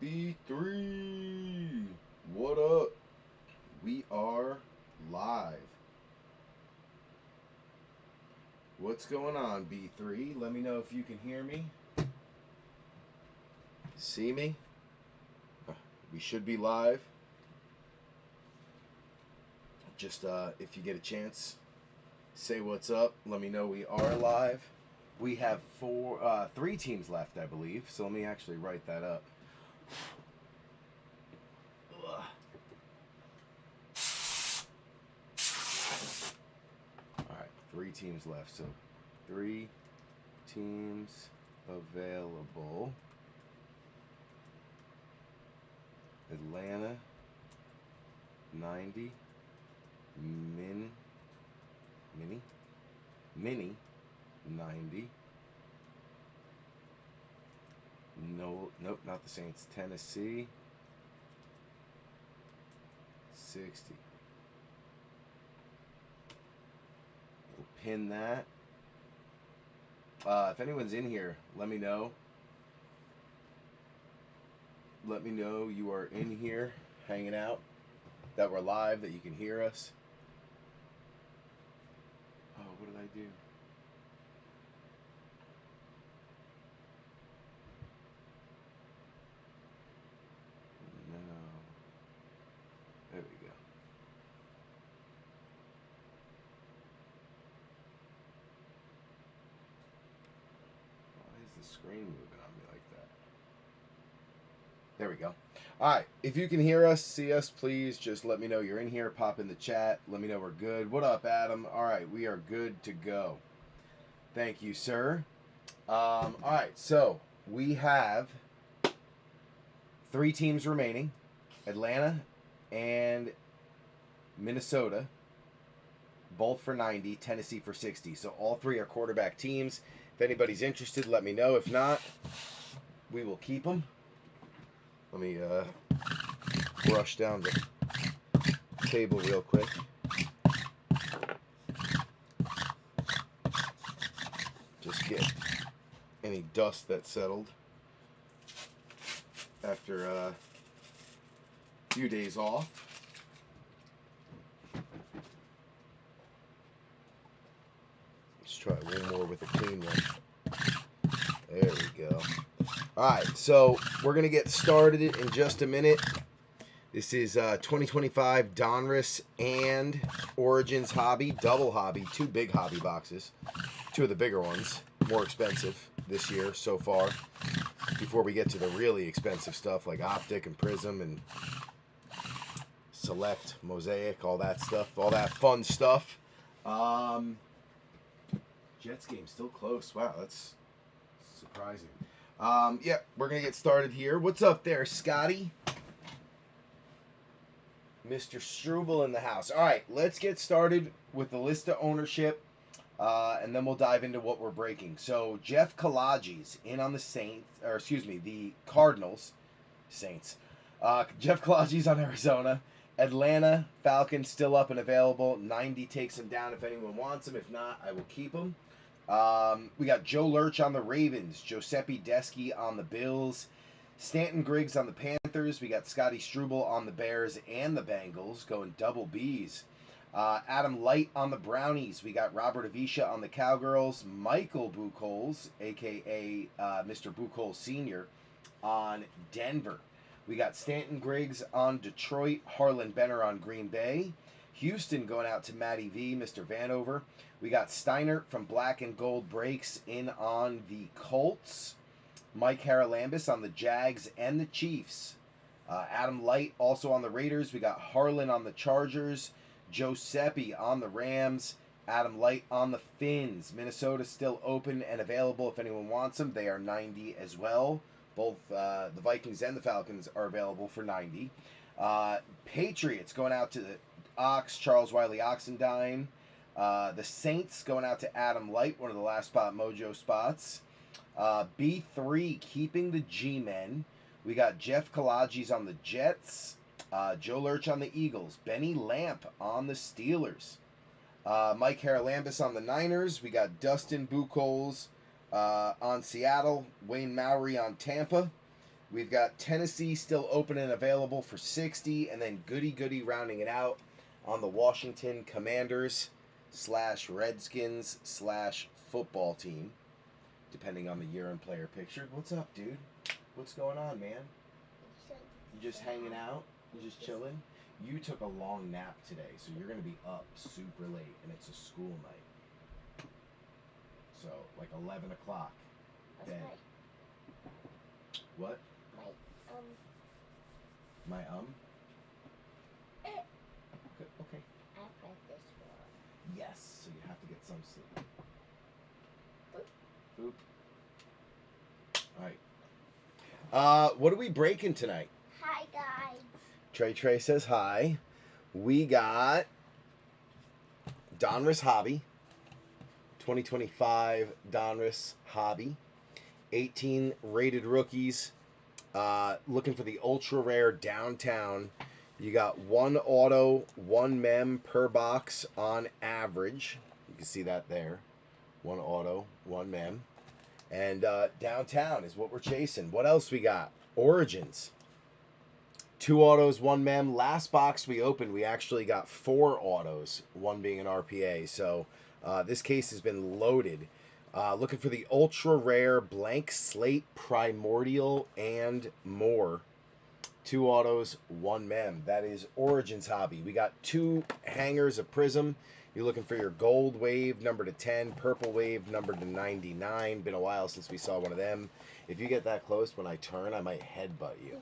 B3. What up? We are live. What's going on, B3? Let me know if you can hear me. See me? We should be live. Just if you get a chance, say what's up. Let me know we are live. We have three teams left, I believe. So let me actually write that up. All right, three teams left. So 3 teams available. Atlanta 90 mini 90. Nope, not the Saints. Tennessee 60. We'll pin that. If anyone's in here, let me know. Let me know you are in here hanging out, that we're live, that you can hear us. Oh, what did I do? No. There we go. Why is the screen moving on me like that? There we go. All right. If you can hear us, see us, please just let me know you're in here. Pop in the chat. Let me know we're good. What up, Adam? All right. We are good to go. Thank you, sir. All right. So we have 3 teams remaining: Atlanta and Minnesota, both for 90, Tennessee for 60. So all 3 are quarterback teams. If anybody's interested, let me know. If not, we will keep them. Let me brush down the table real quick. Just get any dust that settled after a few days off. Let's try one more with a clean one. There we go. Alright, so we're going to get started in just a minute. This is 2025 Donruss and Origins Hobby, double hobby, 2 big hobby boxes. 2 of the bigger ones, more expensive this year so far. Before we get to the really expensive stuff like Optic and Prism and Select, Mosaic, all that stuff, all that fun stuff. Jets game still close. Wow, that's surprising. Yeah, we're going to get started here. What's up there, Scotty? Mr. Struble in the house. All right, let's get started with the list of ownership, and then we'll dive into what we're breaking. So Jeff Kalaji's in on the Saints, or excuse me, the Cardinals. Saints. Jeff Kalaji's on Arizona. Atlanta Falcons still up and available. 90 takes him down if anyone wants him. If not, I will keep him. We got Joe Lurch on the Ravens. Giuseppe Deschi on the Bills. Stanton Griggs on the Panthers. We got Scotty Struble on the Bears and the Bengals, going double Bs. Adam Light on the Brownies. We got Robert Avisha on the Cowgirls. Michael Buchholz, a.k.a. Mr. Buchholz Sr., on Denver. We got Stanton Griggs on Detroit. Harlan Benner on Green Bay. Houston going out to Matty V, Mr. Vanover. We got Steiner from Black and Gold Breaks in on the Colts. Mike Haralambis on the Jags and the Chiefs. Adam Light also on the Raiders. We got Harlan on the Chargers. Giuseppe on the Rams. Adam Light on the Finns. Minnesota still open and available if anyone wants them. They are 90 as well. Both the Vikings and the Falcons are available for 90. Patriots going out to the Ox, Charles Wiley Oxendine. The Saints going out to Adam Light, one of the last spot mojo spots. B3 keeping the G-Men. We got Jeff Kalaji's on the Jets. Joe Lurch on the Eagles. Benny Lamp on the Steelers. Mike Haralambis on the Niners. We got Dustin Buchholz on Seattle. Wayne Mowry on Tampa. We've got Tennessee still open and available for 60, and then Goody Goody rounding it out on the Washington Commanders / Redskins / football team, depending on the year and player pictured. What's up, dude? What's going on, man? You just hanging out? You just chilling? You took a long nap today, so you're going to be up super late, and it's a school night. So, like 11 o'clock. Bed. What? My Okay. I practice for. Yes, so you have to get some sleep. Boop. Alright. What are we breaking tonight? Hi, guys. Trey says hi. We got Donruss Hobby. 2025 Donruss Hobby. 18 rated rookies. Looking for the ultra rare downtown. You got 1 auto, 1 mem per box on average. You can see that there. 1 auto, 1 mem. And downtown is what we're chasing. What else we got? Origins. 2 autos, 1 mem. Last box we opened, we actually got 4 autos, 1 being an RPA. So this case has been loaded. Looking for the ultra rare blank slate primordial and more. 2 autos, 1 mem. That is Origins Hobby. We got 2 hangers of Prism. You're looking for your gold wave number to 10, purple wave number to 99. Been a while since we saw one of them. If you get that close, when I turn, I might headbutt you.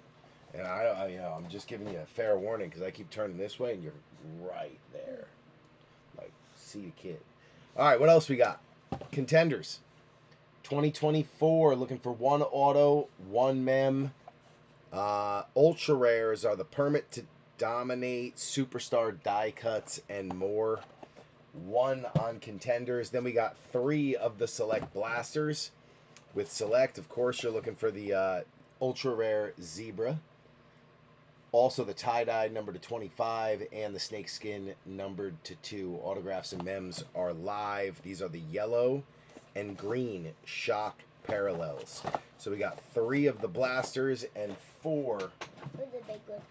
And I'm just giving you a fair warning because I keep turning this way and you're right there. Like, see a kid. All right, what else we got? Contenders. 2024, looking for 1 auto, 1 mem. Ultra rares are the Permit to Dominate, Superstar die cuts, and more. 1 on contenders. Then we got 3 of the select blasters. With select, of course, you're looking for the ultra rare zebra. Also the tie-dye numbered to 25 and the snakeskin numbered to 2. Autographs and mems are live. These are the yellow and green shock parallels. So we got 3 of the blasters and 4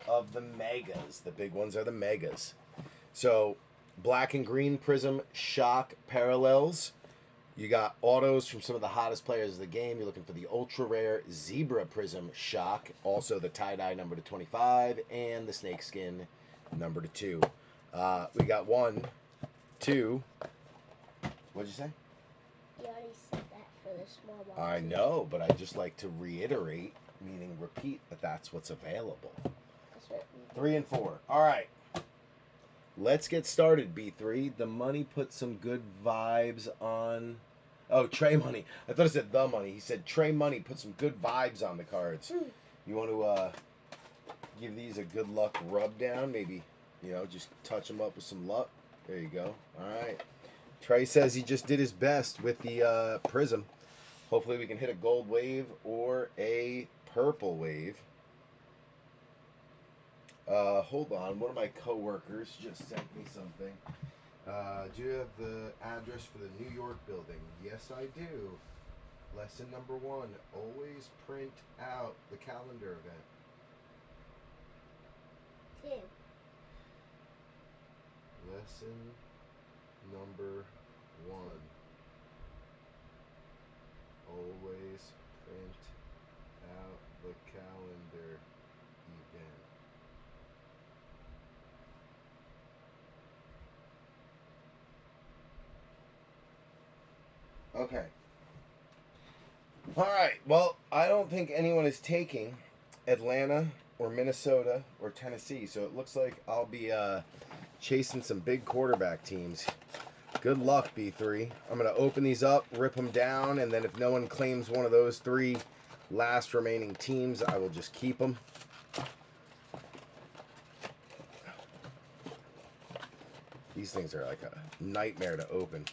of the megas. The big ones are the megas. So black and green prism shock parallels. You got autos from some of the hottest players of the game. You're looking for the ultra rare zebra prism shock, also the tie-dye number to 25 and the snakeskin number to 2. We got 1, 2. What'd you say? You already said that for the small box. I know, but I just like to reiterate, meaning repeat, that that's what's available. That's what 3 and 4. All right. Let's get started, B3. The money put some good vibes on... Oh, Trey Money. I thought it said the money. He said Trey Money put some good vibes on the cards. You want to give these a good luck rub down? Maybe, just touch them up with some luck. There you go. All right. Trey says he just did his best with the prism. Hopefully we can hit a gold wave or a purple wave. Hold on. One of my coworkers just sent me something. Do you have the address for the New York building? Yes, I do. Lesson number 1. Always print out the calendar event. 2. Lesson number 1. Always print out the calendar event. Okay. All right. Well, I don't think anyone is taking Atlanta or Minnesota or Tennessee, so it looks like I'll be chasing some big quarterback teams. Good luck, B3. I'm going to open these up, rip them down, and then if no one claims one of those 3 last remaining teams, I will just keep them. These things are like a nightmare to open.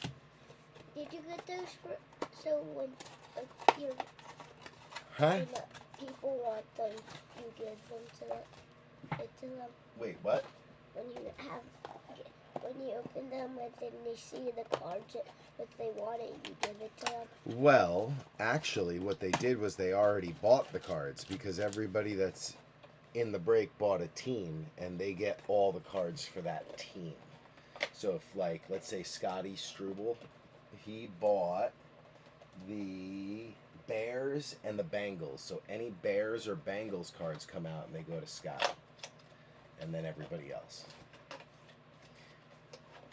Did you get those so when your Huh? when people want them, you give them to them? Wait, what? When you when you open them and then they see the cards that they want it, you give it to them? Well, actually, what they did was they already bought the cards because everybody that's in the break bought a team and they get all the cards for that team. So if, like, let's say Scotty Struble, he bought the Bears and the Bengals. So any Bears or Bengals cards come out and they go to Scotty. And then everybody else.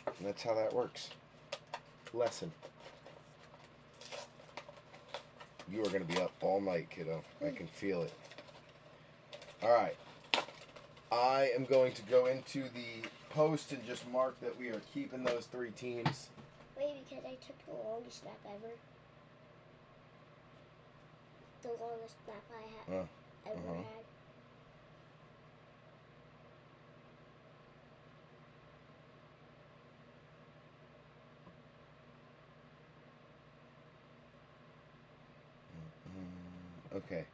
And that's how that works. Lesson. You are going to be up all night, kiddo. I can feel it. Alright. I am going to go into the post and just mark that we are keeping those 3 teams. Wait, because I took the longest nap ever. The longest nap I had ever had. Okay.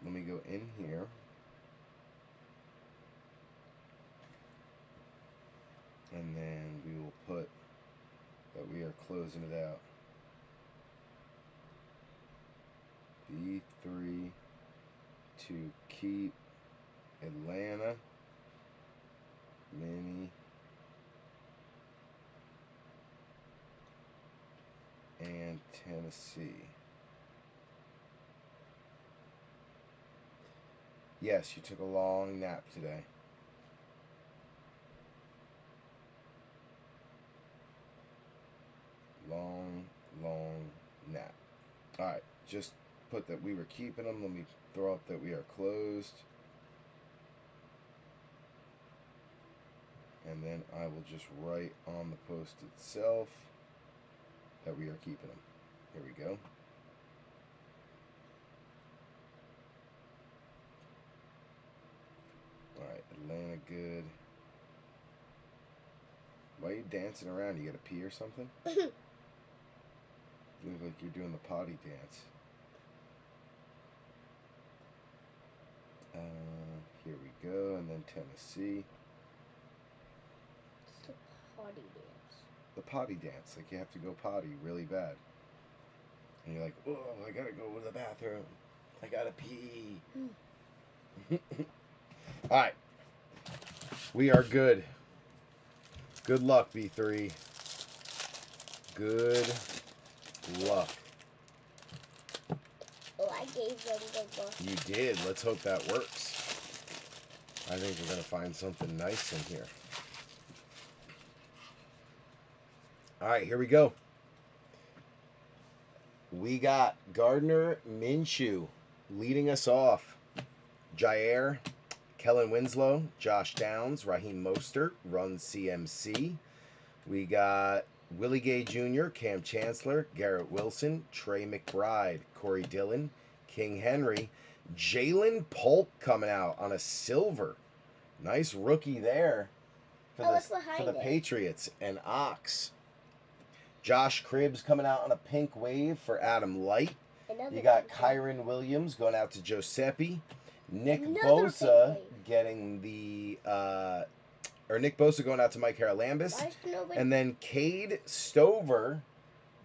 Let me go in here. And then we will put that we are closing it out. B3 to keep Atlanta, Mini, and Tennessee. Yes, you took a long nap today. Long nap. Alright, just put that we were keeping them. Let me throw up that we are closed. And then I will just write on the post itself that we are keeping them. Here we go. Alright, Atlanta good. Why are you dancing around? You gotta pee or something? You look like you're doing the potty dance. Here we go, and then Tennessee. It's the potty dance. The potty dance, like you have to go potty really bad. And you're like, oh, I gotta go to the bathroom. I gotta pee. Alright. We are good. Good luck, B3. Good luck. Oh, I gave them good luck. You did. Let's hope that works. I think we're going to find something nice in here. Alright, here we go. We got Gardner Minshew leading us off. Jair, Kellen Winslow, Josh Downs, Raheem Mostert, Run CMC. We got Willie Gay Jr., Cam Chancellor, Garrett Wilson, Trey McBride, Corey Dillon, King Henry, Jalen Polk coming out on a silver. Nice rookie there for the Patriots. And Ox. Josh Cribbs coming out on a pink wave for Adam Light. You got Kyron Williams going out to Giuseppe. Nick Bosa getting the Nick Bosa going out to Mike Haralambis. And then Cade Stover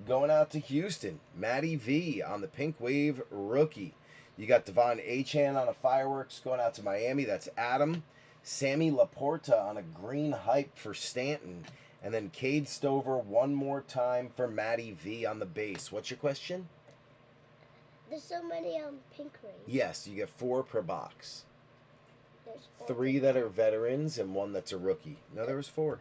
going out to Houston. Matty V on the pink wave rookie. You got Devon Achane on a fireworks going out to Miami. That's Adam. Sammy Laporta on a green hype for Stanton. And then Cade Stover one more time for Matty V on the base. What's your question? There's so many pink rings. Yes, you get 4 per box. There's 3 that are veterans and 1 that's a rookie. No, there was 4.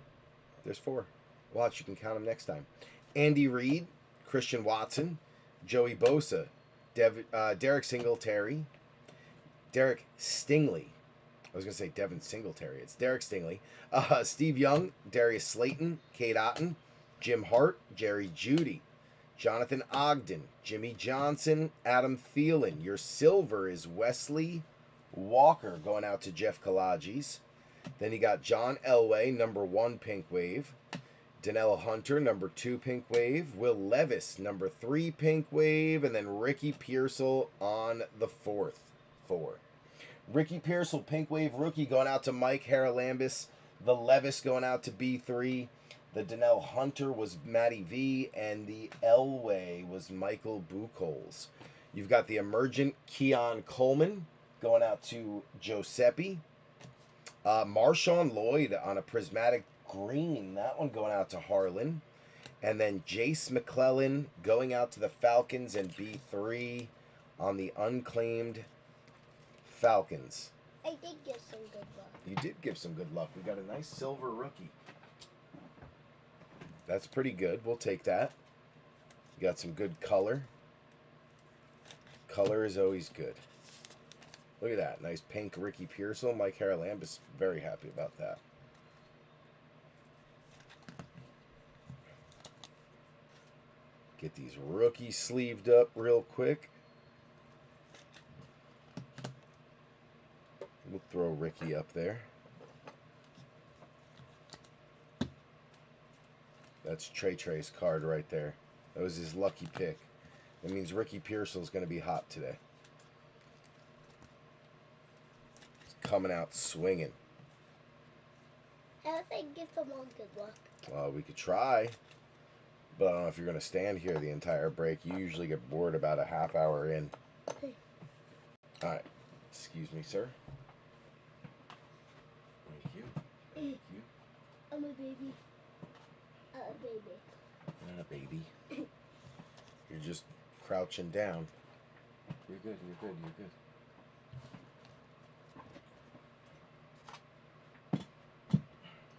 There's 4. Watch, you can count them next time. Andy Reid, Christian Watson, Joey Bosa, Derek Singletary, Derek Stingley. I was going to say Devin Singletary. It's Derek Stingley. Steve Young, Darius Slayton, Kate Otten, Jim Hart, Jerry Jeudy, Jonathan Ogden, Jimmy Johnson, Adam Thielen. Your silver is Wesley Walker going out to Jeff Kalages. Then you got John Elway, number 1 pink wave. Danelle Hunter, number 2 pink wave. Will Levis, number 3 pink wave. And then Ricky Pearsall on the 4th 4. Ricky Pearsall, pink wave rookie, going out to Mike Haralambis. The Levis going out to B3. The Donnell Hunter was Matty V. And the Elway was Michael Buchholz. You've got the Emergent Keon Coleman going out to Giuseppe. Marshawn Lloyd on a prismatic green. That one going out to Harlan. And then Jace McClellan going out to the Falcons and B3 on the unclaimed Falcons. I did give some good luck. You did give some good luck. We got a nice silver rookie. That's pretty good. We'll take that. You got some good color. Color is always good. Look at that. Nice pink Ricky Pearsall. Mike Haralambis, very happy about that. Get these rookies sleeved up real quick. We'll throw Ricky up there. That's Trey's card right there. That was his lucky pick. That means Ricky Pearsall is going to be hot today. He's coming out swinging. How if I give them all good luck? Well, we could try. But I don't know if you're going to stand here the entire break. You usually get bored about a half hour in. All right. Excuse me, sir. Thank you. Thank you. I'm a baby. A baby. Not a baby. You're just crouching down. You're good. You're good. You're good.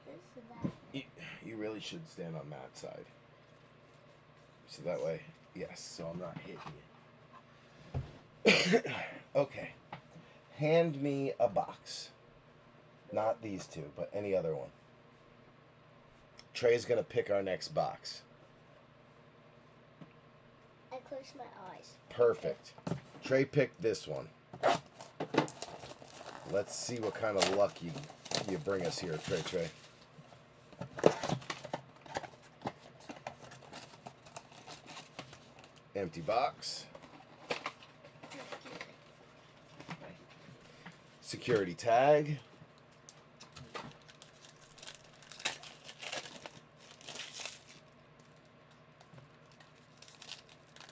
This is that. You really should stand on that side. So that way, yes, so I'm not hitting you. Okay. Hand me a box. Not these two, but any other one. Trey's going to pick our next box. I close my eyes. Perfect. Trey picked this one. Let's see what kind of luck you bring us here, Trey. Empty box. Security tag.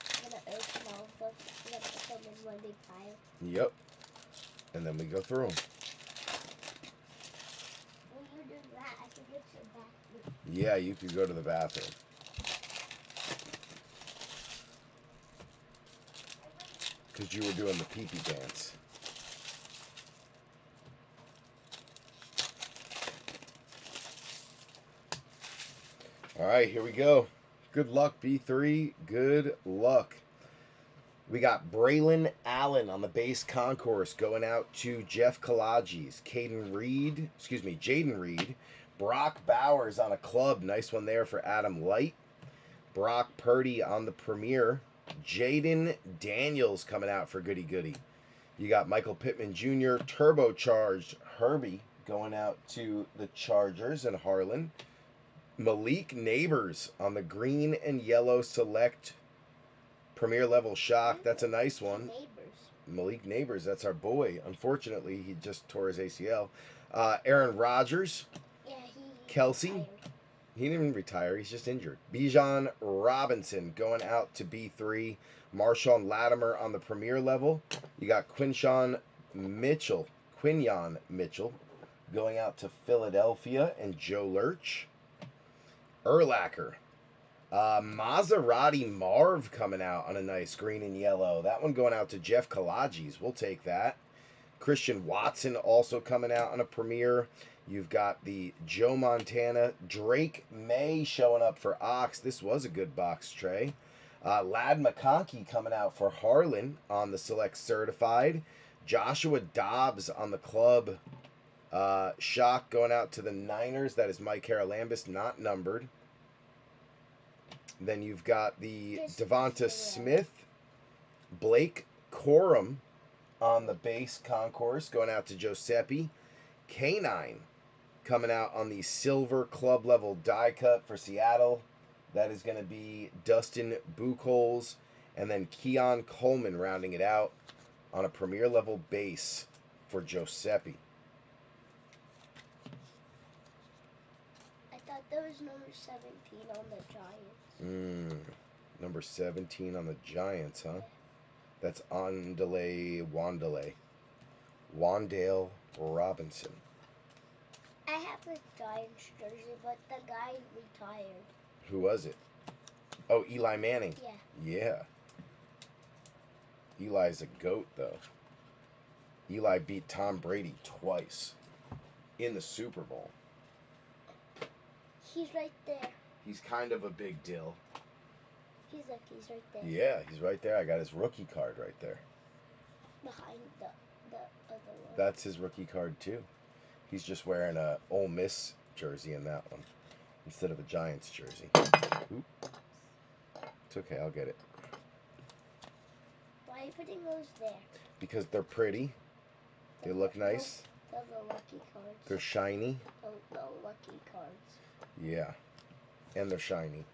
I'm gonna open all of them. I'm gonna put them in one big pile. Yep. And then we go through them. When you do that, I can go to the bathroom. Yeah, you could go to the bathroom. Because you were doing the pee-pee dance. All right, here we go. Good luck, B3. Good luck. We got Braylon Allen on the base concourse going out to Jeff Kalages, Jaden Reed, Brock Bowers on a club. Nice one there for Adam Light. Brock Purdy on the premiere. Jaden Daniels coming out for Goody Goody. You got Michael Pittman Jr., turbocharged Herbie going out to the Chargers and Harlan. Malik Neighbors on the green and yellow select premier level shock. That's a nice one. Malik Neighbors, that's our boy. Unfortunately, he just tore his ACL. Aaron Rodgers. Yeah, Kelsey. retired. He didn't even retire. He's just injured. Bijan Robinson going out to B3. Marshawn Latimer on the premier level. You got Quinyon Mitchell going out to Philadelphia and Joe Lurch. Urlacher. Maserati Marv coming out on a nice green and yellow. That one going out to Jeff Kalages. We'll take that. Christian Watson also coming out on a premiere. You've got the Joe Montana. Drake May showing up for Ox. This was a good box, Trey. Lad McConkey coming out for Harlan on the Select Certified. Joshua Dobbs on the club. Shock going out to the Niners. That is Mike Haralambis, not numbered. Then you've got the Devonta Smith, Blake Corum on the base concourse going out to Giuseppe. K9 coming out on the silver club level die cut for Seattle. That is going to be Dustin Buchholz. And then Keon Coleman rounding it out on a premier level base for Giuseppe. there was number 17 on the Giants. Number 17 on the Giants, huh? Yeah. That's Wandale Robinson. I have a Giants jersey, but the guy retired. Who was it? Oh, Eli Manning. Yeah. Yeah. Eli's a goat, though. Eli beat Tom Brady twice in the Super Bowl. He's right there. He's kind of a big deal. He's right there. Yeah, he's right there. I got his rookie card right there. Behind the other one. That's his rookie card, too. He's just wearing a Ole Miss jersey in that one instead of a Giants jersey. Oop. It's okay, I'll get it. Why are you putting those there? Because they're pretty. They look nice. Those are lucky cards. They're shiny. The lucky cards. Yeah. And they're shiny.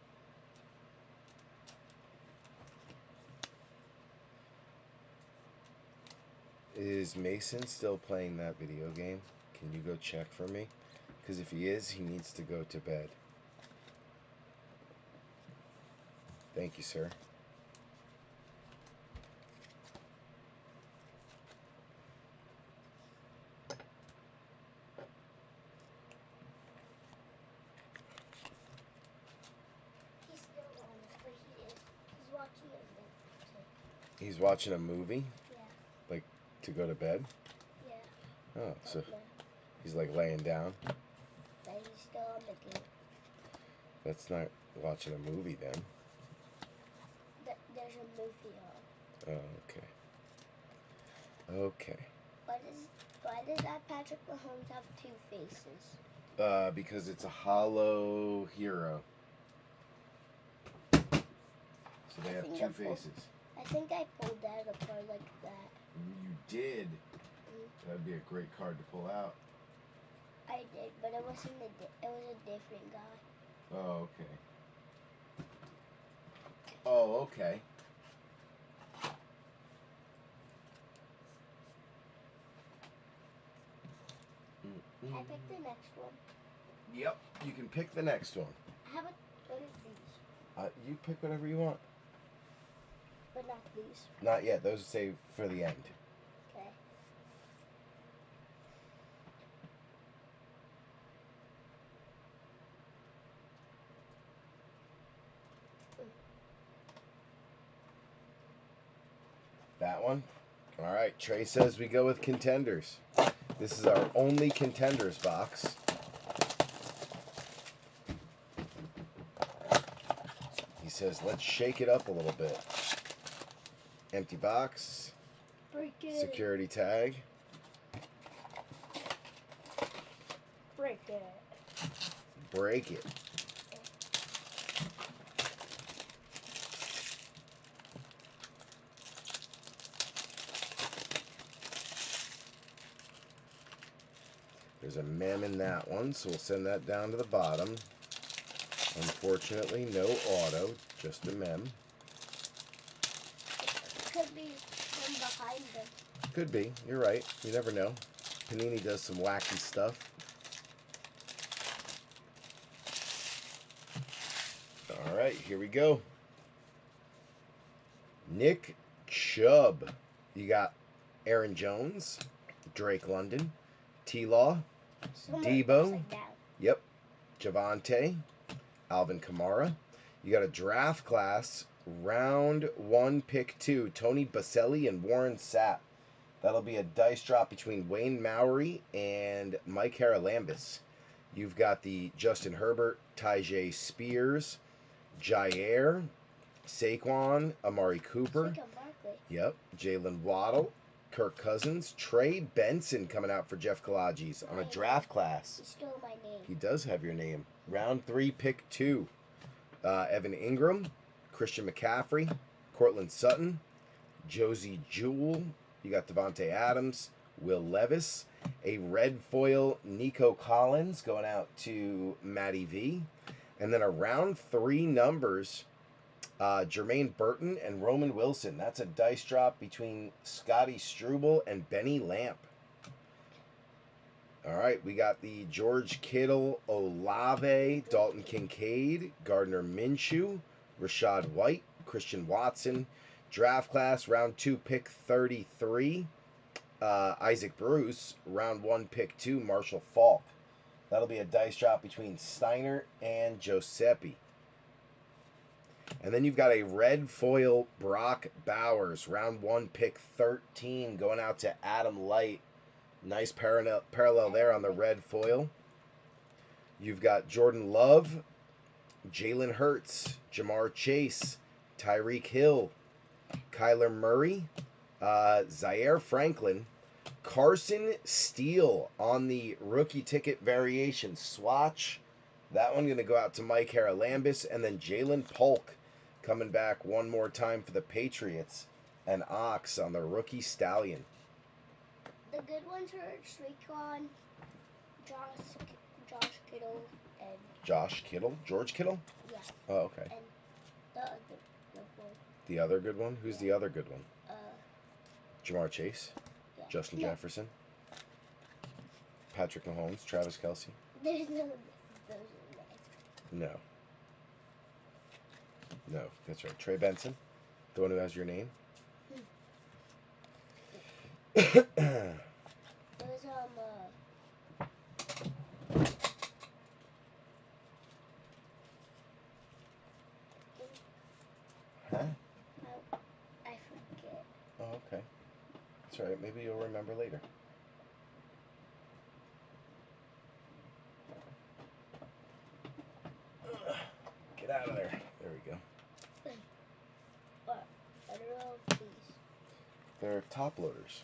Is Mason still playing that video game? Can you go check for me? Because if he is, he needs to go to bed. Thank you, sir. He's still on it, but he's watching it. He's watching a movie? Yeah. Like, to go to bed? Yeah. Oh, so he's like laying down? But he's still on the game. That's not watching a movie then. There's a movie on. Oh, okay. Okay. Why does that Patrick Mahomes have two faces? Because it's a hollow hero. So they have two faces. I think I pulled out a card like that. You did? That'd be a great card to pull out. I did, but it wasn't it was a different guy. Oh, okay. Oh, okay. I picked the next one. Yep, you can pick the next one. How about what are these? You pick whatever you want. But not these. Not yet. Those say for the end. Okay. That one? All right. Trey says we go with contenders. This is our only contenders box. He says, let's shake it up a little bit. Empty box. Break it. Security tag. Break it. Break it. There's a mem in that one, so we'll send that down to the bottom. Unfortunately, no auto, just a mem. Could be from behind them. Could be. You're right. You never know. Panini does some wacky stuff. All right, here we go. Nick Chubb. You got Aaron Jones, Drake London, T-Law, Debo. Yep. Javante, Alvin Kamara. You got a draft class, round 1, pick 2, Tony Baselli and Warren Sapp. That'll be a dice drop between Wayne Maury and Mike Haralambis. You've got the Justin Herbert, Tyjae Spears, Jair, Saquon, Amari Cooper. Yep. Jalen Waddle, Kirk Cousins, Trey Benson coming out for Jeff Kalaji's on a draft class. He stole my name. He does have your name. Round 3, pick 2. Evan Ingram, Christian McCaffrey, Cortland Sutton, Josie Jewell. You got Devontae Adams, Will Levis, a red foil Nico Collins going out to Matty V. And then a round 3 numbers, Jermaine Burton and Roman Wilson. That's a dice drop between Scotty Struble and Benny Lamp. All right, we got the George Kittle, Olave, Dalton Kincaid, Gardner Minshew, Rashad White, Christian Watson, draft class round 2 pick 33, Isaac Bruce, round 1 pick 2, Marshall Falk. That'll be a dice drop between Steiner and Giuseppe. And then you've got a red foil Brock Bowers, round 1 pick 13, going out to Adam Light. Nice parallel there on the red foil. You've got Jordan Love, Jalen Hurts, Jamar Chase, Tyreek Hill, Kyler Murray, Zaire Franklin, Carson Steele on the rookie ticket variation swatch. That one going to go out to Mike Haralambis. And then Jalen Polk coming back one more time for the Patriots. And Ox on the rookie stallion. The good ones are Saquon, Josh Kittle, and Josh Kittle? George Kittle? yeah. Oh, okay. And the other good one. The other good one? Who's the other good one? Jamar Chase? Yeah. Justin Jefferson? Patrick Mahomes? Travis Kelce? There's no those in there. No, that's right. Trey Benson? The one who has your name? There's Huh? I forget. Oh, okay. That's all right. Maybe you'll remember later. Get out of there. There we go. What are all these? They're top loaders.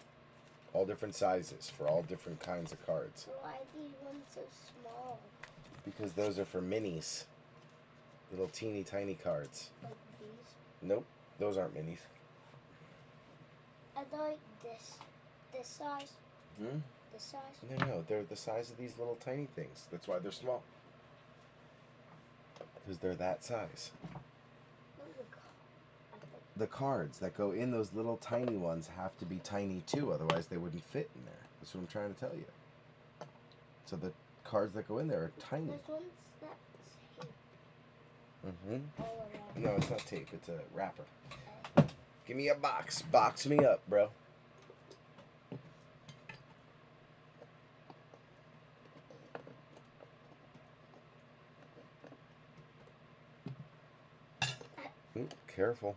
All different sizes for all different kinds of cards. Why are these ones so small? Because those are for minis. Little teeny tiny cards. Like these? Nope. Those aren't minis. I like this size. Hmm? This size? No, they're the size of these little tiny things. That's why they're small. Because they're that size. The cards that go in those little tiny ones have to be tiny too, otherwise they wouldn't fit in there. That's what I'm trying to tell you. So the cards that go in there are tiny. There's ones that's tape. Mm-hmm. All around. No, it's not tape. It's a wrapper. Give me a box. Box me up, bro. Ooh, careful.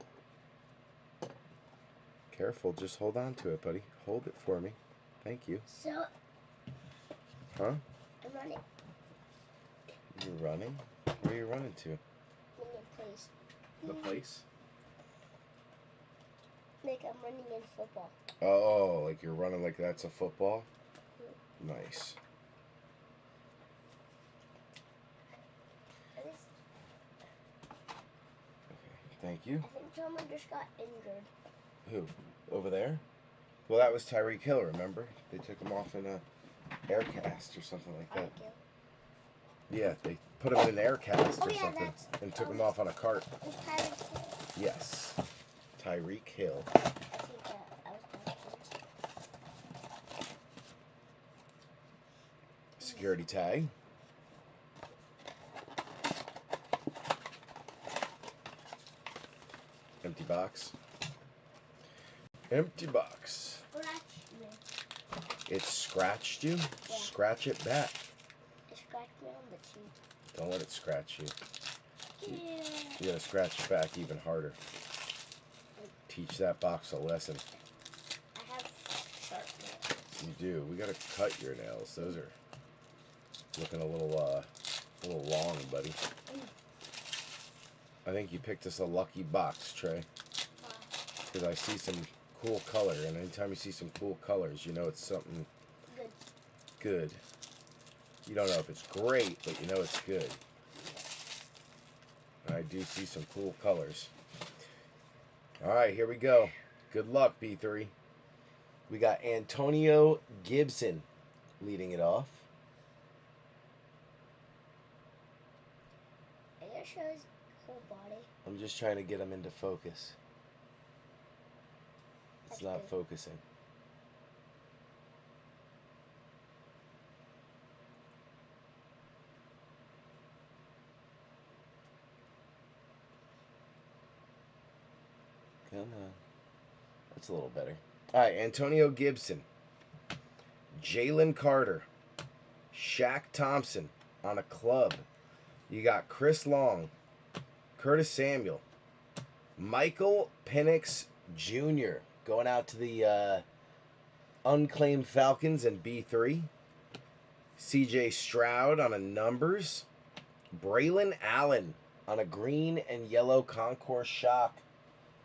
Careful. Just hold on to it, buddy. Hold it for me. Thank you. So. Huh? I'm running. You're running? Where are you running to? In the place. The place? Like I'm running in football. Oh, like you're running like that's a football? Nice. Okay, thank you. I think someone just got injured. Who? Over there? Well, that was Tyreek Hill, remember? They took him off in a air cast or something like that. Yeah, they put him in an air cast or something and took him off on a cart. Yes. Tyreek Hill. Security tag. Empty box. Empty box. It scratched you? Yeah. Scratch it back. It scratched me on the cheek. Don't let it scratch you. Yeah. You gotta scratch it back even harder. Teach that box a lesson. I have sharp nails. You do. We gotta cut your nails. Those are looking a little long, buddy. I think you picked us a lucky box, Trey. Because I see some cool color, and anytime you see some cool colors, you know it's something good. You don't know if it's great, but you know it's good. And I do see some cool colors. All right, here we go. Good luck, B3. We got Antonio Gibson leading it off. Are you gonna show his whole body? I'm just trying to get him into focus. It's not focusing. Come on. That's a little better. All right, Antonio Gibson, Jalen Carter, Shaq Thompson on a club. You got Chris Long, Curtis Samuel, Michael Penix Jr. going out to the unclaimed Falcons in B3. CJ Stroud on a numbers. Braylon Allen on a green and yellow Concourse shock.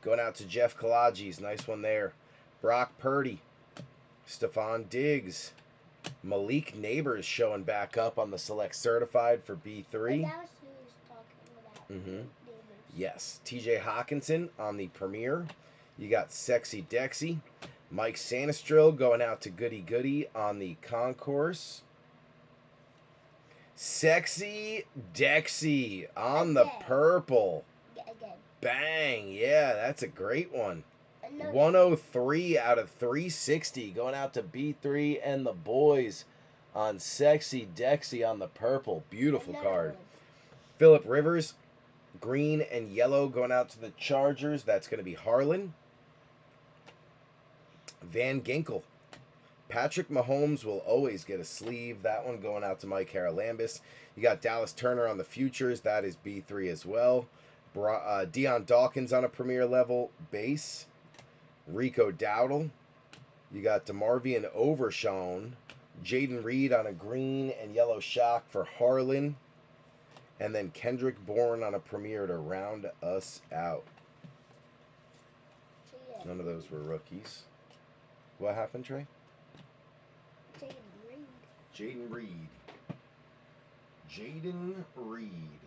Going out to Jeff Kalaji's. Nice one there. Brock Purdy. Stephon Diggs. Malik Neighbors showing back up on the Select Certified for B3. That was who was talking about. Mm-hmm. Yes. TJ Hawkinson on the Premier. You got Sexy Dexy. Mike Sanistril going out to Goody Goody on the Concourse. Sexy Dexy on the purple. Again. Bang. Yeah, that's a great one. Another 103 out of 360 going out to B3 and the boys on Sexy Dexy on the purple. Beautiful card. one. Phillip Rivers, green and yellow going out to the Chargers. That's going to be Harlan. Van Ginkel. Patrick Mahomes will always get a sleeve. That one going out to Mike Haralambis. You got Dallas Turner on the futures. That is B3 as well. Deion Dawkins on a premier level base. Rico Dowdle. You got DeMarvion Overshawn. Jaden Reed on a green and yellow shock for Harlan. And then Kendrick Bourne on a premier to round us out. None of those were rookies. What happened, Trey? Jaden Reed. Jaden Reed.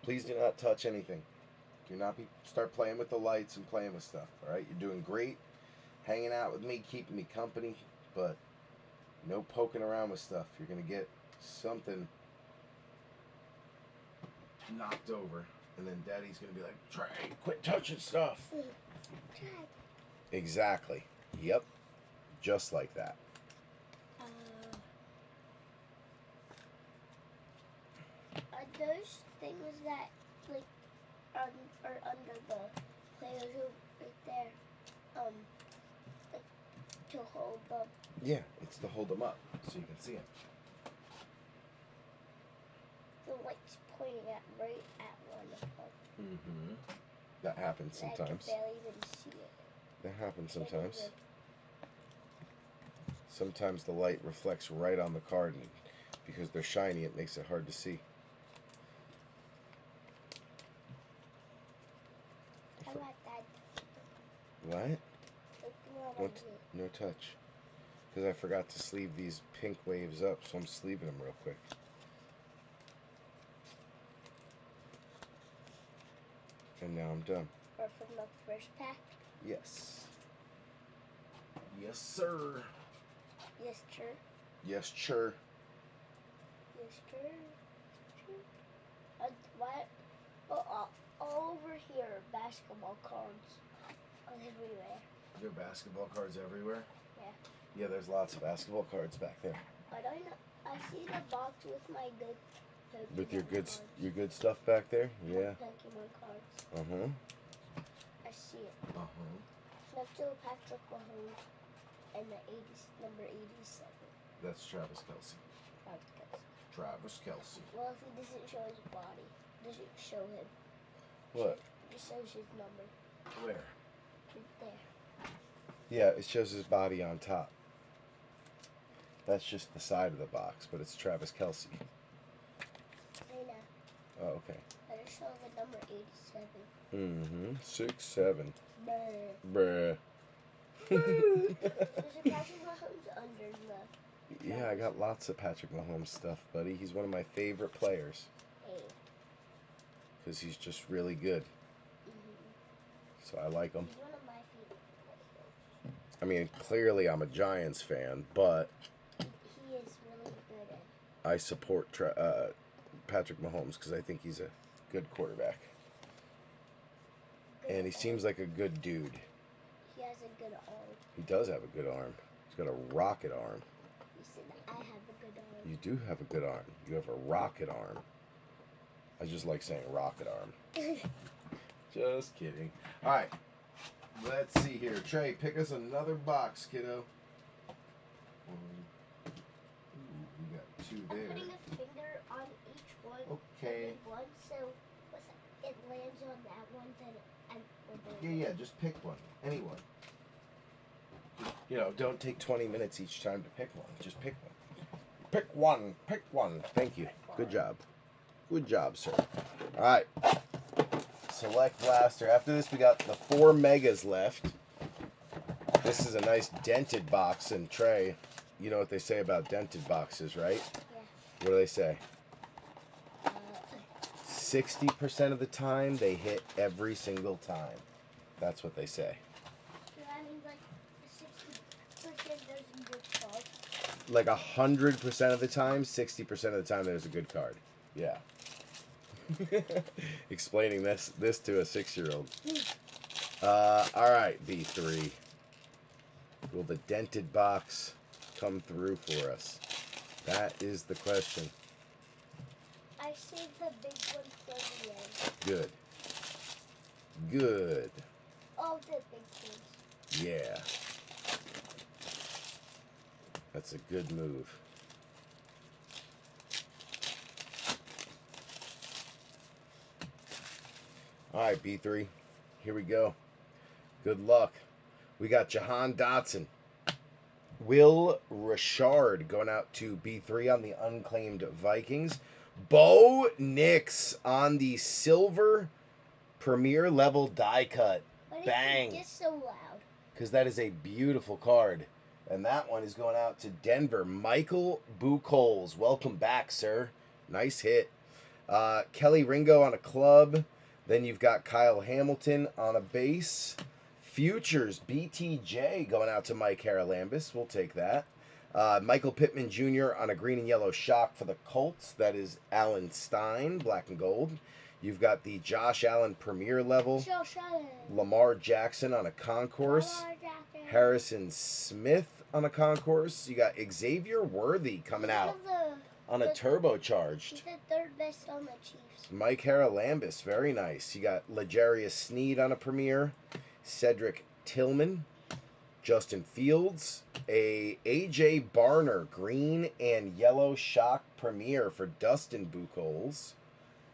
Please do not touch anything. Do not start playing with the lights and playing with stuff. All right, you're doing great, hanging out with me, keeping me company, but no poking around with stuff. You're gonna get something knocked over, and then Daddy's gonna be like, "Trey, quit touching stuff." Exactly. Yep. Just like that. Are those things that like are under the players who right there? Like to hold them. Yeah, it's to hold them up so you can see them. The light's pointing right at one of them. Mm-hmm. That happens sometimes. I can barely even see it. That happens sometimes. Sometimes the light reflects right on the card, and because they're shiny, it makes it hard to see. How about that? What? No touch. Because I forgot to sleeve these pink waves up, so I'm sleeving them real quick. And now I'm done. Or from the first pack? Yes. Yes, sir. Yes, sir. Yes, sure. Yes, sir. What? Oh, all over here, basketball cards. Everywhere. There are basketball cards everywhere? Yeah. Yeah, there's lots of basketball cards back there. But I see the box with my good Pokemon with your cards. good stuff back there? Yeah. Pokemon cards. Uh-huh. I see it. Uh-huh. Next to Patrick Mahomes and the number 87. That's Travis Kelce. Travis Kelce. Well, if he doesn't show his body, doesn't show him. What? It shows his number. Where? Right there. Yeah, it shows his body on top. That's just the side of the box, but it's Travis Kelce. I know. Oh, okay. But it shows the number 87. Mm-hmm. 6'7". Bruh. Bruh. There's a Patrick Mahomes under the... Yeah, I got lots of Patrick Mahomes stuff, buddy. He's one of my favorite players. Hey. Because he's just really good. So I like him. He's one of my favorite players. I mean, clearly I'm a Giants fan, but... He is really good at it. I support Patrick Mahomes because I think he's a good quarterback. And he seems like a good dude. He has a good arm. He does have a good arm. He's got a rocket arm. You said I have a good arm. You do have a good arm. You have a rocket arm. I just like saying rocket arm. Just kidding. All right. Let's see here. Trey, pick us another box, kiddo. Ooh, we got two I'm there. putting a finger on each one. Okay. One, so it lands on that one, then Yeah, just pick one. Anyone. You know, don't take 20 minutes each time to pick one. Just pick one. Pick one. Pick one. Thank you. Good job. Good job, sir. All right. Select blaster. After this, we got the 4 megas left. This is a nice dented box and Trey. You know what they say about dented boxes, right? Yeah. What do they say? 60% of the time, they hit every single time. That's what they say. So that means like 60% there's a good card. Like 100% of the time, 60% of the time, there's a good card. Yeah. Explaining this to a 6-year-old. All right, B3. Will the dented box come through for us? That is the question. I saved the big one for the end. Good. Good. All the big ones. Yeah. That's a good move. All right, B3. Here we go. Good luck. We got Jahan Dotson. Will Richard going out to B3 on the unclaimed Vikings. Bo Nix on the silver premier level die cut. Bang. Why did it get so loud? Because that is a beautiful card. And that one is going out to Denver. Michael Buchholz. Welcome back, sir. Nice hit. Kelly Ringo on a club. Then you've got Kyle Hamilton on a base. Futures BTJ going out to Mike Haralambis. We'll take that. Michael Pittman Jr. on a green and yellow shock for the Colts. That is Alan Stein, black and gold. You've got the Josh Allen Premier level. Josh Allen. Lamar Jackson on a concourse. Harrison Smith on a concourse. You got Xavier Worthy coming out on a turbocharged. He's the third best on the Chiefs. Mike Haralambis, very nice. You got L'Jarius Sneed on a premiere. Cedric Tillman. Justin Fields. A AJ Barner green and yellow shock premiere for Dustin Buchholz.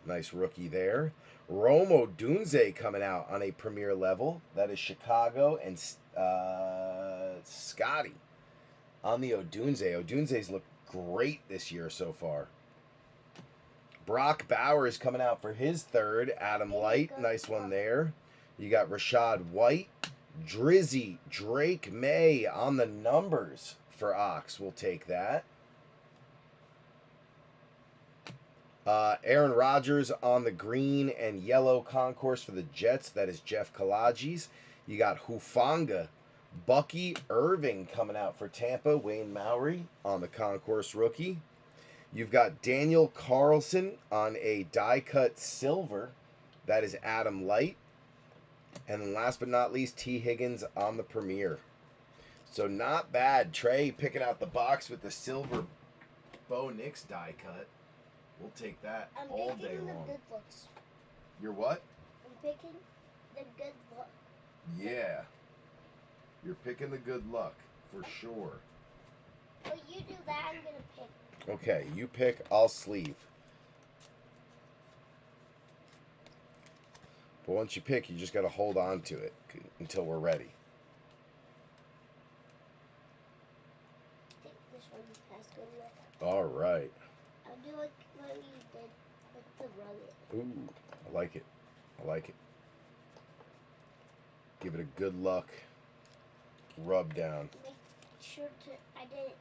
Nice rookie there. Rome Odunze coming out on a premier level. That is Chicago and Scotty on the Odunze. Odunze's looked great this year so far. Brock Bowers coming out for his third. Adam Light, nice one there. You got Rashad White. Drizzy Drake May on the numbers for Ox. We'll take that. Aaron Rodgers on the green and yellow concourse for the Jets. That is Jeff Kalaji's. You got Hufanga. Bucky Irving coming out for Tampa. Wayne Mowry on the concourse rookie. You've got Daniel Carlson on a die-cut silver. That is Adam Light. And then last but not least, T. Higgins on the premiere. So not bad. Trey picking out the box with the silver Bo Nix die cut. We'll take that all day long. The good looks. You're what? I'm picking the good look. Yeah. You're picking the good luck, for sure. Well, you do that, I'm going to pick. Okay, you pick, I'll sleeve. But once you pick, you just got to hold on to it until we're ready. I think this one has good luck. All right. I'll do like what you did with the rugged. Ooh, I like it. I like it. Give it a good luck rub down. Make sure I didn't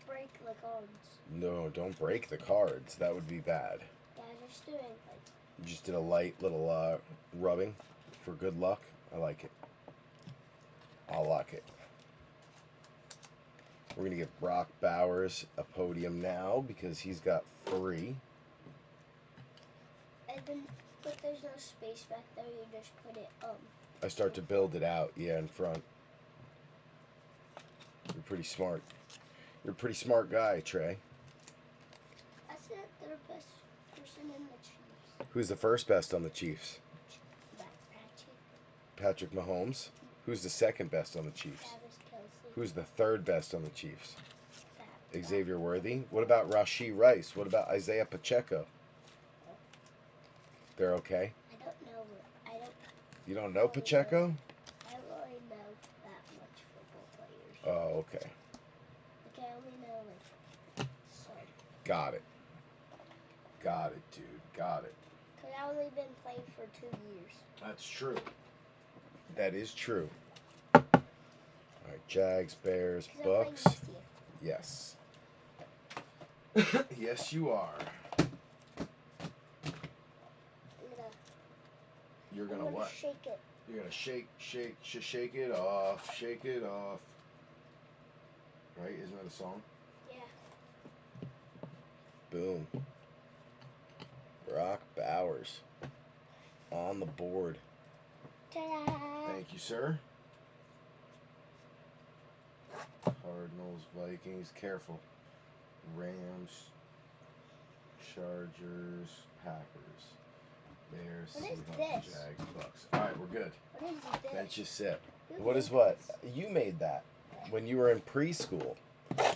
break the cards. No, don't break the cards. That would be bad. Yeah, I just doing You just did a light little rubbing for good luck. I like it. I'll like it. We're going to give Brock Bowers a podium now because he's got 3. And then, but there's no space back there. You just put it I start to build it out, yeah, in front. You're pretty smart. You're a pretty smart guy, Trey. I said they're best Who's the first best on the Chiefs? Patchy. Patrick Mahomes. Who's the second best on the Chiefs? Travis Kelsey. Who's the third best on the Chiefs? That. Xavier Worthy. What about Rashee Rice? What about Isaiah Pacheco? They're okay. I don't know. I don't. You don't know Pacheco? I don't really know that much football players. Oh, okay. Like I only know like some. Got it. Got it, dude. Got it. Cause I only been playing for 2 years. That's true. That is true. All right, Jags, Bears, Bucks. Yes. Yes, you are. You're gonna what? Shake it. You're gonna shake it off, shake it off. Right? Isn't that a song? Yeah. Boom. Brock Bowers on the board. Ta-da! Thank you, sir. Cardinals, Vikings, careful. Rams, Chargers, Packers, Bears, Seahawks, Jags, Bucks. All right, we're good. What is this? Bench is set. What is what? You made that when you were in preschool.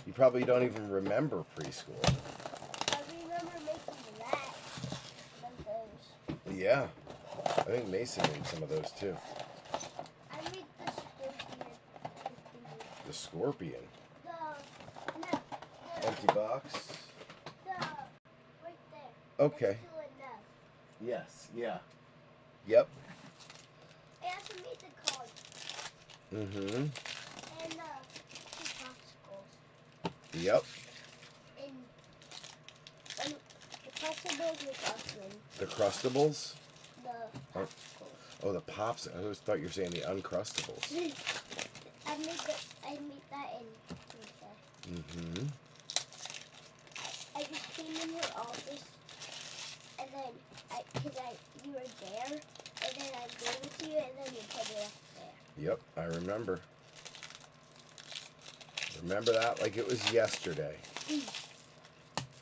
You probably don't even remember preschool. I remember making that. Those. Yeah. I think Mason made some of those too. I made the scorpion. The scorpion. No. Empty box. Right there. Okay. That's still enough. Yes. Yeah. Yep. I also made the card. Mm-hmm. And 2 popsicles. Yep. And the popsicles was awesome. The Crustables? The popsicles. Oh, the Pops. I always thought you were saying the Uncrustables. I made that in. Mm-hmm. I just came in your office, and then you were there, and then I gave it to you, and then you put it up there. Yep, I remember. Remember that like it was yesterday.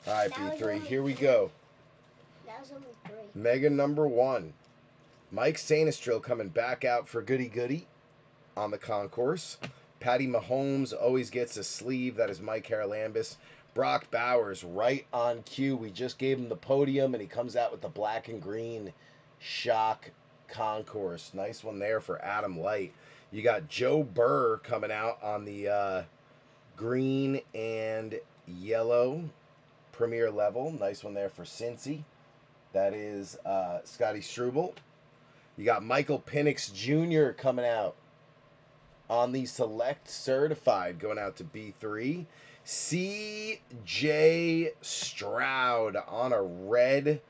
All right, B3, here we go. That was only 3. Mega number 1. Mike Sanistril coming back out for Goody Goody on the concourse. Patty Mahomes always gets a sleeve. That is Mike Haralambis. Brock Bowers right on cue. We just gave him the podium, and he comes out with the black and green shock concourse. Nice one there for Adam Light. You got Joe Burr coming out on the green and yellow premier level. Nice one there for Cincy. That is Scotty Struble. You got Michael Penix Jr. coming out on the select certified, going out to B3. CJ Stroud on a red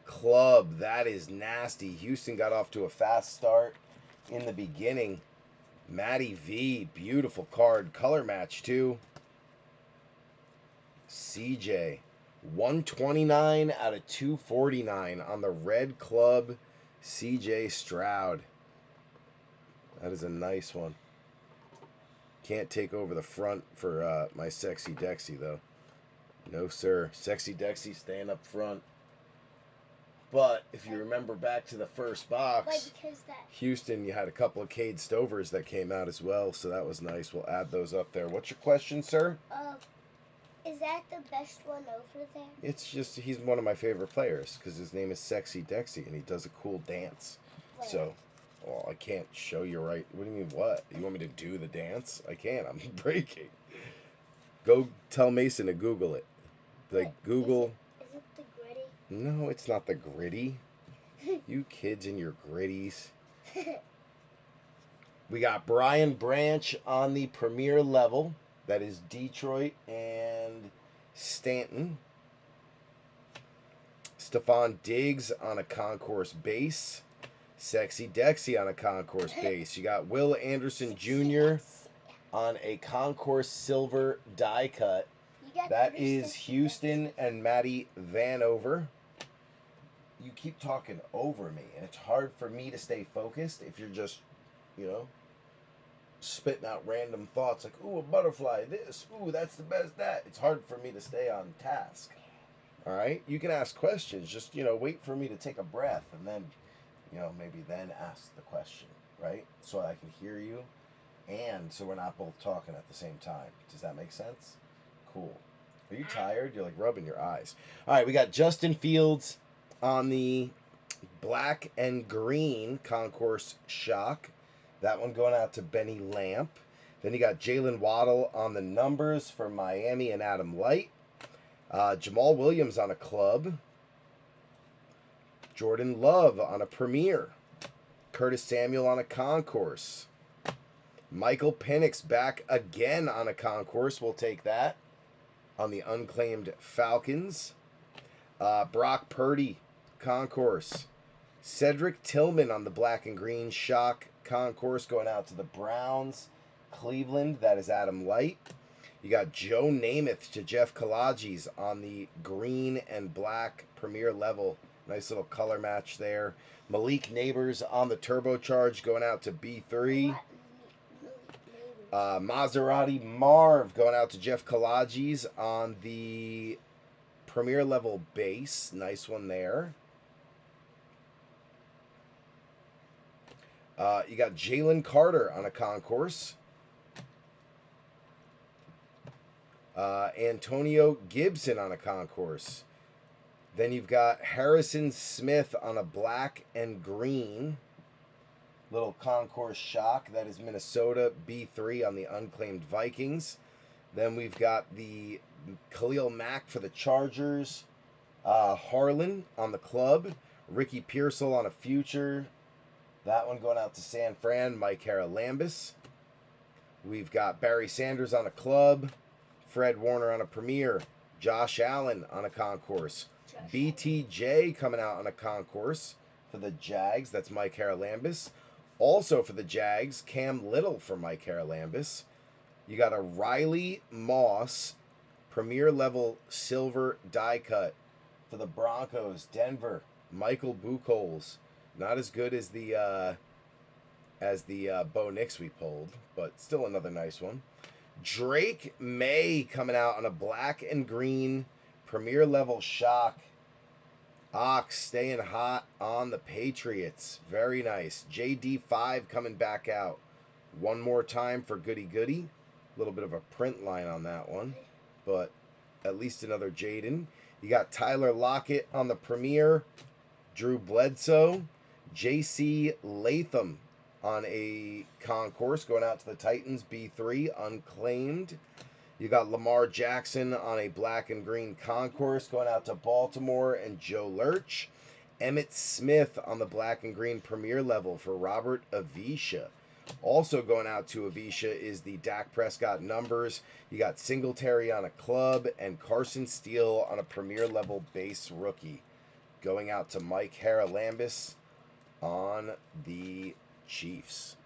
club. That is nasty. Houston got off to a fast start in the beginning. Matty V, beautiful card. Color match too. CJ, 129 out of 249 on the red club. CJ Stroud. That is a nice one. Can't take over the front for my Sexy Dexy, though. No, sir. Sexy Dexy staying up front. But if you remember back to the first box, Houston, you had a couple of Cade Stovers that came out as well, so that was nice. We'll add those up there. What's your question, sir? Is that the best one over there? It's just, he's one of my favorite players because his name is Sexy Dexy, and he does a cool dance. Where? So... well, I can't show you right. What do you mean, what? You want me to do the dance? I can't. I'm breaking. Go tell Mason to Google it. Like, Google... Is it the gritty? No, it's not the gritty. You kids and your gritties. We got Brian Branch on the premier level. That is Detroit and Stanton. Stephon Diggs on a concourse base. Sexy Dexy on a concourse base. You got Will Anderson Jr. on a concourse silver die cut. That is Houston and Maddie Vanover. You keep talking over me, and it's hard for me to stay focused if you're just, you know, spitting out random thoughts like, ooh, a butterfly, this, ooh, that's the best, that. It's hard for me to stay on task. All right, you can ask questions. Just wait for me to take a breath, and then maybe then ask the question, right? So I can hear you, and so we're not both talking at the same time. Does that make sense? Cool. Are you tired? You're like rubbing your eyes. All right, we got Justin Fields on the black and green concourse shock. That one going out to Benny Lamp. Then you got Jalen Waddle on the numbers for Miami and Adam Light. Jamal Williams on a club. Jordan Love on a Premier. Curtis Samuel on a concourse. Michael Penix back again on a concourse. We'll take that. On the unclaimed Falcons. Brock Purdy concourse. Cedric Tillman on the black and green shock concourse going out to the Browns. Cleveland, that is Adam Light. You got Joe Namath to Jeff Kalaji's on the green and black premier level. Nice little color match there. Malik Neighbors on the turbocharge going out to B3. Maserati Marv going out to Jeff Kalaji's on the premier level base. Nice one there. You got Jalen Carter on a concourse. Antonio Gibson on a concourse. Then you've got Harrison Smith on a black and green little concourse shock. That is Minnesota B3 on the unclaimed Vikings. Then we've got the Khalil Mack for the Chargers. Harlan on the club. Ricky Pearsall on a future. That one going out to San Fran, Mike Haralambis. We've got Barry Sanders on a club. Fred Warner on a Premier. Josh Allen on a concourse. BTJ coming out on a concourse for the Jags. That's Mike Haralambis. Also for the Jags, Cam Little for Mike Haralambis. You got a Riley Moss Premier level silver die cut for the Broncos. Denver, Michael Buchholz. Not as good as the Bo Nix we pulled, but still another nice one. Drake May coming out on a black and green premier level shock. Ox staying hot on the Patriots. Very nice. JD5 coming back out. One more time for Goody Goody. A little bit of a print line on that one, but at least another Jaden. You got Tyler Lockett on the Premier. Drew Bledsoe. JC Latham on a concourse going out to the Titans. B3 unclaimed. You got Lamar Jackson on a black and green concourse going out to Baltimore and Joe Lurch. Emmett Smith on the black and green premier level for Robert Avisha. Also going out to Avisha is the Dak Prescott numbers. You got Singletary on a club and Carson Steele on a premier level base rookie. Going out to Mike Haralambis on the Chiefs.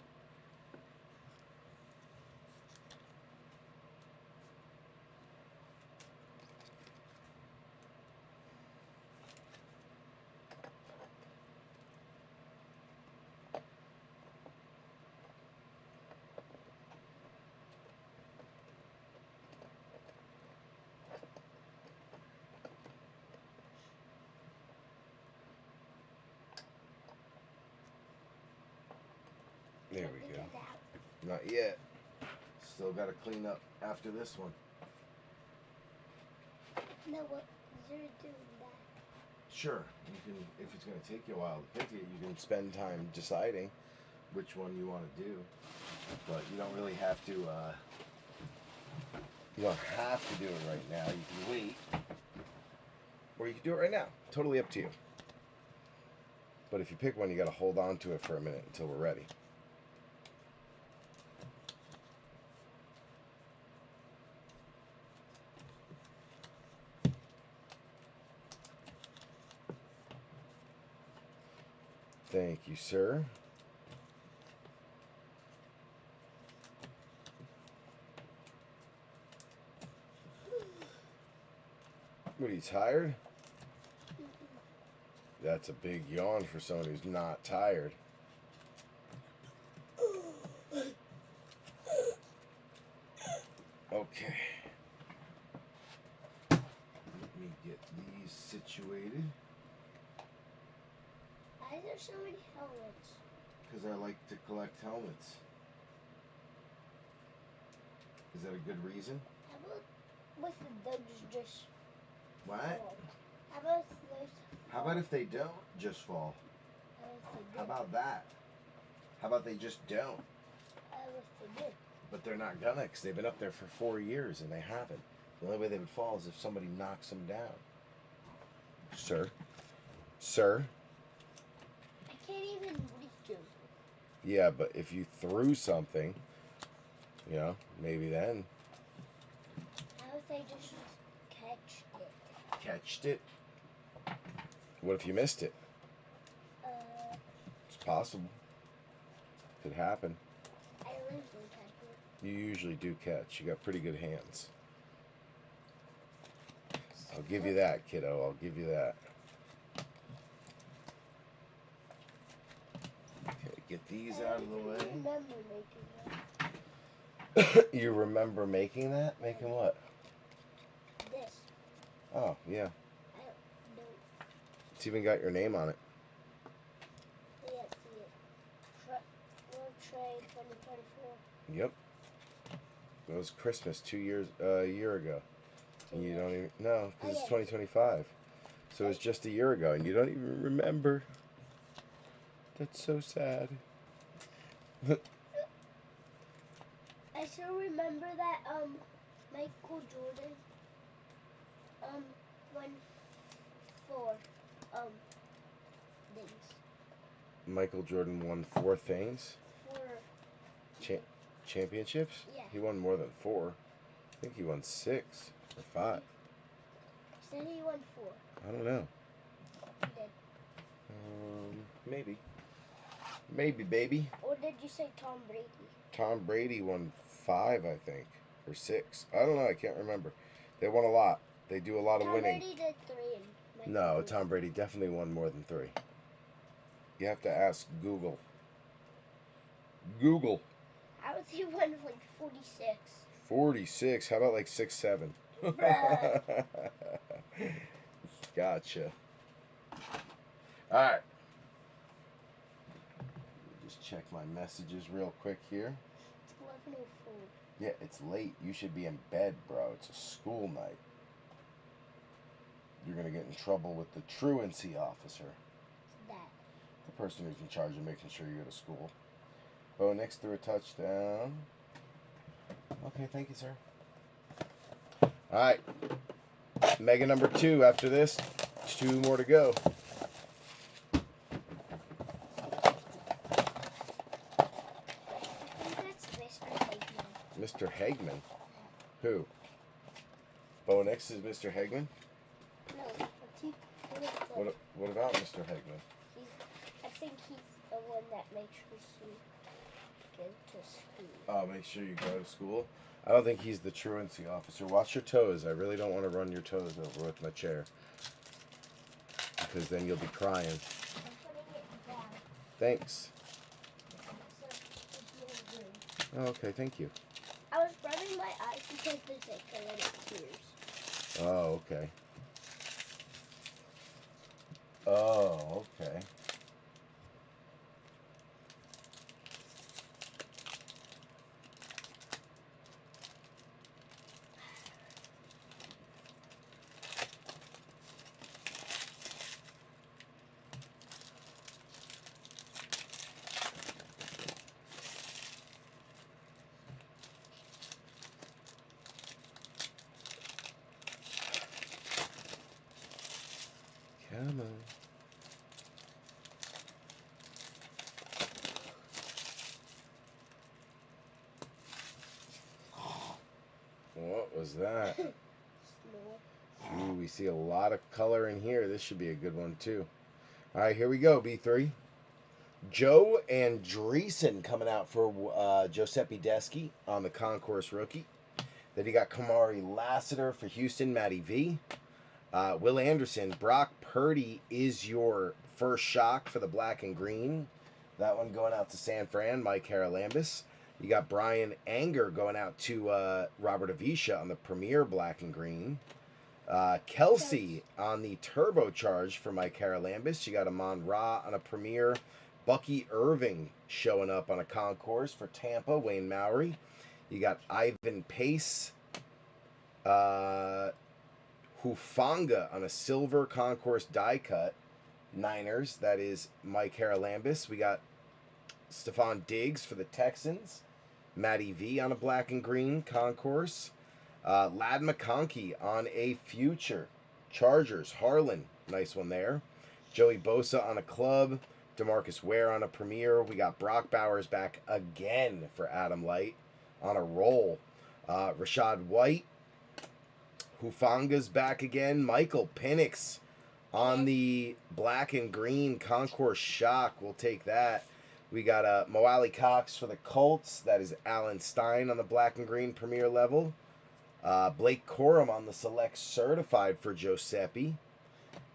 There we go. Not yet. Still got to clean up after this one. No, what you're doing that. Sure. You can, if it's going to take you a while to pick it, you can spend time deciding which one you want to do. But you don't really have to. You don't have to do it right now. You can wait, or you can do it right now. Totally up to you. But if you pick one, you got to hold on to it for a minute until we're ready. Thank you, sir. What, are you tired? That's a big yawn for someone who's not tired. Okay. Let me get these graduated. Why is there so many helmets? Because I like to collect helmets. Is that a good reason? How about with those just What? fall? How about those How about if they don't just fall? How about that? How about they just don't? If they did? But they're not gonna, because they've been up there for 4 years and they haven't. The only way they would fall is if somebody knocks them down. Sir? Sir? I can't even reach them. Yeah, but if you threw something, you know, maybe then. How if they just catched it? Catched it? What if you missed it? It's possible. Could happen. I usually catch it. You usually do catch. You got pretty good hands. I'll give you that, kiddo. I'll give you that. Okay, get these out of the I way. remember making that. You remember making that? Making what? This. Oh, yeah. I don't It's even got your name on it. see it. World Trade 2024. Yep. It was Christmas a year ago. And you don't even, no, because it's 2025. So it was just a year ago and you don't even remember. That's so sad. I still remember that Michael Jordan won 4 things. Michael Jordan won 4 things. 4 Championships? Yeah. He won more than 4. I think he won 6 or 5. He said he won 4. I don't know. He did. Maybe. Maybe, baby. Or did you say Tom Brady? Tom Brady won 5, I think, or 6. I don't know. I can't remember. They won a lot. They do a lot of winning. Tom Brady did 3. And No, Tom Brady definitely won more than 3. You have to ask Google. Google. I would say won like 46. 46. How about like 6, 7? Bruh. Gotcha. All right. Just check my messages real quick here. It's 11:04. Yeah, it's late. You should be in bed, bro. It's a school night. You're going to get in trouble with the truancy officer. What's that? The person who's in charge of making sure you go to school. Bo Nix threw a touchdown. Okay, thank you, sir. All right. Mega number 2 after this. 2 more to go. I think that's Mr. Hagman. Mr. Hagman? Who? Bo Nix is Mr. Hagman? No, what's he? What about Mr. Hagman? I think he's the one that makes sure you go to school. Oh, make sure you go to school? I don't think he's the truancy officer. Watch your toes. I really don't want to run your toes over with my chair. Because then you'll be crying. I'm putting it down. Thanks. So there's no room. Oh, okay, thank you. I was rubbing my eyes because there's like a little tears. Oh, okay. Oh, okay. Come on. What was that? Ooh, we see a lot of color in here. This should be a good one, too. All right, here we go, B3. Joe Andreessen coming out for Giuseppe Deschi on the Concourse rookie. Then you got Kamari Lassiter for Houston, Matty V. Will Anderson, Brock Purdy is your first shock for the black and green. That one going out to San Fran, Mike Haralambis. You got Brian Anger going out to Robert Avisha on the Premier black and green. Kelsey on the turbocharge for my Carolambus. You got Amon Ra on a Premier. Bucky Irving showing up on a concourse for Tampa. Wayne Mowry. You got Ivan Pace. Hufanga on a silver concourse die cut. Niners. That is Mike Haralambis. We got Stephon Diggs for the Texans. Matty V on a black and green concourse. Lad McConkey on a future. Chargers. Harlan. Nice one there. Joey Bosa on a club. DeMarcus Ware on a Premier. We got Brock Bowers back again for Adam Light on a roll. Rashad White. Hufanga's back again. Michael Penix on the black and green concourse shock. We'll take that. We got Moali Cox for the Colts. That is Alan Stein on the black and green Premier level. Blake Corum on the select certified for Giuseppe.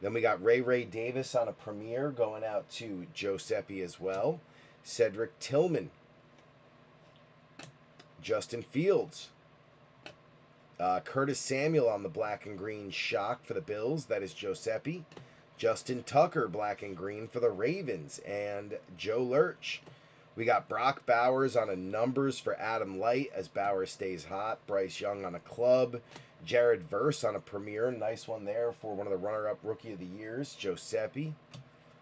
Then we got Ray Davis on a Premier going out to Giuseppe as well. Cedric Tillman. Justin Fields. Curtis Samuel on the black and green shock for the Bills. That is Giuseppe. Justin Tucker, black and green for the Ravens. And Joe Lurch. We got Brock Bowers on a numbers for Adam Light as Bowers stays hot. Bryce Young on a club. Jared Verse on a Premier. Nice one there for one of the runner-up Rookie of the Years. Giuseppe.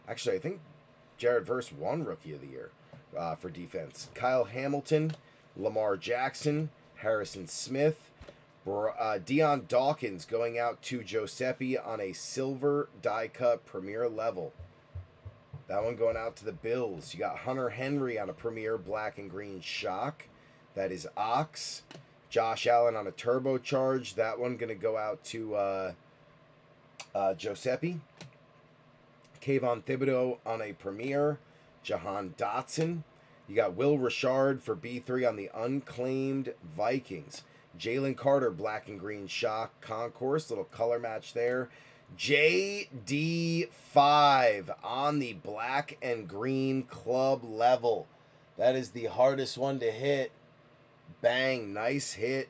Actually, I think Jared Verse won Rookie of the Year for defense. Kyle Hamilton. Lamar Jackson. Harrison Smith. Deion Dawkins going out to Giuseppe on a silver die cut Premier level. That one going out to the Bills. You got Hunter Henry on a Premier black and green shock. That is Ox. Josh Allen on a turbocharge. That one going to go out to Giuseppe. Kayvon Thibodeau on a Premier. Jahan Dotson. You got Will Richard for B3 on the unclaimed Vikings. Jalen Carter, black and green shock concourse. Little color match there. JD5 on the black and green club level. That is the hardest one to hit. Bang. Nice hit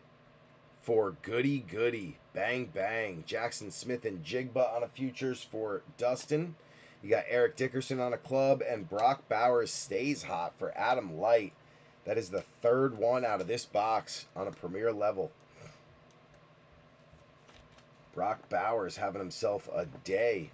for Goody Goody. Bang, bang. Jackson Smith and Jigba on a futures for Dustin. You got Eric Dickerson on a club. And Brock Bowers stays hot for Adam Light. That is the third one out of this box on a Premier level. Brock Bowers having himself a day.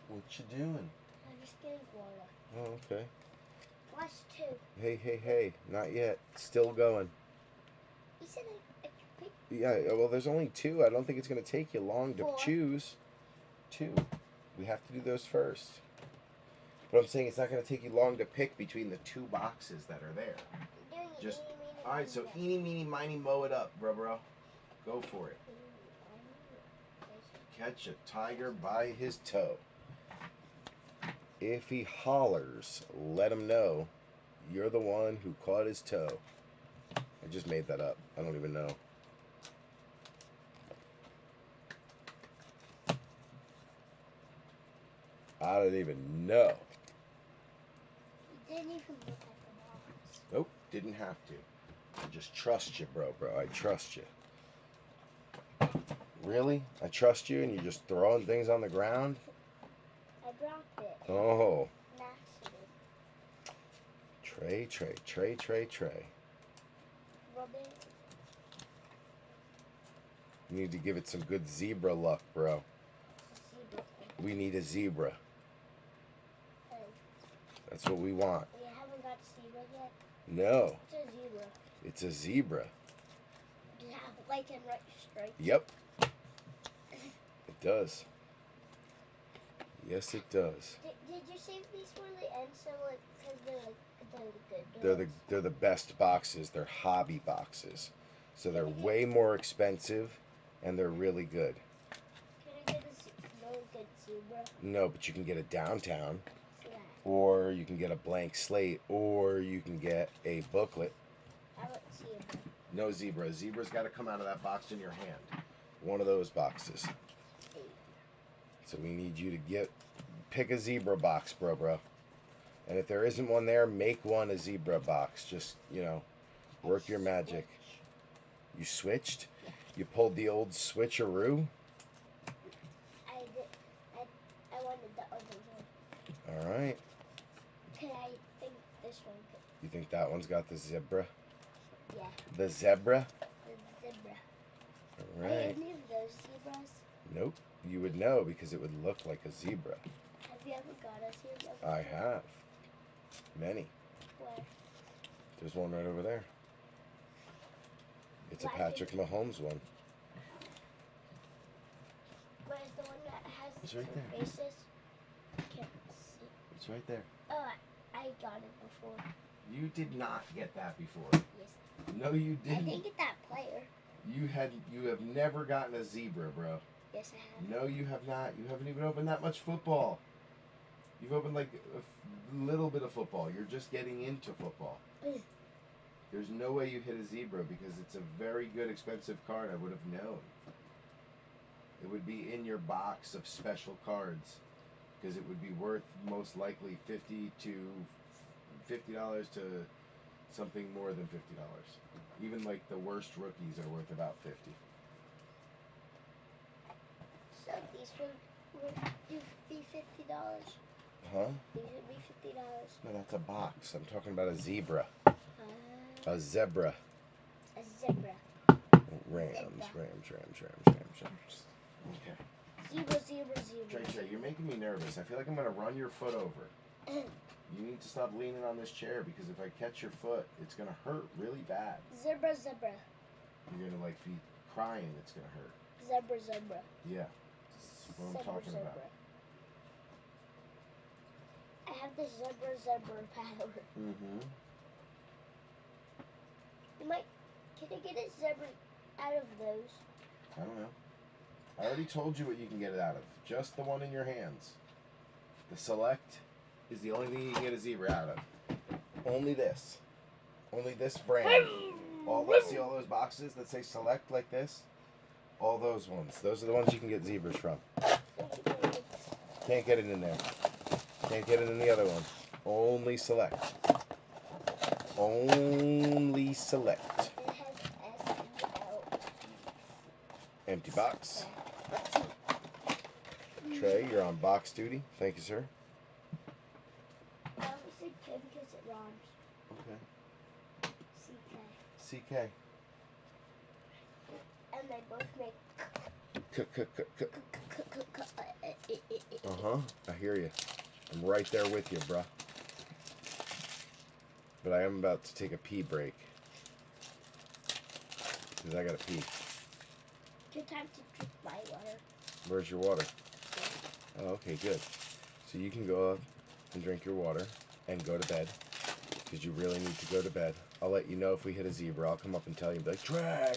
What you doing? I'm just getting water. Oh, okay. Watch two. Hey. Not yet. Still going. You said I could pick Yeah, well, there's only two. I don't think it's going to take you long to Four. choose. Two. We have to do those first. But I'm saying it's not going to take you long to pick between the two boxes that are there. I'm doing Just- eeny, meeny, All right, so miny, eeny, meeny, miny, mow it up, bro. Go for it. Catch a tiger by his toe. If he hollers, let him know you're the one who caught his toe. I just made that up. I don't even know. I don't even know. You didn't even look at the box. Nope, didn't have to. I just trust you, bro. I trust you. Really? I trust you and you're just throwing things on the ground? I dropped it. Oh. An accident. Tray. Rub it. You need to give it some good zebra luck, bro. Zebra thing. We need a zebra. Hey, That's what we want. you haven't got zebra yet? No, It's a zebra. it's a zebra. Does it have white and red stripes? Yep, it does. Yes, it does. Did you save these for the end? So like, because they're good. They're the best boxes. They're hobby boxes, so they're way more expensive, and they're really good. Can I get a really good zebra? No, but you can get a downtown, Yeah. or you can get a blank slate, or you can get a booklet. I want zebra. No zebra. Zebra's got to come out of that box in your hand. One of those boxes. So we need you to pick a zebra box, bro. And if there isn't one there, make one a zebra box. Just, work your magic. You switched? Yeah. You pulled the old switcheroo? I did. I wanted the other one. All right. Can I think this one? You think that one's got the zebra? Yeah. The zebra? The zebra. All Are right. any of those zebras? Nope. You would know because it would look like a zebra. Have you ever got a zebra? I have. Many. Where? There's one right over there. It's a Patrick Mahomes one. Where's the one that has It's right two there. faces? Can't see. It's right there. Oh, I got it before. You did not get that before. Yes. No, you I didn't. didn't get that player. You have never gotten a zebra, bro. Yes, I have. No, you have not. You haven't even opened that much football. You've opened like a little bit of football. You're just getting into football. There's no way you hit a zebra because it's a very good, expensive card. I would have known. It would be in your box of special cards because it would be worth most likely $50 to something more than $50. Even like the worst rookies are worth about 50. So these would be $50. Huh? These would be $50. No, that's a box. I'm talking about a zebra. A A zebra. zebra. Rams. Okay. Zebra. Trey, you're making me nervous. I feel like I'm gonna run your foot over. You need to stop leaning on this chair because if I catch your foot, it's gonna hurt really bad. Zebra. You're gonna like be crying. It's gonna hurt. Zebra. Yeah. What I'm talking about. I have the zebra power. Mm-hmm. Can I get a zebra out of those? I don't know. I already told you what you can get it out of. Just the one in your hands. The Select is the only thing you can get a zebra out of. Only this. Only this brand. See all those boxes that say Select like this? All those ones. Those are the ones you can get zebras from. Can't get it in there. Can't get it in the other one. Only Select. Only Select. It has S-E-L. Empty box. Trey, you're on box duty. Thank you, sir. I always say K because it rhymes. Okay. C-K. CK. And they both make Uh-huh. I hear you. I'm right there with you, bruh. But I am about to take a pee break. Because I gotta pee. Good time to drink my water. Where's your water? Oh, okay, good. So you can go up and drink your water and go to bed. Because you really need to go to bed. I'll let you know if we hit a zebra. I'll come up and tell you, be like, Trey,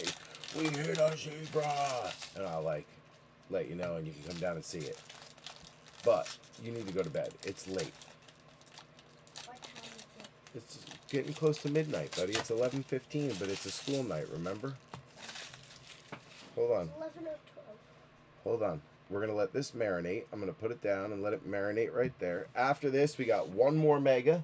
we hit a zebra! And I'll, let you know and you can come down and see it. But you need to go to bed. It's late. What time is it? It's getting close to midnight, buddy. It's 11:15, but it's a school night, remember? Hold on. It's 11 or 12. Hold on. We're going to let this marinate. I'm going to put it down and let it marinate right there. After this, we got one more Mega,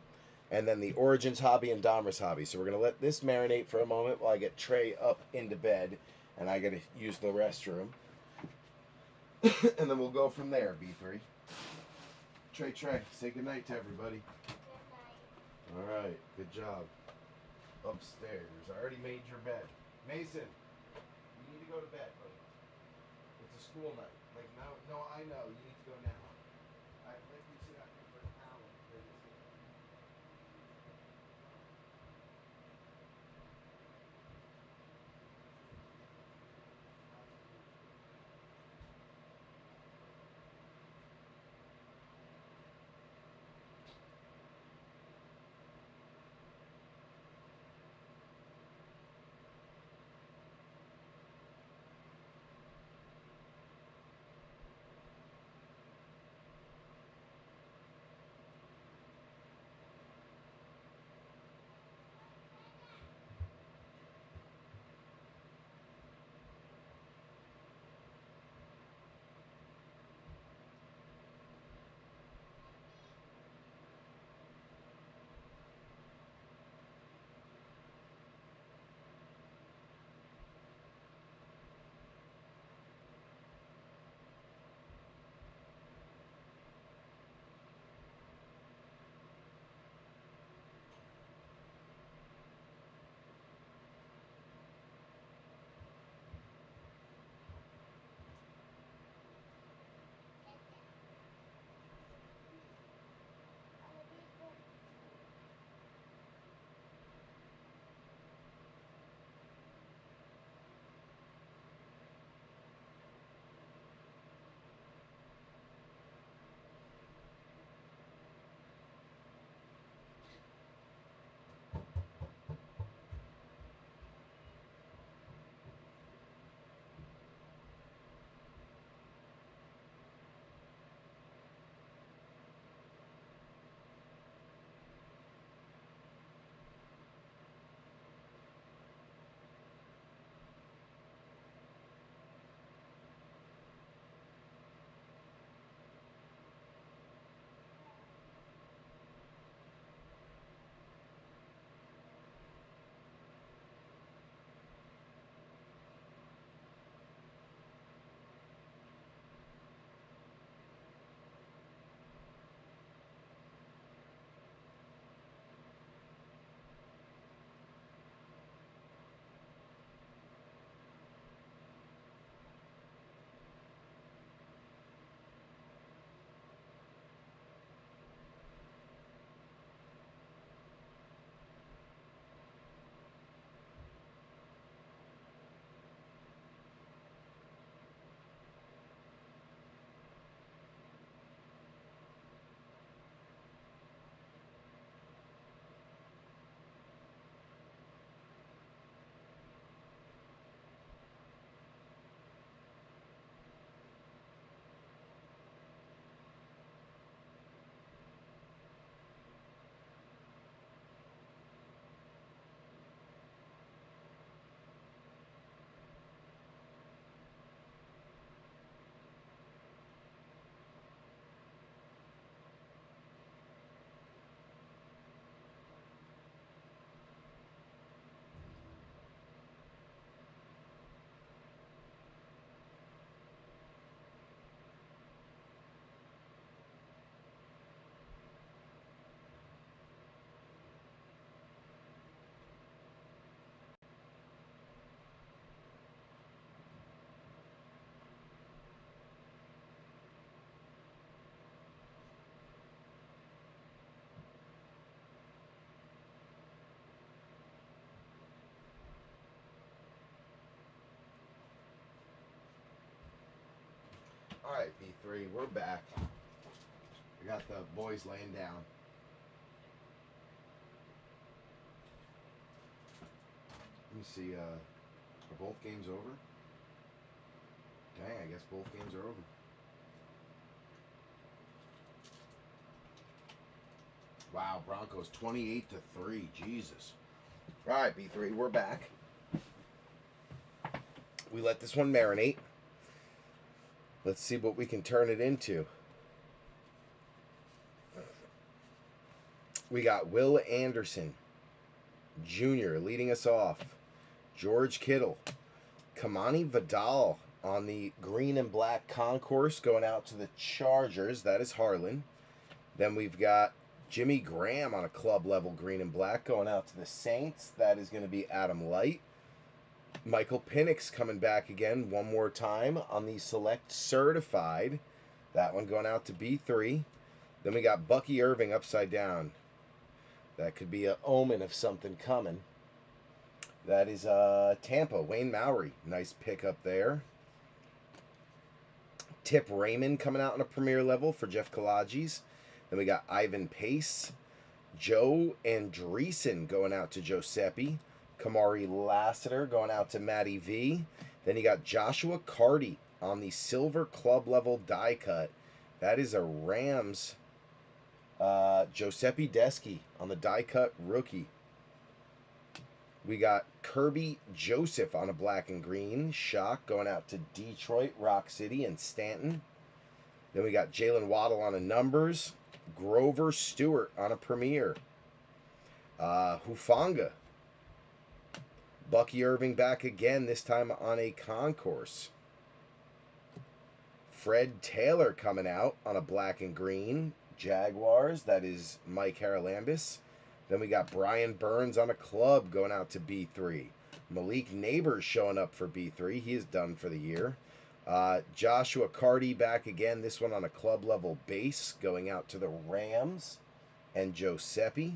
and then the Origins Hobby and Donruss Hobby. So we're going to let this marinate for a moment while I get Trey up into bed, and I got to use the restroom. And then we'll go from there, B3. Trey, say goodnight to everybody. Good night. All right, good job. Upstairs. I already made your bed. Mason, you need to go to bed, buddy. It's a school night. No, I know. You need to go now. I'd let you sit out here for an hour and play this game. Alright, B3, we're back. We got the boys laying down. Let me see, are both games over? Dang, I guess both games are over. Wow, Broncos 28-3. Jesus. Alright, B3, we're back. We let this one marinate. Let's see what we can turn it into. We got Will Anderson Jr. leading us off. George Kittle. Kamani Vidal on the green and black concourse going out to the Chargers. That is Harlan. Then we've got Jimmy Graham on a club level green and black going out to the Saints. That is going to be Adam Light. Michael Penix coming back again one more time on the select certified. That one going out to B3. Then we got Bucky Irving upside down. That could be an omen of something coming. That is Tampa, Wayne Mowry. Nice pickup there. Tip Raymond coming out on a premier level for Jeff Kalages. Then we got Ivan Pace. Joe Andreessen going out to Giuseppe. Kamari Lassiter going out to Matty V. Then you got Joshua Carty on the silver club level die cut. That is a Rams. Giuseppe Deschi on the die cut rookie. We got Kirby Joseph on a black and green shock going out to Detroit, Rock City, and Stanton. Then we got Jalen Waddle on a numbers. Grover Stewart on a premier. Hufanga. Bucky Irving back again, this time on a concourse. Fred Taylor coming out on a black and green. Jaguars, that is Mike Haralambis. Then we got Brian Burns on a club going out to B3. Malik Neighbors showing up for B3. He is done for the year. Joshua Carty back again, this one on a club level base going out to the Rams and Giuseppe.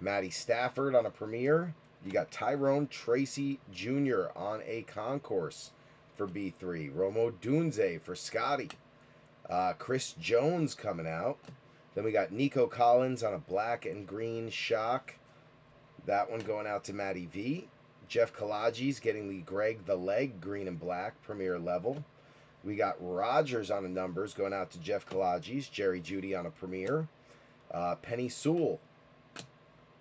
Matty Stafford on a premier. You got Tyrone Tracy Jr. on a concourse for B3. Romo Dunze for Scotty. Chris Jones coming out. Then we got Nico Collins on a black and green shock. That one going out to Matty V. Jeff Kalages getting the Greg the Leg green and black premier level. We got Rogers on a numbers going out to Jeff Kalages. Jerry Jeudy on a premier. Penny Sewell.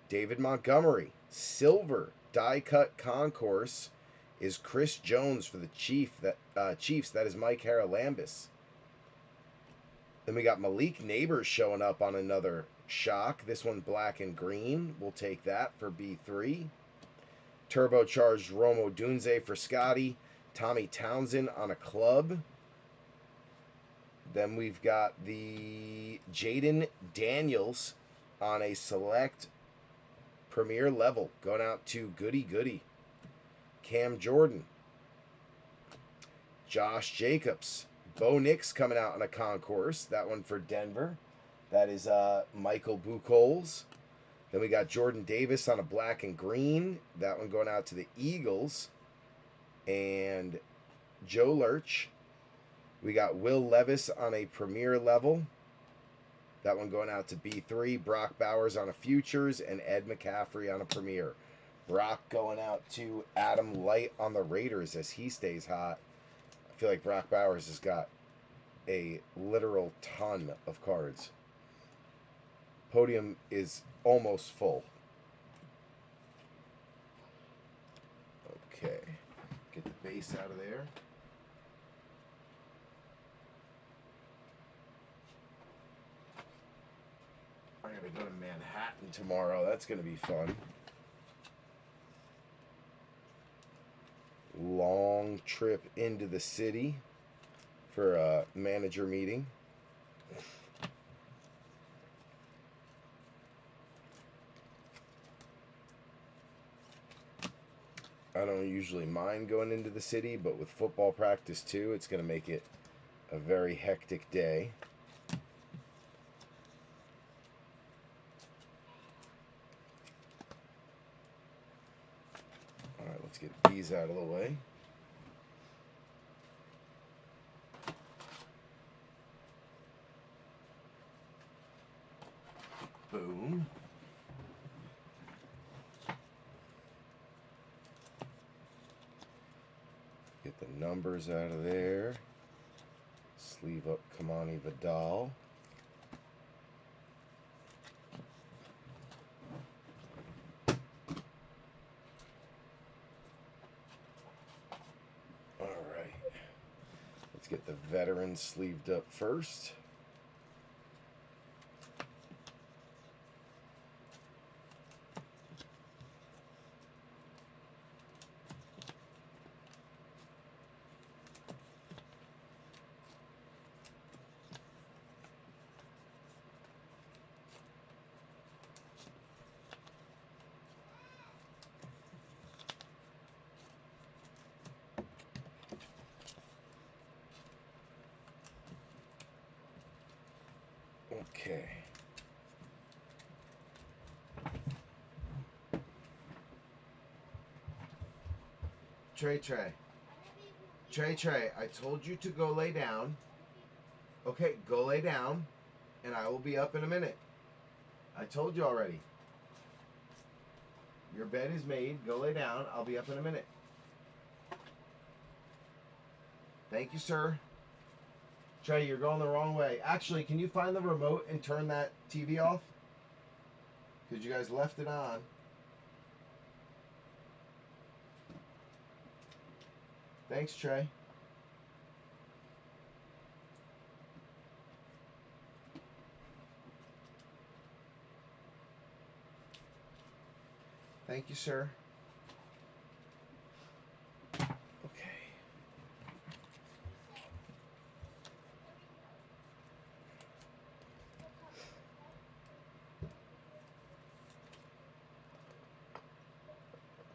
David Montgomery. Silver die cut concourse is Chris Jones for the Chiefs. That is Mike Haralambis. Then we got Malik Neighbors showing up on another shock. This one black and green. We'll take that for B3. Turbocharged Romo Dunze for Scotty. Tommy Townsend on a club. Then we've got the Jaden Daniels on a select premier level going out to Goody Goody. Cam Jordan. Josh Jacobs. Bo Nix coming out on a concourse. That one for Denver. That is Michael Buchholz. Then we got Jordan Davis on a black and green. That one going out to the Eagles. And Joe Lurch. We got Will Levis on a premier level. That one going out to B3. Brock Bowers on a futures. And Ed McCaffrey on a premier. Brock going out to Adam Light on the Raiders as he stays hot. I feel like Brock Bowers has got a literal ton of cards. Podium is almost full. Okay. Get the base out of there. I gotta go to Manhattan tomorrow. That's gonna be fun. Long trip into the city for a manager meeting. I don't usually mind going into the city, but with football practice too, it's going to make it a very hectic day. All right, let's get these out of the way. Get the numbers out of there. Sleeve up Kamani Vidal. All right. Let's get the veterans sleeved up first. Okay. Trey, I told you to go lay down. Okay, go lay down, and I will be up in a minute. I told you already. Your bed is made. Go lay down. I'll be up in a minute. Thank you, sir. Trey, you're going the wrong way. Actually, can you find the remote and turn that TV off? Because you guys left it on. Thanks, Trey. Thank you, sir. Okay.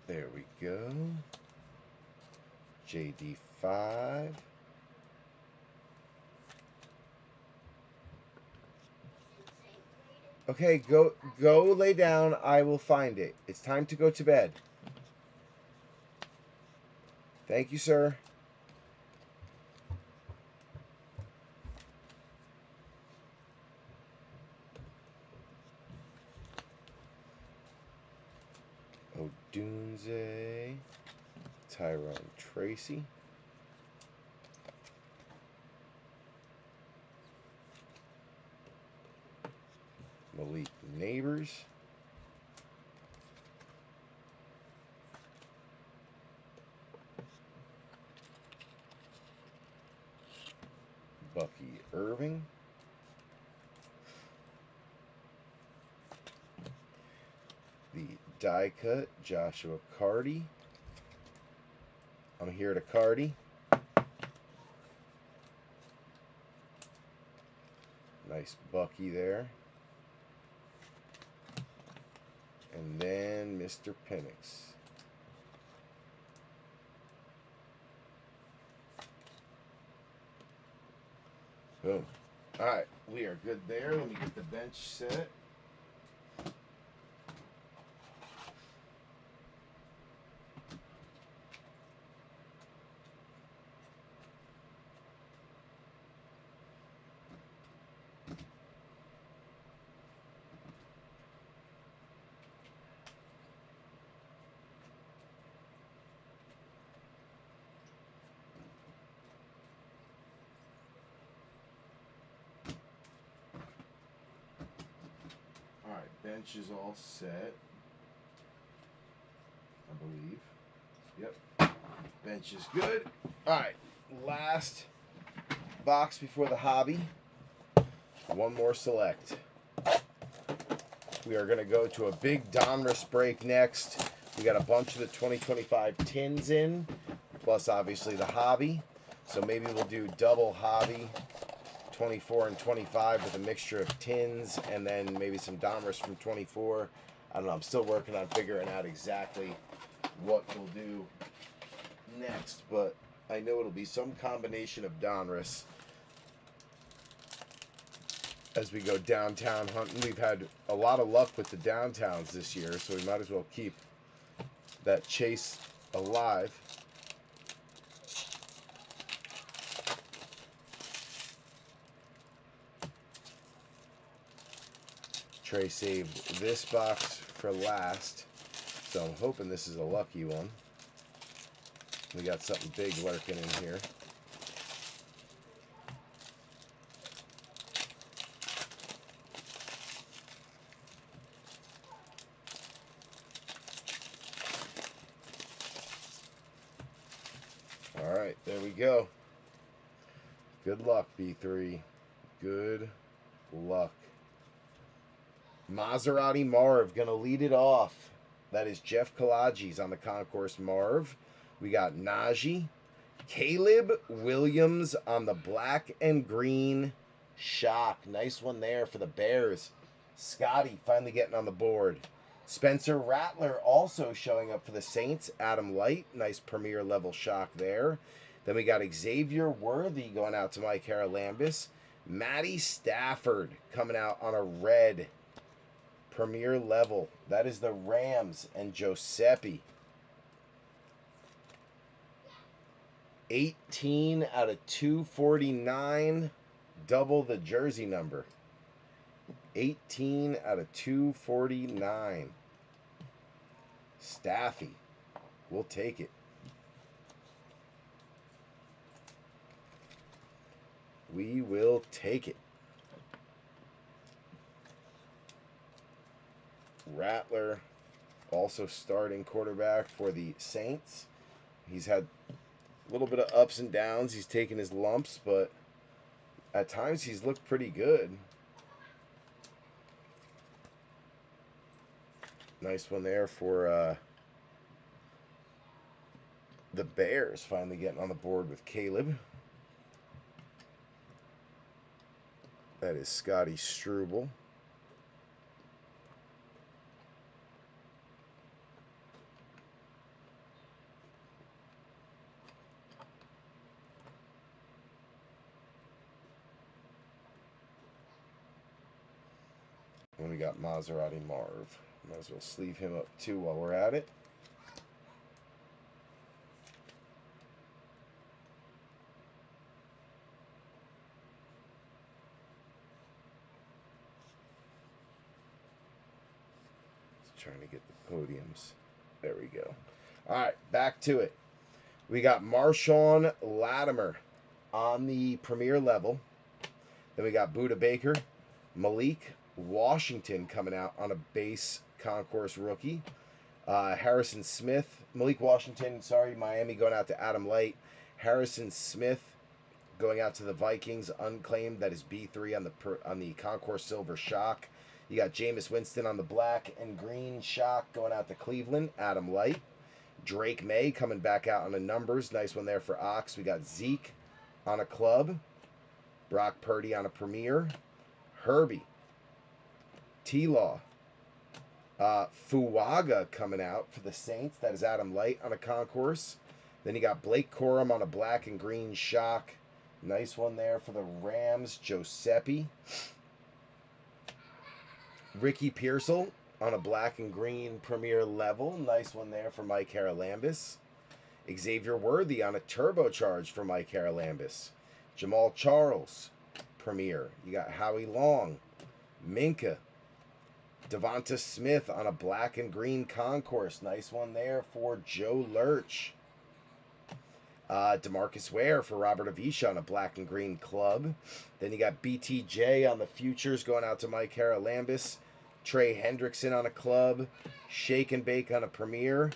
There we go. JD5. Okay, go lay down. I will find it. It's time to go to bed. Thank you, sir. Odunze. Tyrone Tracy. Malik Neighbors. Bucky Irving. The die cut, Joshua Cardi. I'm here to Cardi. Nice Bucky there. And then Mr. Penix. Boom. Alright, we are good there. Let me get the bench set. Alright, bench is all set. I believe. Yep. Bench is good. Alright, last box before the hobby. One more select. We are going to go to a big Donruss break next. We got a bunch of the 2025 tins in, plus obviously the hobby. So maybe we'll do double hobby 24 and 25 with a mixture of tins and then maybe some Donruss from 24. I don't know. I'm still working on figuring out exactly what we'll do next, but I know it'll be some combination of Donruss as we go downtown hunting. We've had a lot of luck with the downtowns this year, so we might as well keep that chase alive. Trey saved this box for last, so I'm hoping this is a lucky one. We got something big lurking in here. All right, there we go. Good luck, B3. Good luck. Maserati Marv going to lead it off. That is Jeff Kalaji's on the Concourse Marv. We got Najee. Caleb Williams on the black and green shock. Nice one there for the Bears. Scotty finally getting on the board. Spencer Rattler also showing up for the Saints. Adam Light, nice premier level shock there. Then we got Xavier Worthy going out to Mike Haralambis. Matty Stafford coming out on a red premier level. That is the Rams and Giuseppe. 18 out of 249. Double the jersey number. 18 out of 249. Staffy. We'll take it. We will take it. Rattler, also starting quarterback for the Saints. He's had a little bit of ups and downs. He's taken his lumps, but at times he's looked pretty good. Nice one there for the Bears finally getting on the board with Caleb. That is Scotty Struble. And we got Maserati Marv. Might as well sleeve him up too while we're at it. Just trying to get the podiums. There we go. All right, back to it. We got Marshawn Latimer on the premier level. Then we got Buda Baker, Malik Washington coming out on a base concourse rookie. Harrison Smith, Malik Washington, sorry, Miami going out to Adam Light. Harrison Smith going out to the Vikings, unclaimed. That is B3 on the concourse silver shock. You got Jameis Winston on the black and green shock going out to Cleveland, Adam Light. Drake May coming back out on the numbers. Nice one there for Ox. We got Zeke on a club. Brock Purdy on a premier. Herbie. T-Law. Fuaga coming out for the Saints. That is Adam Light on a concourse. Then you got Blake Corum on a black and green shock. Nice one there for the Rams. Giuseppe. Ricky Pearsall on a black and green premier level. Nice one there for Mike Haralambis. Xavier Worthy on a turbocharge for Mike Haralambis. Jamal Charles, premier. You got Howie Long, Minka, Devonta Smith on a black and green concourse. Nice one there for Joe Lurch. DeMarcus Ware for Robert Avisha on a black and green club. Then you got BTJ on the futures going out to Mike Haralambis. Trey Hendrickson on a club. Shake and Bake on a premier.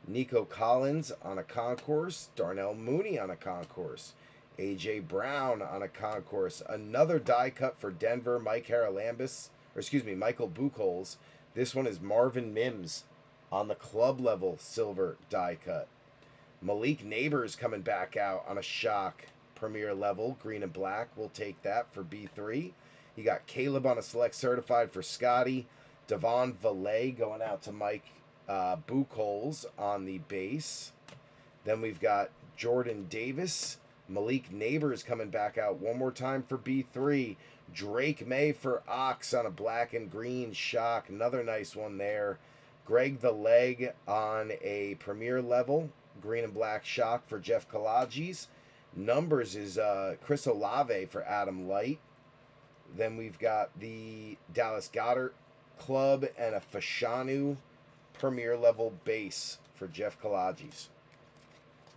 Nico Collins on a concourse. Darnell Mooney on a concourse. AJ Brown on a concourse. Another die cut for Denver, Michael Buchholz. This one is Marvin Mims on the club level silver die cut. Malik Neighbors coming back out on a shock premier level, green and black. We'll take that for B3. You got Caleb on a select certified for Scotty. Devon Valet going out to Mike Buchholz on the base. Then we've got Jordan Davis. Malik Neighbors coming back out one more time for B3. Drake May for Ox on a black and green shock. Another nice one there. Greg the Leg on a premier level. Green and black shock for Jeff Kalaji's. Numbers is Chris Olave for Adam Light. Then we've got the Dallas Goddard Club and a Fashanu premier level base for Jeff Kalaji's.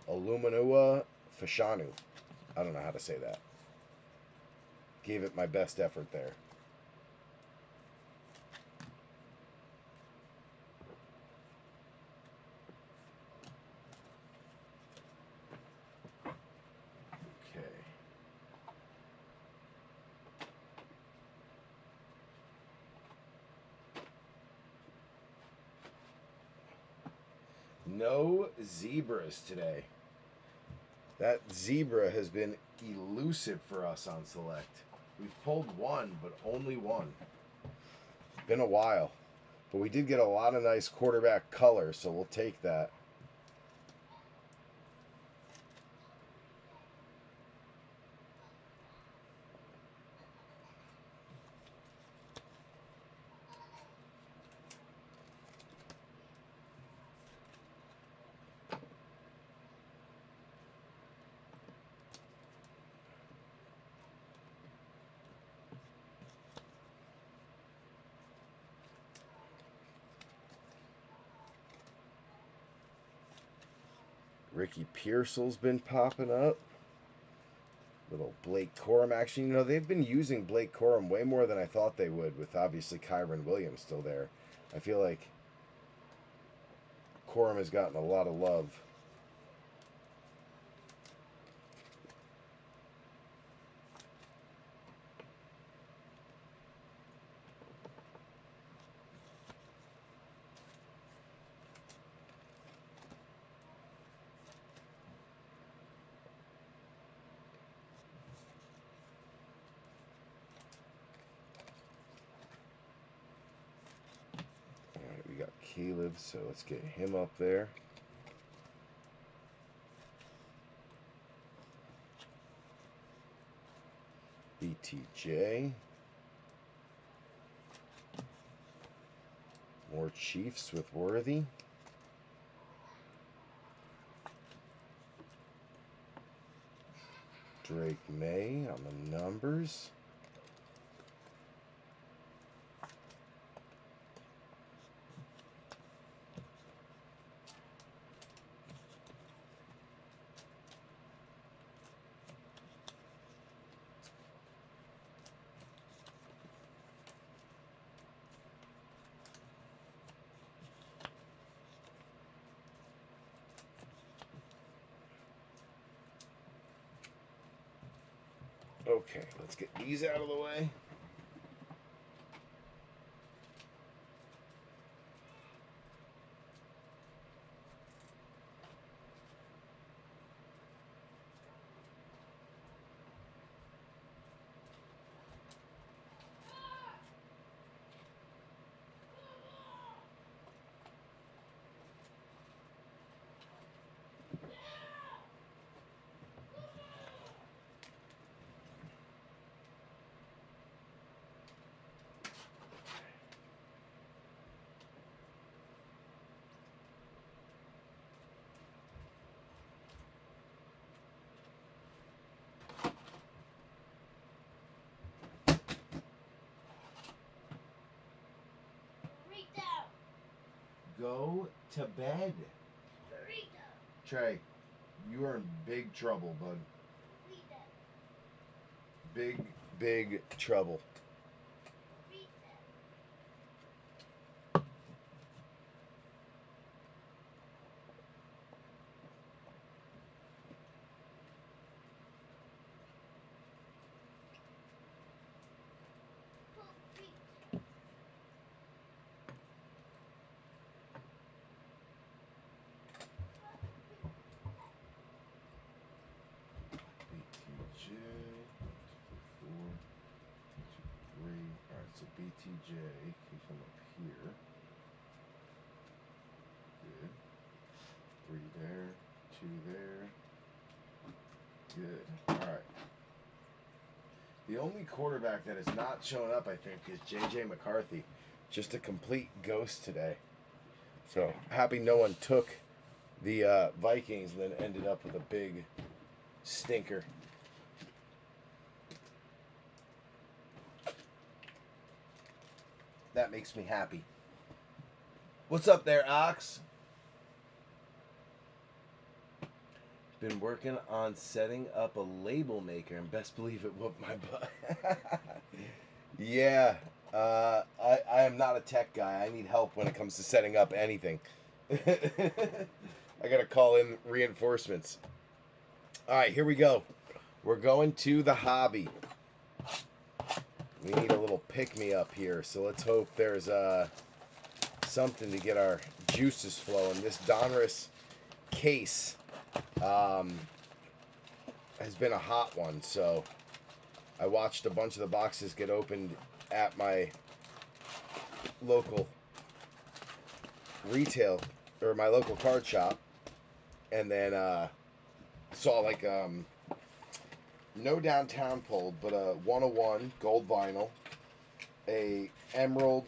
Aluminua Fashanu. I don't know how to say that. Gave it my best effort there. Okay. No zebras today. That zebra has been elusive for us on Select. We've pulled one, but only one. Been a while. But we did get a lot of nice quarterback color, so we'll take that. Ricky Pearsall's been popping up. Little Blake Corum action. You know, they've been using Blake Corum way more than I thought they would, with obviously Kyron Williams still there. I feel like Corum has gotten a lot of love. Alright, we got Caleb, so let's get him up there. BTJ. More Chiefs with Worthy. Drake May on the numbers. Okay, let's get these out of the way. Go to bed. Trey, you are in big trouble, bud. Big, big trouble. BTJ, 4, 2, 3. Alright, so BTJ, keep him up here. Good. 3 there, 2 there. Good. Alright. The only quarterback that has not shown up, I think, is J.J. McCarthy. Just a complete ghost today. So, happy no one took the Vikings and then ended up with a big stinker. That makes me happy. What's up there, Ox? Been working on setting up a label maker, and best believe it whooped my butt. Yeah, I am not a tech guy. I need help when it comes to setting up anything. I gotta call in reinforcements. All right, here we go. We're going to the hobby. We need a little pick-me-up here, so let's hope there's something to get our juices flowing. This Donruss case has been a hot one, so I watched a bunch of the boxes get opened at my local retail, or my local card shop, and then saw like no downtown pulled, but a 101 gold vinyl, a emerald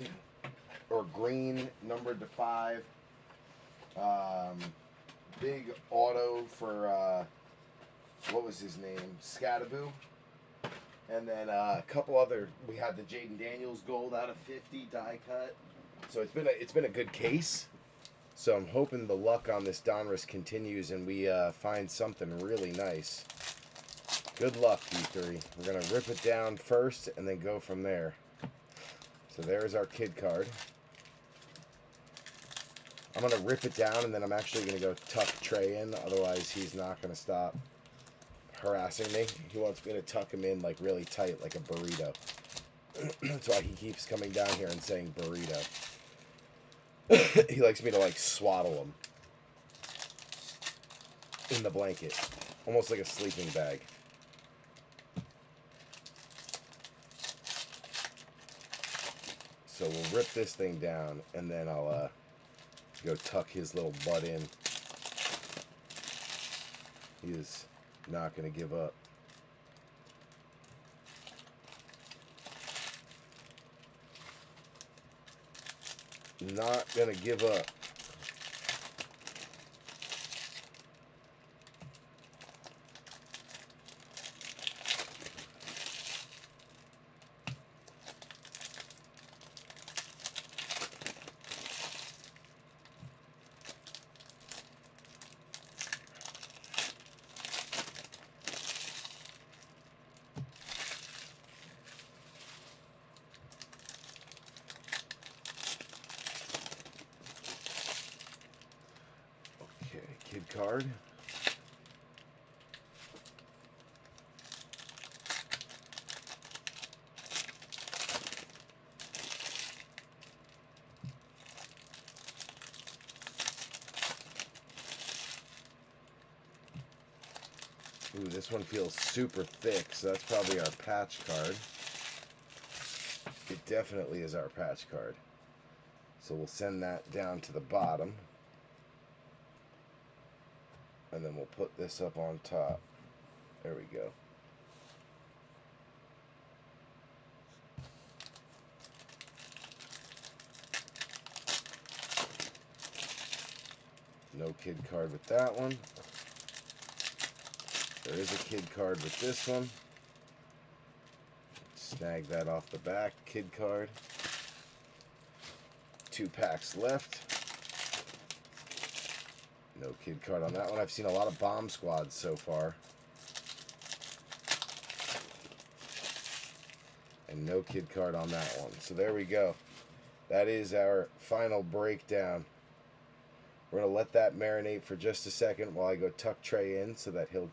or green numbered to 5, big auto for what was his name, Scataboo, and then a couple other. We had the Jaden Daniels gold out of 50 die cut, so it's been a good case. So I'm hoping the luck on this Donruss continues and we find something really nice. Good luck, you three. We're going to rip it down first and then go from there. So there's our kid card. I'm going to rip it down and then I'm actually going to go tuck Trey in. Otherwise, he's not going to stop harassing me. He wants me to tuck him in like really tight, like a burrito. That's why he keeps coming down here and saying burrito. He likes me to like swaddle him in the blanket, almost like a sleeping bag. So we'll rip this thing down and then I'll go tuck his little butt in. He is not going to give up. Not going to give up. Okay, kid card. Ooh, this one feels super thick, so that's probably our patch card. It definitely is our patch card. So we'll send that down to the bottom. And then we'll put this up on top. There we go. No kid card with that one. There is a kid card with this one. Snag that off the back. Kid card. 2 packs left. No kid card on that one. I've seen a lot of bomb squads so far. And no kid card on that one. So there we go. That is our final breakdown. We're going to let that marinate for just a second while I go tuck Trey in so that he'll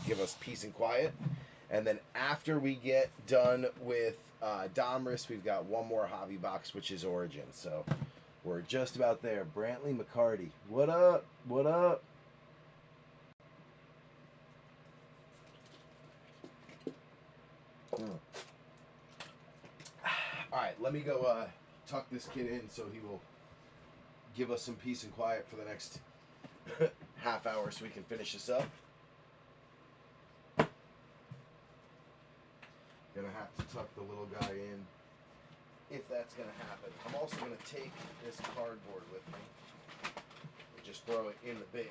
give us peace and quiet. And then after we get done with Donruss, we've got one more hobby box, which is Origin. So we're just about there. Brantley McCarty. What up? What up? All right, let me go tuck this kid in so he will give us some peace and quiet for the next half hour so we can finish this up. Gonna have to tuck the little guy in if that's gonna happen. I'm also gonna take this cardboard with me and just throw it in the bin.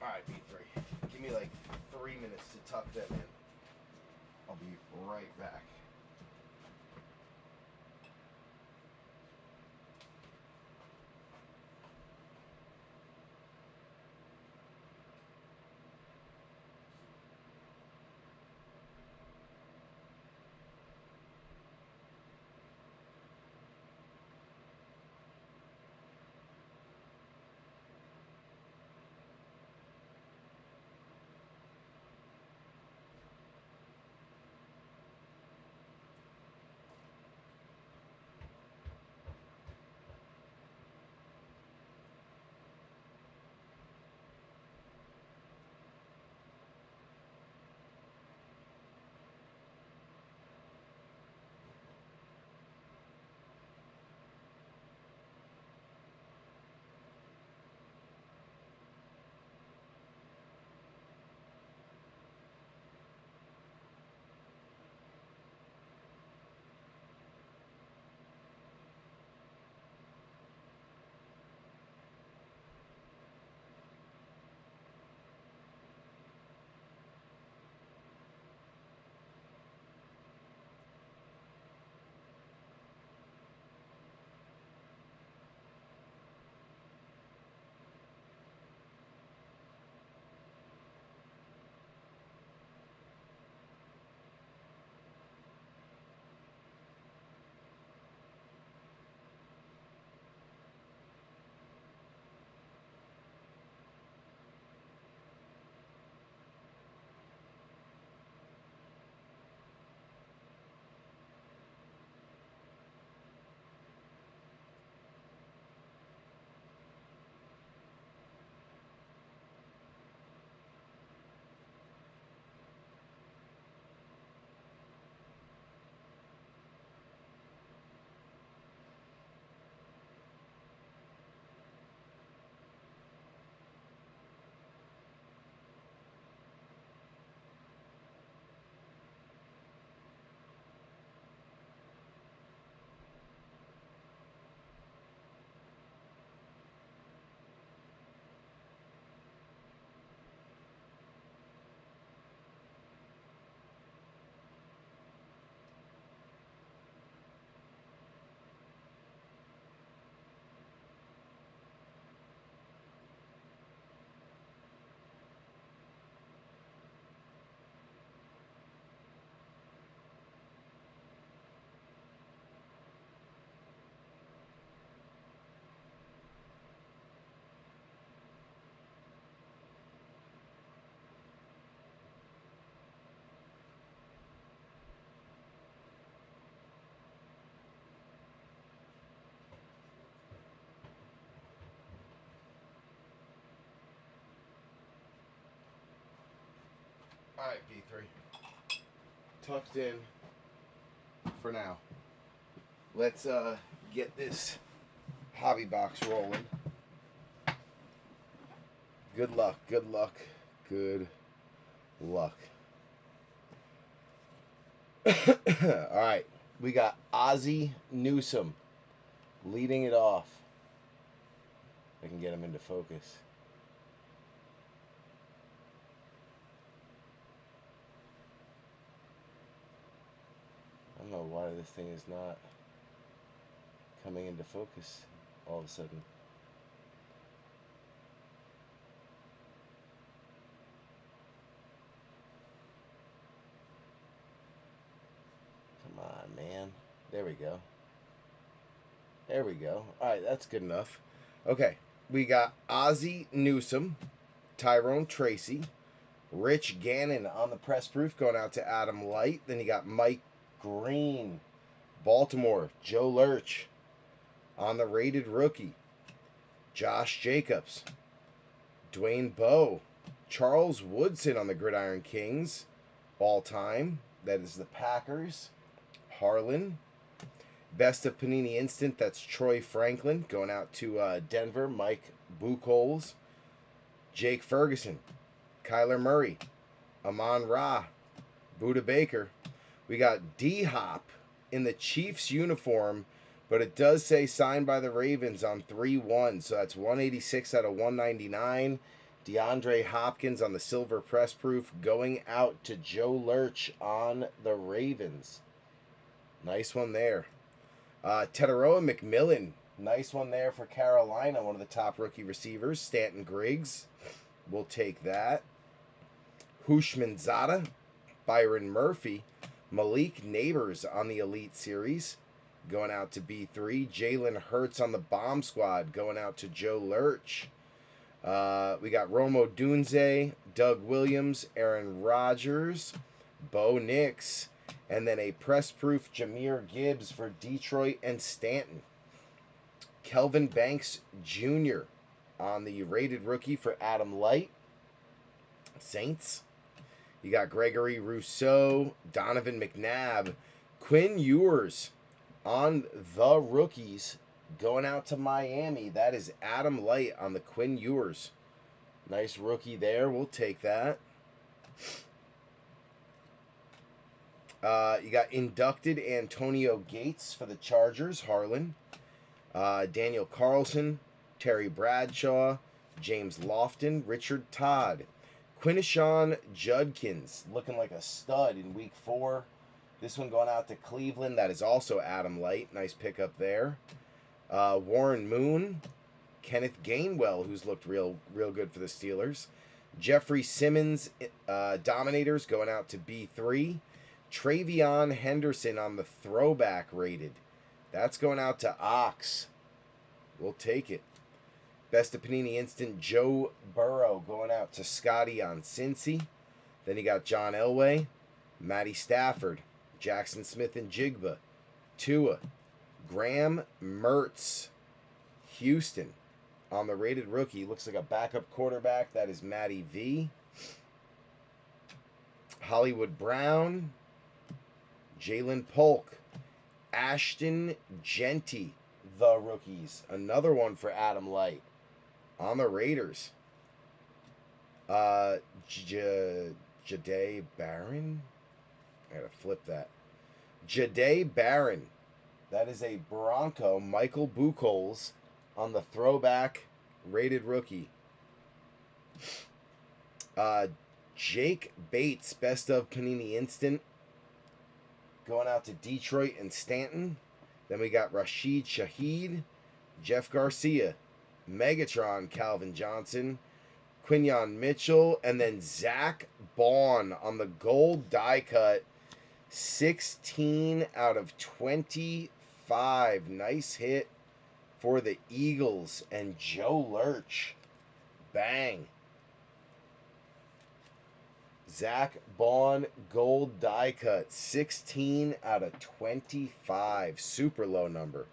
Alright, B3. Give me like 3 minutes to tuck them in. I'll be right back. Alright, B3. Tucked in for now. Let's get this hobby box rolling. Good luck, good luck, good luck. Alright, we got Ozzie Newsome leading it off. I can get him into focus. I don't know why this thing is not coming into focus all of a sudden. Come on, man. There we go. There we go. Alright, that's good enough. Okay, we got Ozzie Newsome, Tyrone Tracy, Rich Gannon on the press proof going out to Adam Light. Then you got Mike Green, Baltimore, Joe Lurch on the rated rookie, Josh Jacobs, Dwayne Bowe, Charles Woodson on the Gridiron Kings, all time. That is the Packers, Harlan. Best of Panini Instant, that's Troy Franklin going out to Denver, Mike Buchholz, Jake Ferguson, Kyler Murray, Amon Ra, Buda Baker. We got D-Hop in the Chiefs uniform, but it does say signed by the Ravens on 3-1, so that's 186 out of 199. DeAndre Hopkins on the silver press proof going out to Joe Lurch on the Ravens. Nice one there. Teteroa McMillan, nice one there for Carolina, one of the top rookie receivers. Stanton Griggs, we'll take that. Hushmanzada, Byron Murphy, Malik Neighbors on the Elite Series, going out to B3. Jalen Hurts on the Bomb Squad, going out to Joe Lurch. We got Romo Dunze, Doug Williams, Aaron Rodgers, Bo Nix, and then a press-proof Jahmyr Gibbs for Detroit and Stanton. Kelvin Banks Jr. on the rated rookie for Adam Light, Saints. You got Gregory Rousseau, Donovan McNabb, Quinn Ewers on the rookies going out to Miami. That is Adam Light on the Quinn Ewers. Nice rookie there. We'll take that. You got inducted Antonio Gates for the Chargers, Harlan. Daniel Carlson, Terry Bradshaw, James Lofton, Richard Todd. Quinishon Judkins, looking like a stud in week 4. This one going out to Cleveland. That is also Adam Light. Nice pickup there. Warren Moon, Kenneth Gainwell, who's looked real good for the Steelers. Jeffrey Simmons, Dominators, going out to B3. Travion Henderson on the throwback rated. That's going out to Ox. We'll take it. Best of Panini Instant, Joe Burrow going out to Scotty on Cincy. Then you got John Elway, Matty Stafford, Jackson Smith and Jigba, Tua, Graham Mertz, Houston on the rated rookie. Looks like a backup quarterback. That is Matty V. Hollywood Brown, Jalen Polk, Ashton Genty, the rookies. Another one for Adam Light on the Raiders. Jade Barron. I gotta flip that. Jade Barron. That is a Bronco. Michael Buchholz on the throwback rated rookie. Jake Bates, best of Panini Instant, going out to Detroit and Stanton. Then we got Rashid Shaheed, Jeff Garcia, Megatron Calvin Johnson, Quinyon Mitchell, and then Zach Baun on the gold die cut. 16 out of 25. Nice hit for the Eagles and Joe Lurch. Bang. Zach Baun gold die cut. 16 out of 25. Super low number.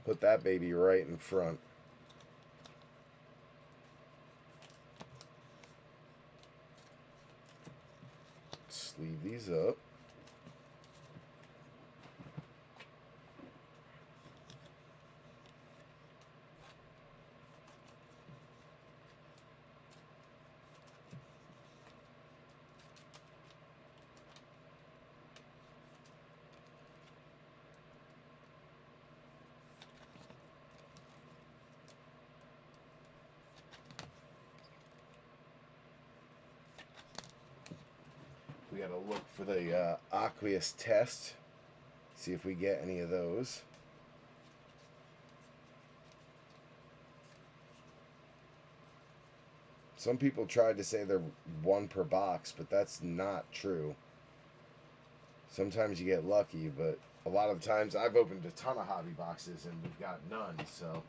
Put that baby right in front. Sleeve these up. We got to look for the aqueous test. See if we get any of those. Some people tried to say they're one per box, but that's not true. Sometimes you get lucky, but a lot of the times I've opened a ton of hobby boxes and we've got none, so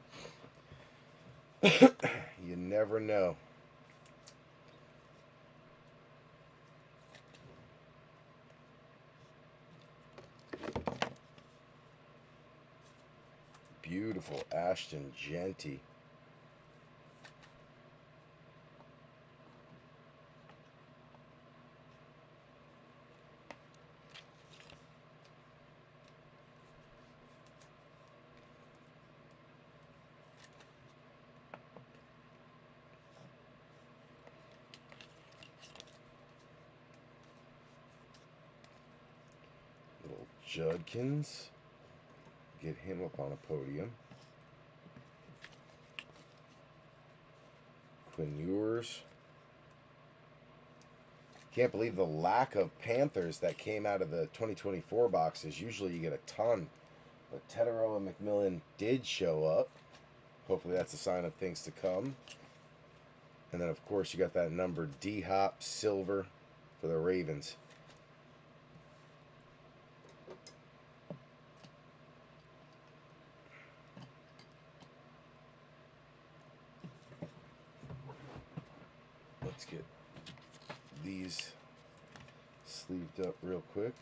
you never know. Beautiful Ashton Genty. Little Judkins. Get him up on a podium. Quinn Ewers. Can't believe the lack of Panthers that came out of the 2024 boxes. Usually you get a ton. But Teterow and McMillan did show up. Hopefully that's a sign of things to come. And then, of course, you got that number D-Hop silver for the Ravens. Let's get these sleeved up real quick.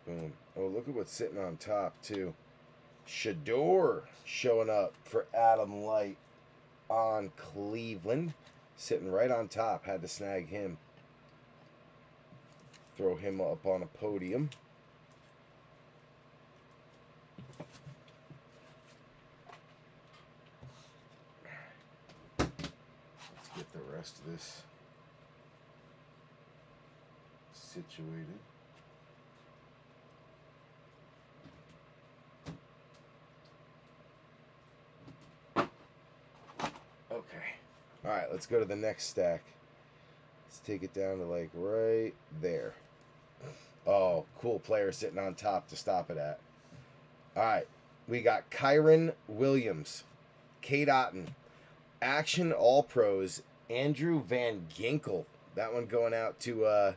Boom. Oh, look at what's sitting on top, too. Shador showing up for Adam Light on Cleveland. Sitting right on top. Had to snag him. Throw him up on a podium. Let's get the rest of this situated. Okay. Alright, let's go to the next stack. Let's take it down to like right there. Oh, cool player sitting on top to stop it at. Alright, we got Kyron Williams, Kate Otten, Action All Pros, Andrew Van Ginkel. That one going out to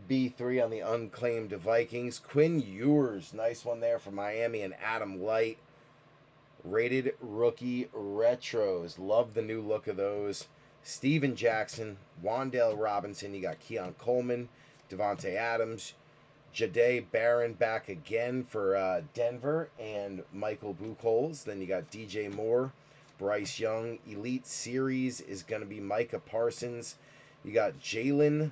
B3 on the unclaimed Vikings. Quinn Ewers, nice one there for Miami, and Adam Light. Rated Rookie Retros. Love the new look of those. Steven Jackson, Wandale Robinson. You got Keon Coleman, Devontae Adams, Jahdae Barron back again for Denver, and Michael Buchholz. Then you got DJ Moore, Bryce Young. Elite Series is going to be Micah Parsons. You got Jalen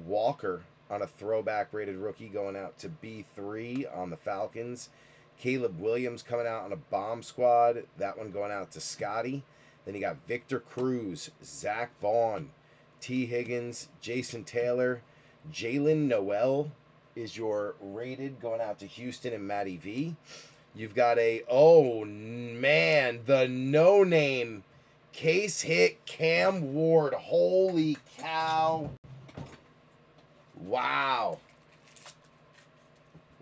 Walker on a throwback rated rookie going out to B3 on the Falcons. Caleb Williams coming out on a bomb squad. That one going out to Scotty. Then you got Victor Cruz, Zach Vaughn, T. Higgins, Jason Taylor. Jalen Noel is your rated going out to Houston and Matty V. You've got a, oh man, the no-name case hit Cam Ward. Holy cow. Wow.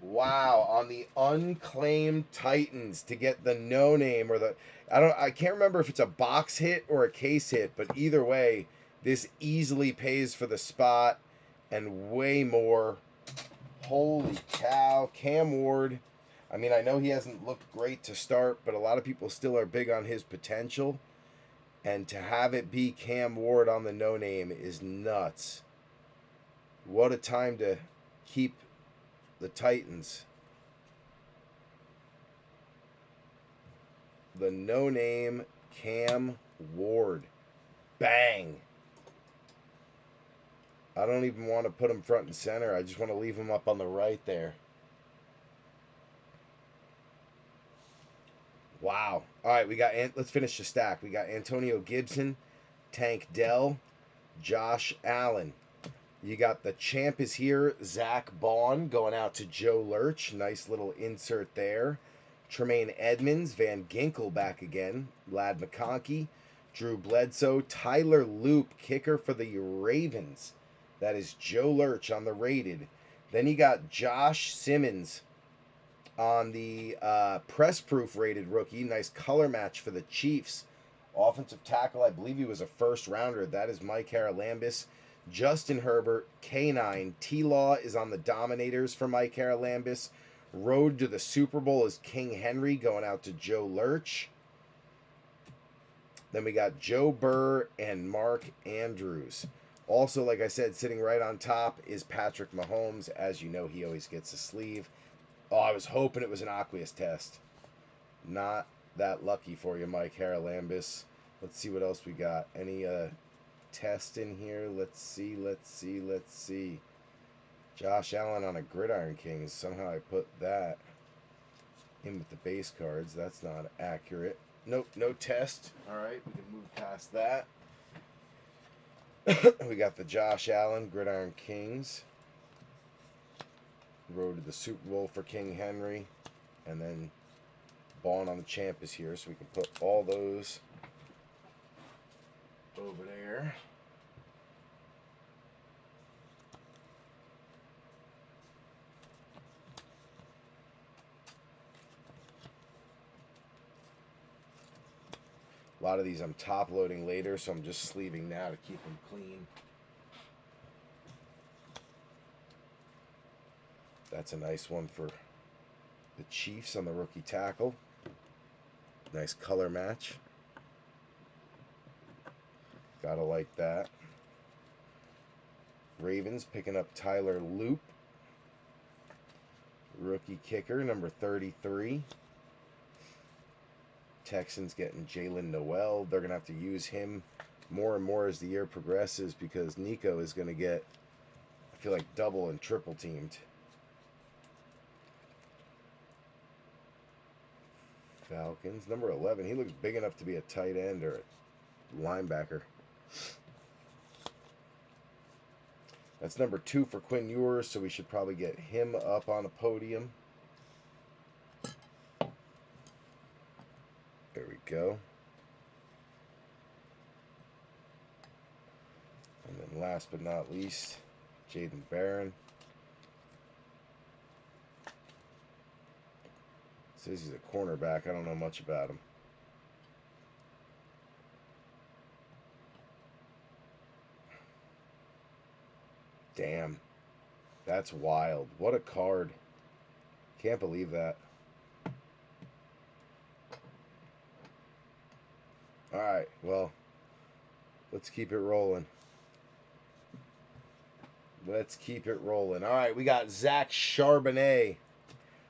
Wow, on the unclaimed Titans to get the no name or the I can't remember if it's a box hit or a case hit, but either way, this easily pays for the spot and way more. Holy cow, Cam Ward. I mean, I know he hasn't looked great to start, but a lot of people still are big on his potential. And to have it be Cam Ward on the no name is nuts. What a time to keep the Titans. The no name Cam Ward. Bang. I don't even want to put him front and center. I just want to leave him up on the right there. Wow. All right, let's finish the stack. We got Antonio Gibson, Tank Dell, Josh Allen. You got the champ is here, Zach Bond, going out to Joe Lurch. Nice little insert there. Tremaine Edmonds, Van Ginkel back again. Lad McConkey, Drew Bledsoe, Tyler Loop, kicker for the Ravens. That is Joe Lurch on the rated. Then you got Josh Simmons on the press proof rated rookie. Nice color match for the Chiefs. Offensive tackle, I believe he was a first rounder. That is Mike Haralambis. Justin Herbert, K9. T-Law is on the Dominators for Mike Haralambis. Road to the Super Bowl is King Henry going out to Joe Lurch. Then we got Joe Burr and Mark Andrews. Also, like I said, sitting right on top is Patrick Mahomes. As you know, he always gets a sleeve. Oh, I was hoping it was an aqueous test. Not that lucky for you, Mike Haralambis. Let's see what else we got. Any test in here? Let's see. Josh Allen on a Gridiron Kings. Somehow I put that in with the base cards. That's not accurate. Nope, no test. All right, we can move past that. We got the Josh Allen Gridiron Kings. Road to the Super Bowl for King Henry. And then Bond on the champ is here, so we can put all those over there. A lot of these I'm top loading later, so I'm just sleeving now to keep them clean. That's a nice one for the Chiefs on the rookie tackle. Nice color match. Gotta like that. Ravens picking up Tyler Loop. Rookie kicker, number 33. Texans getting Jalen Noel. They're going to have to use him more and more as the year progresses because Nico is going to get, I feel like, double and triple teamed. Falcons, number 11. He looks big enough to be a tight end or a linebacker. That's number 2 for Quinn Ewers, so we should probably get him up on a podium. There we go. And then last but not least, Jaden Barron. Says he's a cornerback. I don't know much about him. Damn. That's wild. What a card. Can't believe that. Alright, well, let's keep it rolling. Let's keep it rolling. Alright, we got Zach Charbonnet.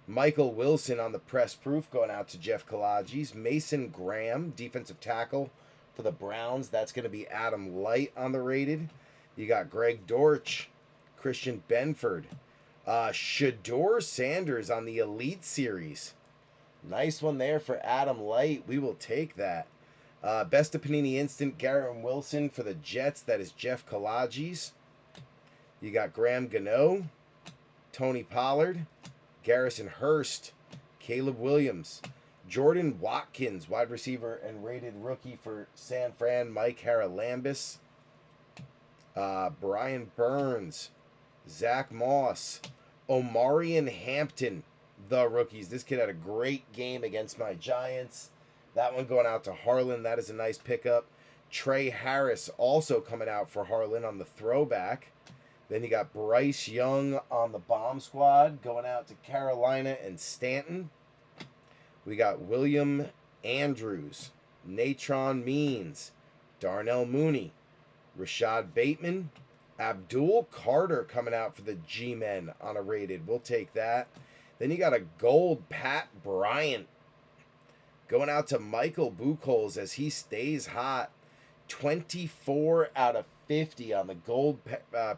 Michael Wilson on the press proof going out to Jeff Kalages. Mason Graham, defensive tackle for the Browns. That's going to be Adam Light on the rated. You got Greg Dortch, Christian Benford. Shador Sanders on the Elite Series. Nice one there for Adam Light. We will take that. Best of Panini Instant, Garrett Wilson for the Jets. That is Jeff Kalages. You got Graham Gano, Tony Pollard, Garrison Hurst, Caleb Williams, Jordan Watkins, wide receiver and rated rookie for San Fran, Mike Haralambis, Brian Burns, Zach Moss, Omarion Hampton, the rookies. This kid had a great game against my Giants. That one going out to Harlan. That is a nice pickup. Trey Harris also coming out for Harlan on the throwback. Then you got Bryce Young on the bomb squad going out to Carolina and Stanton. We got William Andrews, Natron Means, Darnell Mooney, Rashad Bateman, Abdul Carter coming out for the G-Men on a rated. We'll take that. Then you got a gold Pat Bryant going out to Michael Buchholz as he stays hot. 24 out of 50 on the gold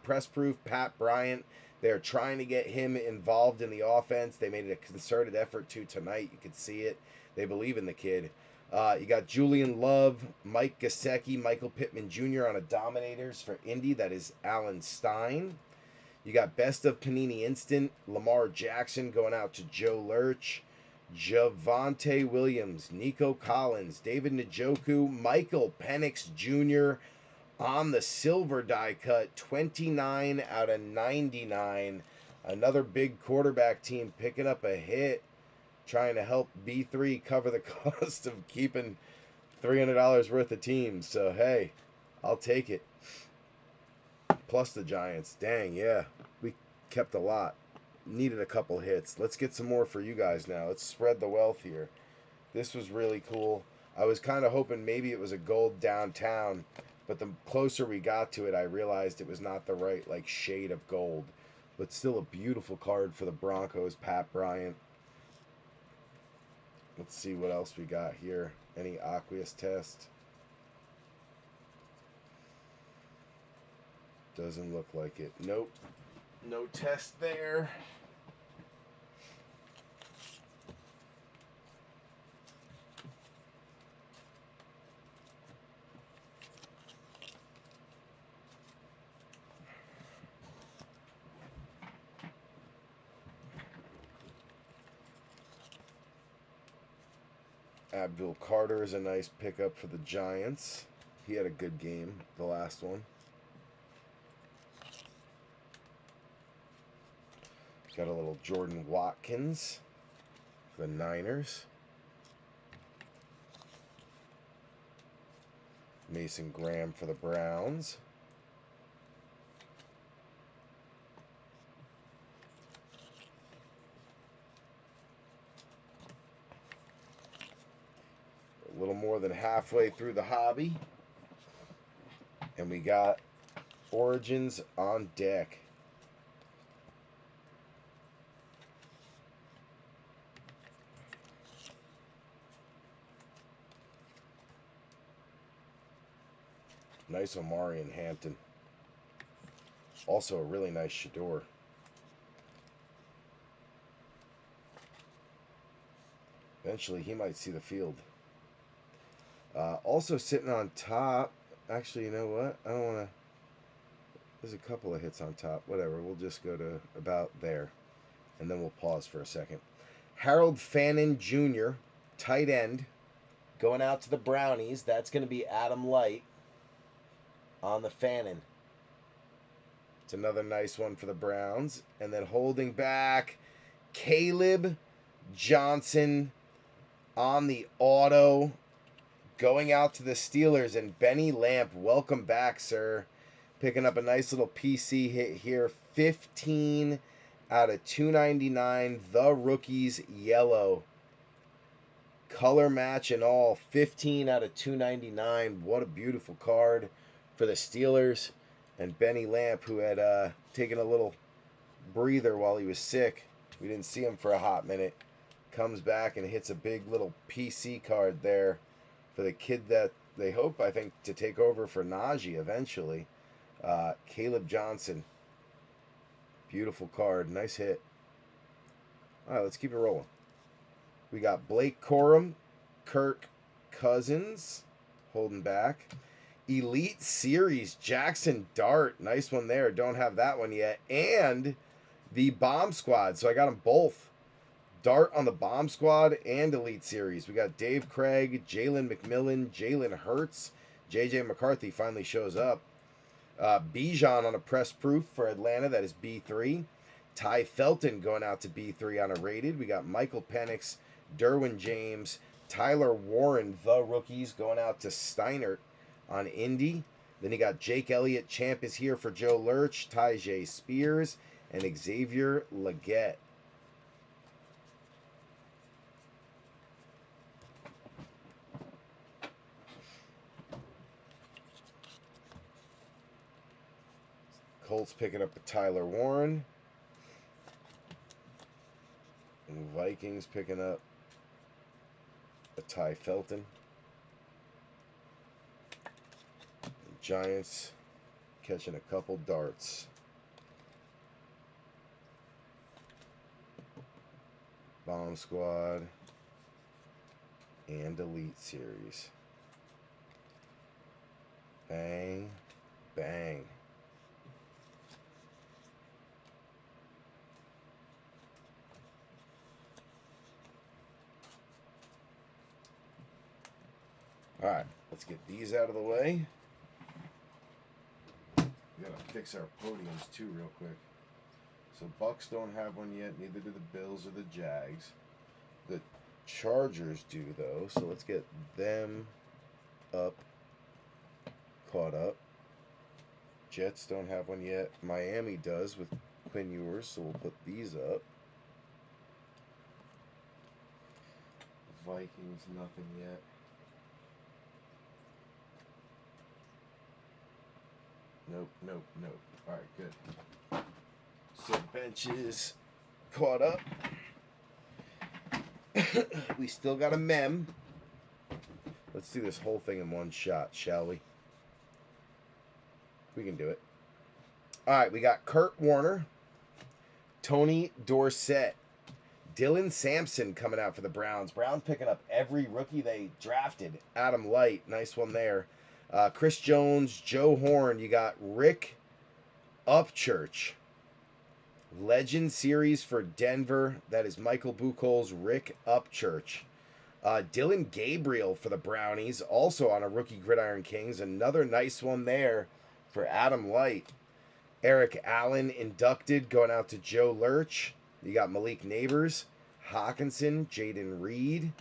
press proof Pat Bryant. They're trying to get him involved in the offense. They made it a concerted effort to tonight. You could see it. They believe in the kid. You got Julian Love, Mike Gesicki, Michael Pittman Jr. on a Dominators for Indy. That is Alan Stein. You got Best of Panini Instant, Lamar Jackson going out to Joe Lurch. Javonte Williams, Nico Collins, David Njoku, Michael Penix Jr. on the silver die cut, 29 out of 99. Another big quarterback team picking up a hit, trying to help B3 cover the cost of keeping $300 worth of teams. So, hey, I'll take it. Plus the Giants. Dang, yeah. We kept a lot. Needed a couple hits. Let's get some more for you guys now. Let's spread the wealth here. This was really cool. I was kind of hoping maybe it was a gold downtown, but the closer we got to it, I realized it was not the right shade of gold. But still a beautiful card for the Broncos, Pat Bryant. Let's see what else we got here. Any aqueous test? Doesn't look like it. Nope. No test there. Abdul Carter is a nice pickup for the Giants. He had a good game, the last one. Got a little Jordan Watkins for the Niners. Mason Graham for the Browns. A little more than halfway through the hobby. And we got Origins on deck. Nice Omari and Hampton. Also a really nice Shador. Eventually he might see the field. Also sitting on top. Actually, you know what? I don't want to. There's a couple of hits on top. Whatever. We'll just go to about there. And then we'll pause for a second. Harold Fannin Jr., tight end, going out to the Brownies. That's going to be Adam Light on the Fannin. It's another nice one for the Browns. And then holding back, Caleb Johnson on the auto, going out to the Steelers. And Benny Lamp, welcome back, sir. Picking up a nice little PC hit here. 15 out of 299. The Rookies yellow. Color match and all. 15 out of 299. What a beautiful card for the Steelers. And Benny Lamp, who had taken a little breather while he was sick. We didn't see him for a hot minute. Comes back and hits a big little PC card there for the kid that they hope, I think, to take over for Najee eventually. Caleb Johnson. Beautiful card. Nice hit. All right, let's keep it rolling. We got Blake Corum, Kirk Cousins, holding back. Elite Series, Jackson Dart. Nice one there. Don't have that one yet. And the Bomb Squad. So I got them both. Dart on the Bomb Squad and Elite Series. We got Dave Craig, Jalen McMillan, Jalen Hurts. JJ McCarthy finally shows up. Bijan on a press proof for Atlanta. That is B3. Ty Felton going out to B3 on a rated. We got Michael Penix, Derwin James, Tyler Warren, the rookies, going out to Steinert on Indy. Then you got Jake Elliott, champ is here for Joe Lurch, Tyjae Spears, and Xavier Legette. Colts picking up a Tyler Warren. And Vikings picking up a Ty Felton. And Giants catching a couple darts. Bomb Squad and Elite Series. Bang, bang. All right, let's get these out of the way. We gotta fix our podiums too real quick. So Bucks don't have one yet, neither do the Bills or the Jags. The Chargers do though, so let's get them up, caught up. Jets don't have one yet. Miami does with Quinn Ewers, so we'll put these up. Vikings, nothing yet. Nope, nope, nope. All right, good. So benches caught up. We still got a mem. Let's do this whole thing in one shot, shall we? We can do it. All right, we got Kurt Warner, Tony Dorsett, Dylan Sampson coming out for the Browns. Browns picking up every rookie they drafted. Adam Light, nice one there. Chris Jones, Joe Horn. You got Rick Upchurch. Legend Series for Denver. That is Michael Buchholz, Rick Upchurch. Dylan Gabriel for the Brownies, also on a rookie Gridiron Kings. Another nice one there for Adam Light. Eric Allen inducted, going out to Joe Lurch. You got Malik Neighbors, Hawkinson, Jaden Reed,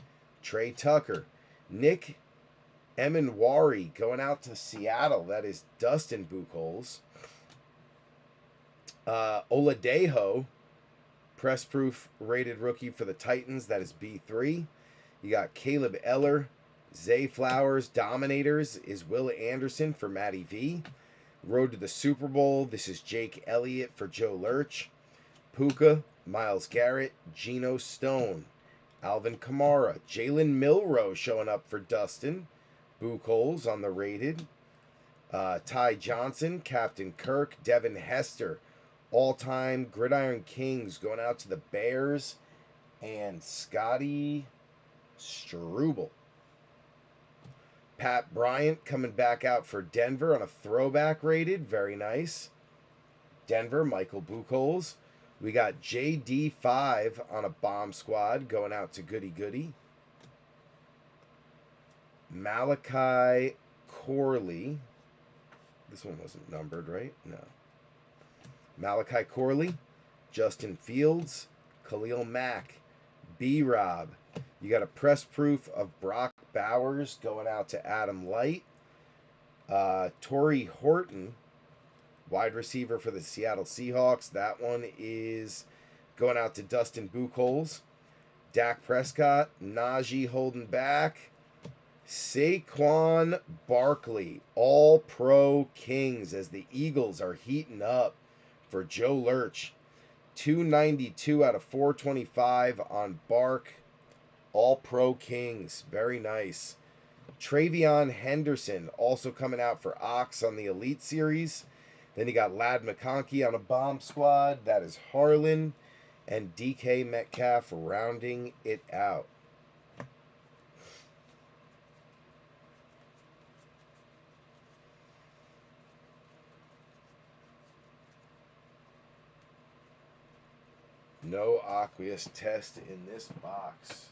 Trey Tucker. Nick Emanwari going out to Seattle. That is Dustin Buchholz. Oladejo, press proof rated rookie for the Titans. That is B3. You got Caleb Eller, Zay Flowers. Dominators is Will Anderson for Matty V. Road to the Super Bowl. This is Jake Elliott for Joe Lurch. Puka, Myles Garrett, Geno Stone, Alvin Kamara, Jalen Milroe showing up for Dustin Buchholz on the rated. Ty Johnson, Captain Kirk, Devin Hester, all-time Gridiron Kings going out to the Bears, and Scotty Struble. Pat Bryant coming back out for Denver on a throwback rated. Very nice. Denver, Michael Buchholz. We got JD5 on a bomb squad going out to Goody Goody. Malachi Corley. This one wasn't numbered, right? No. Malachi Corley, Justin Fields, Khalil Mack, B-Rob. You got a press proof of Brock Bowers going out to Adam Light. Torrey Horton, wide receiver for the Seattle Seahawks. That one is going out to Dustin Buchholz. Dak Prescott, Najee holding back. Saquon Barkley, all-pro Kings as the Eagles are heating up for Joe Lurch. 292 out of 425 on Bark. All-pro Kings. Very nice. Travion Henderson also coming out for Ox on the Elite Series. Then you got Ladd McConkey on a bomb squad. That is Harlan. And DK Metcalf rounding it out. No aqueous test in this box.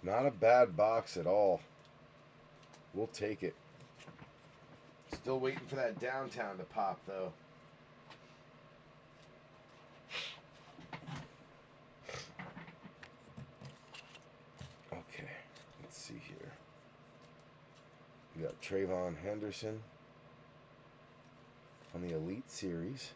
Not a bad box at all. We'll take it. Still waiting for that downtown to pop, though. Trayvon Henderson on the Elite Series.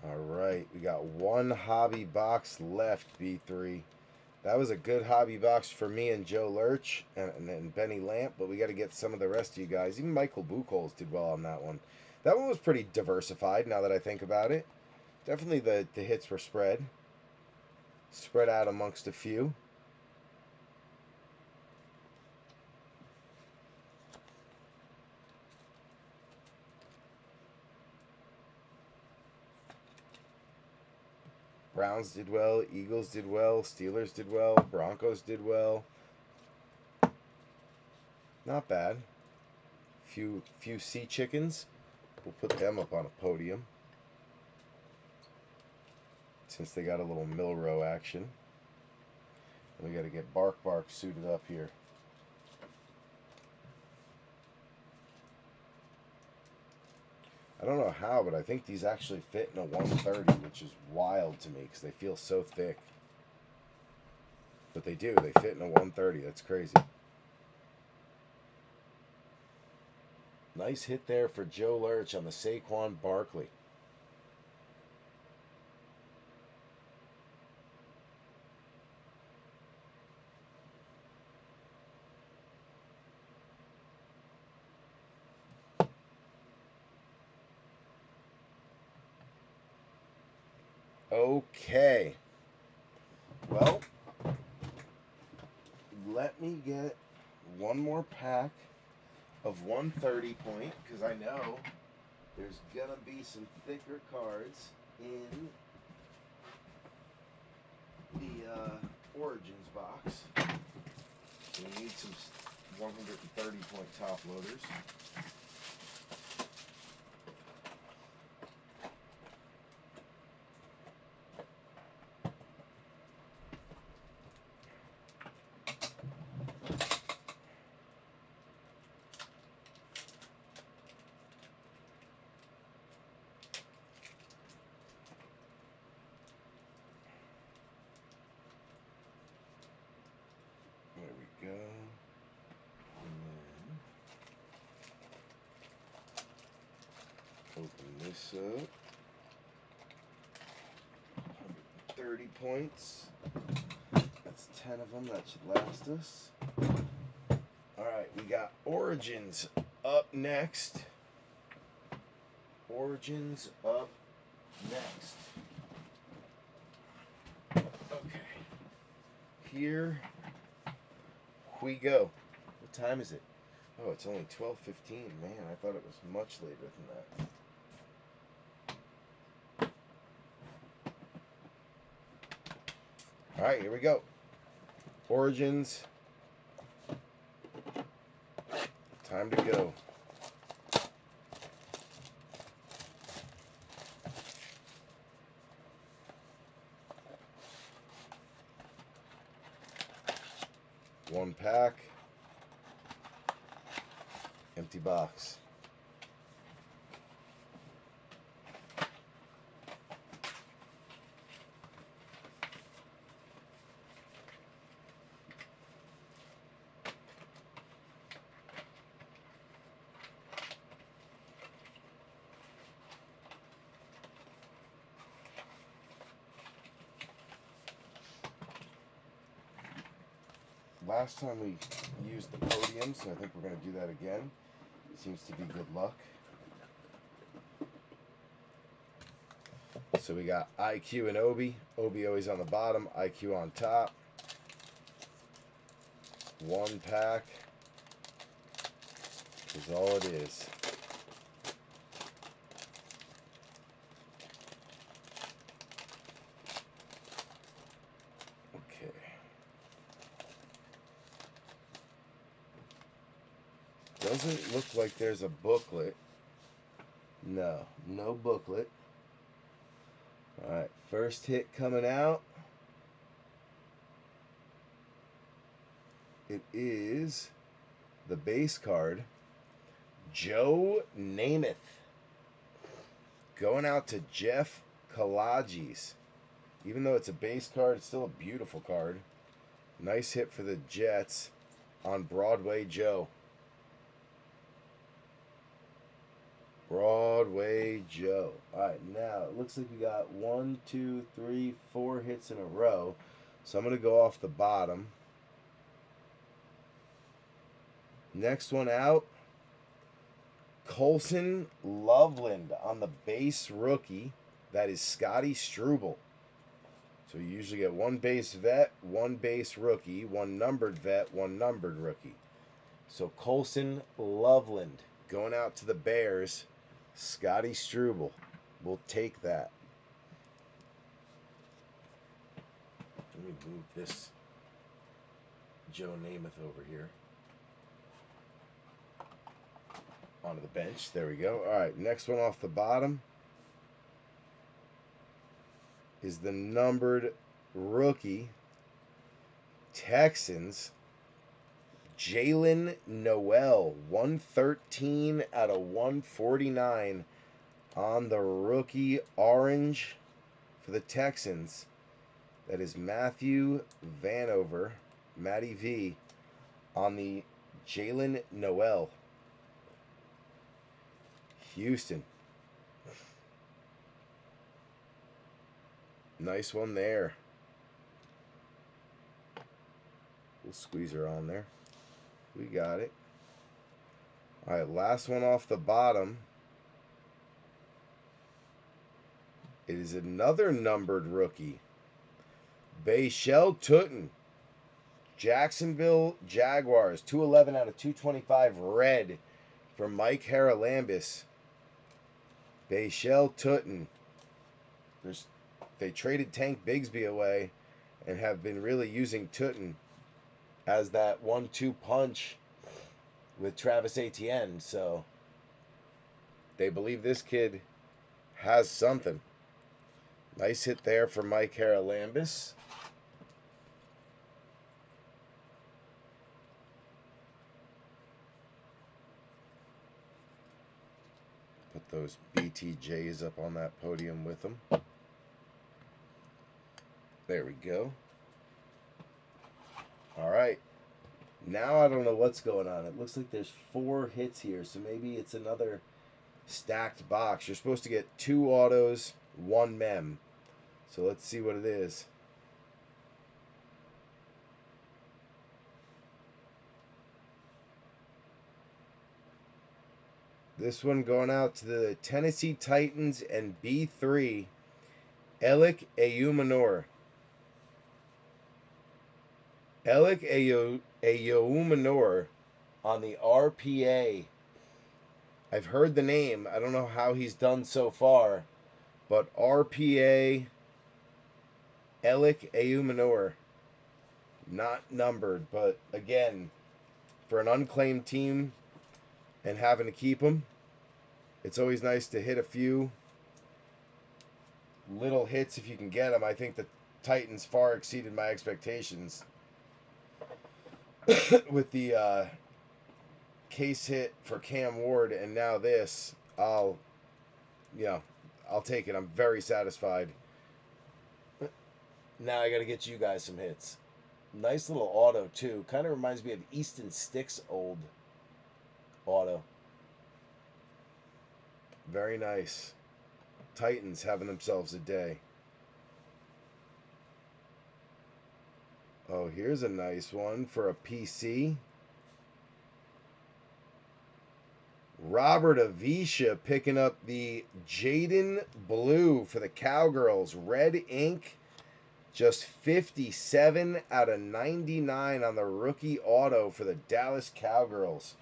All right, we got one hobby box left, B3. That was a good hobby box for me and Joe Lurch and Benny Lamp, but we got to get some of the rest of you guys. Even Michael Buchholz did well on that one. That one was pretty diversified now that I think about it. Definitely the hits were spread out amongst a few. Browns did well, Eagles did well, Steelers did well, Broncos did well. Not bad. Few sea chickens. We'll put them up on a podium since they got a little Milrow action. We got to get Bark suited up here. I don't know how, but I think these actually fit in a 130, which is wild to me because they feel so thick. But they do. They fit in a 130. That's crazy. Nice hit there for Joe Lurch on the Saquon Barkley. Okay. Well, let me get one more pack of 130 point because I know there's gonna be some thicker cards in the Origins box. So we need some 130 point top loaders. There we go. And then open this up. 130 points. That's 10 of them. That should last us. Alright, we got Origins up next. Origins up next. Okay. Here we go. What time is it? Oh, it's only 12:15. Man, I thought it was much later than that. Alright, here we go. Origins. Time to go. One pack. Empty box. Last time we used the podium, so I think we're going to do that again. Seems to be good luck. So we got IQ and Obi. Obi always on the bottom, IQ on top. One pack is all it is. Okay. Doesn't look like there's a booklet. No, no booklet. Alright, first hit coming out. It is the base card, Joe Namath. Going out to Jeff Kalages. Even though it's a base card, it's still a beautiful card. Nice hit for the Jets on Broadway Joe. Broadway Joe. Alright, now it looks like we got 1, 2, 3, 4 hits in a row. So I'm going to go off the bottom. Next one out, Colson Loveland on the base rookie. That is Scotty Struble. So you usually get one base vet, one base rookie, one numbered vet, one numbered rookie. So Colson Loveland going out to the Bears. Scotty Struble. We'll take that. Let me move this Joe Namath over here onto the bench. There we go. All right, next one off the bottom is the numbered rookie, Texans, Jalen Noel, 113 out of 149 on the rookie orange for the Texans. That is Matthew Vanover, Matty V, on the Jalen Noel. Houston. Nice one there. We'll squeeze her on there. We got it. All right, last one off the bottom. It is another numbered rookie. Bayshell Tutton. Jacksonville Jaguars. 211 out of 225 red from Mike Haralambis. Bayshell Tutton. They traded Tank Bigsby away and have been really using Tutton as that 1-2 punch with Travis Etienne. So they believe this kid has something. Nice hit there for Mike Haralambis. Put those BTJs up on that podium with them. There we go. All right. Now I don't know what's going on. It looks like there's 4 hits here, so maybe it's another stacked box. You're supposed to get 2 autos, 1 mem. So let's see what it is. This one going out to the Tennessee Titans and B3, Elik Ayumanor. Elik Ayumanor on the RPA. I've heard the name. I don't know how he's done so far, but RPA Elik Ayumanor. Not numbered, but again, for an unclaimed team and having to keep them, it's always nice to hit a few little hits if you can get them. I think the Titans far exceeded my expectations with the case hit for Cam Ward, and now this. I'll take it. I'm very satisfied. Now I got to get you guys some hits. Nice little auto too. Kind of reminds me of Easton Stick's old auto. Very nice. Titans having themselves a day. Oh, here's a nice one for a PC. Robert Avisha picking up the Jaden Blue for the Cowgirls. Red ink. Just 57 out of 99 on the rookie auto for the Dallas Cowgirls.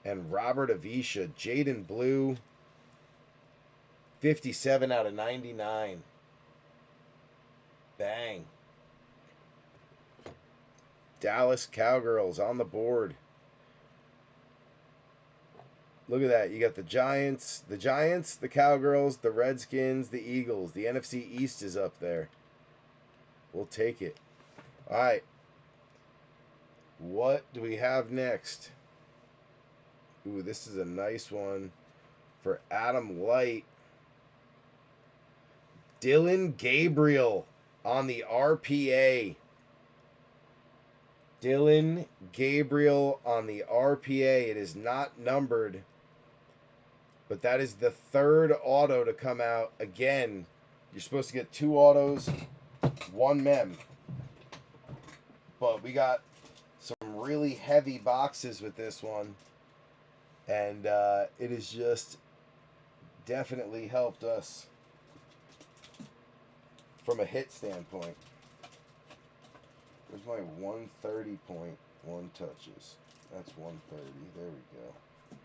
And Robert Avisha, Jaden Blue, 57 out of 99. Bang. Dallas Cowgirls on the board. Look at that. You got the Giants, the Cowgirls, the Redskins, the Eagles. The NFC East is up there. We'll take it. All right. What do we have next? Ooh, this is a nice one for Adam Light. Dylan Gabriel on the RPA. Dylan Gabriel on the RPA. It is not numbered, but that is the third auto to come out. Again, you're supposed to get 2 autos, 1 mem. But we got some really heavy boxes with this one. And it has just definitely helped us from a hit standpoint. Where's my 130.1 touches? That's 130. There we go.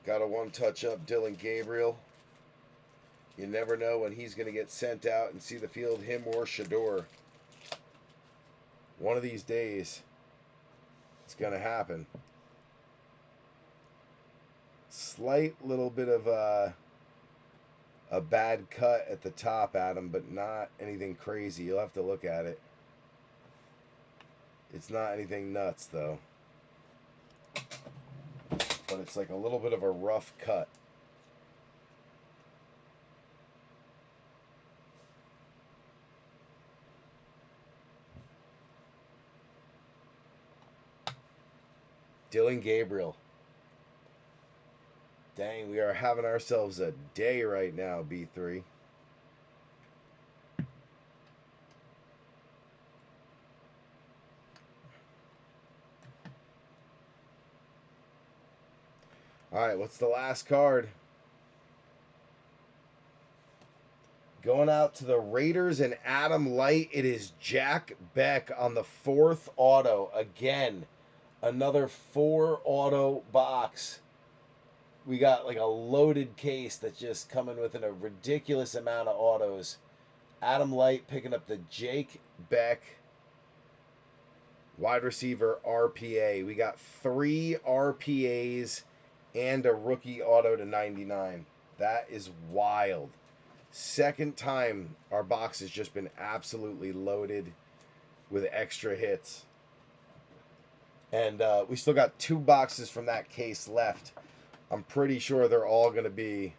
Got a 1 touch up, Dylan Gabriel. You never know when he's going to get sent out and see the field, him or Shador. One of these days, it's going to happen. Slight little bit of a bad cut at the top, Adam, but not anything crazy. You'll have to look at it. It's not anything nuts, though. But it's like a little bit of a rough cut. Dylan Gabriel. Dang, we are having ourselves a day right now, B3. All right, what's the last card? Going out to the Raiders and Adam Light. It is Jack Beck on the 4th auto. Again, another 4 auto box. We got like a loaded case that's just coming within a ridiculous amount of autos. Adam Light picking up the Jake Beck wide receiver RPA. We got 3 RPAs and a rookie auto to 99. That is wild. Second time our box has just been absolutely loaded with extra hits. And we still got 2 boxes from that case left. I'm pretty sure they're all going to be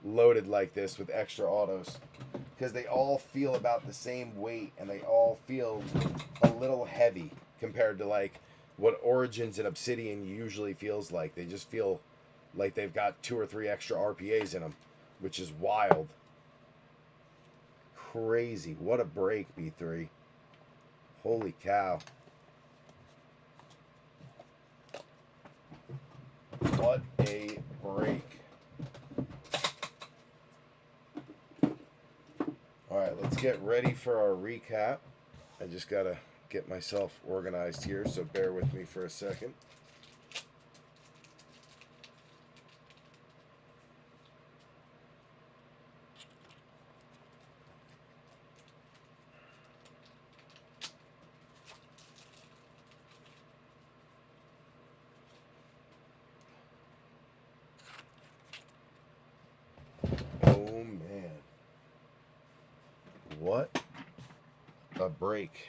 loaded like this with extra autos, because they all feel about the same weight and they all feel a little heavy compared to like what Origins and Obsidian usually feels like. They just feel like they've got 2 or 3 extra RPAs in them, which is wild. Crazy. What a break, B3. Holy cow. What a break. All right, let's get ready for our recap. I just got to get myself organized here, so bear with me for a second. Oh, man. What a break.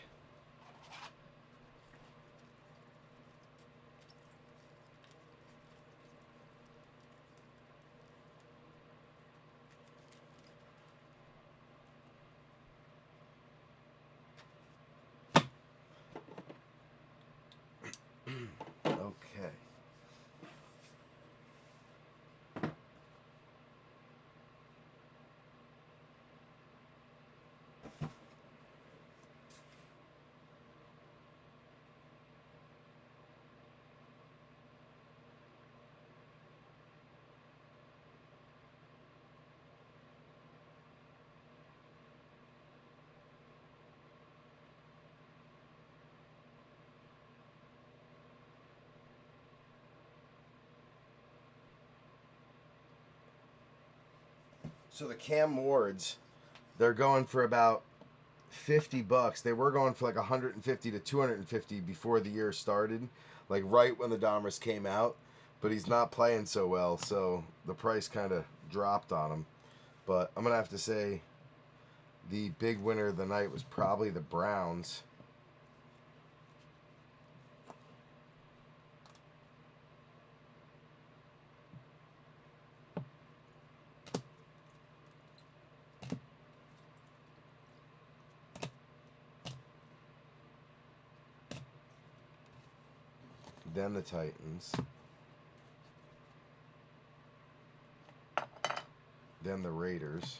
Okay. So the Cam Wards, they're going for about $50. They were going for like 150 to 250 before the year started. like right when the Donruss came out, but he's not playing so well, so the price kind of dropped on him. But I'm gonna have to say the big winner of the night was probably the Browns. Then the Titans. Then the Raiders.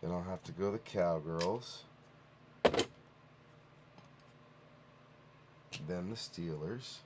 Then I'll have to go the Cowgirls. Then the Steelers.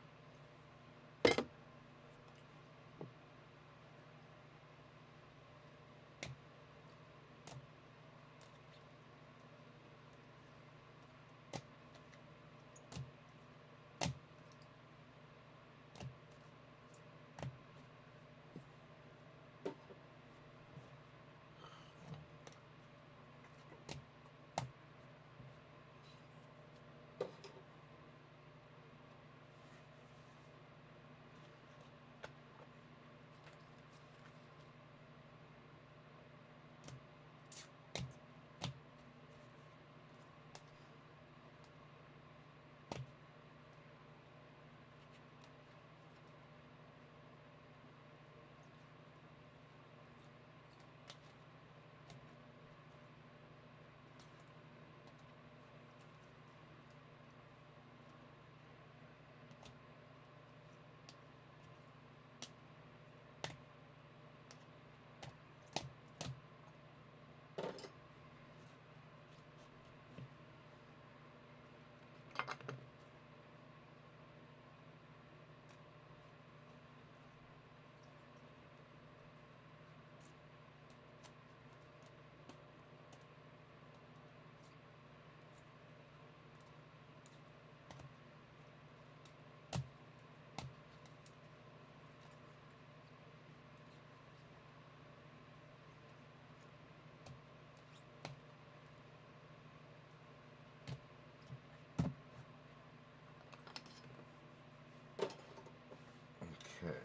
Okay.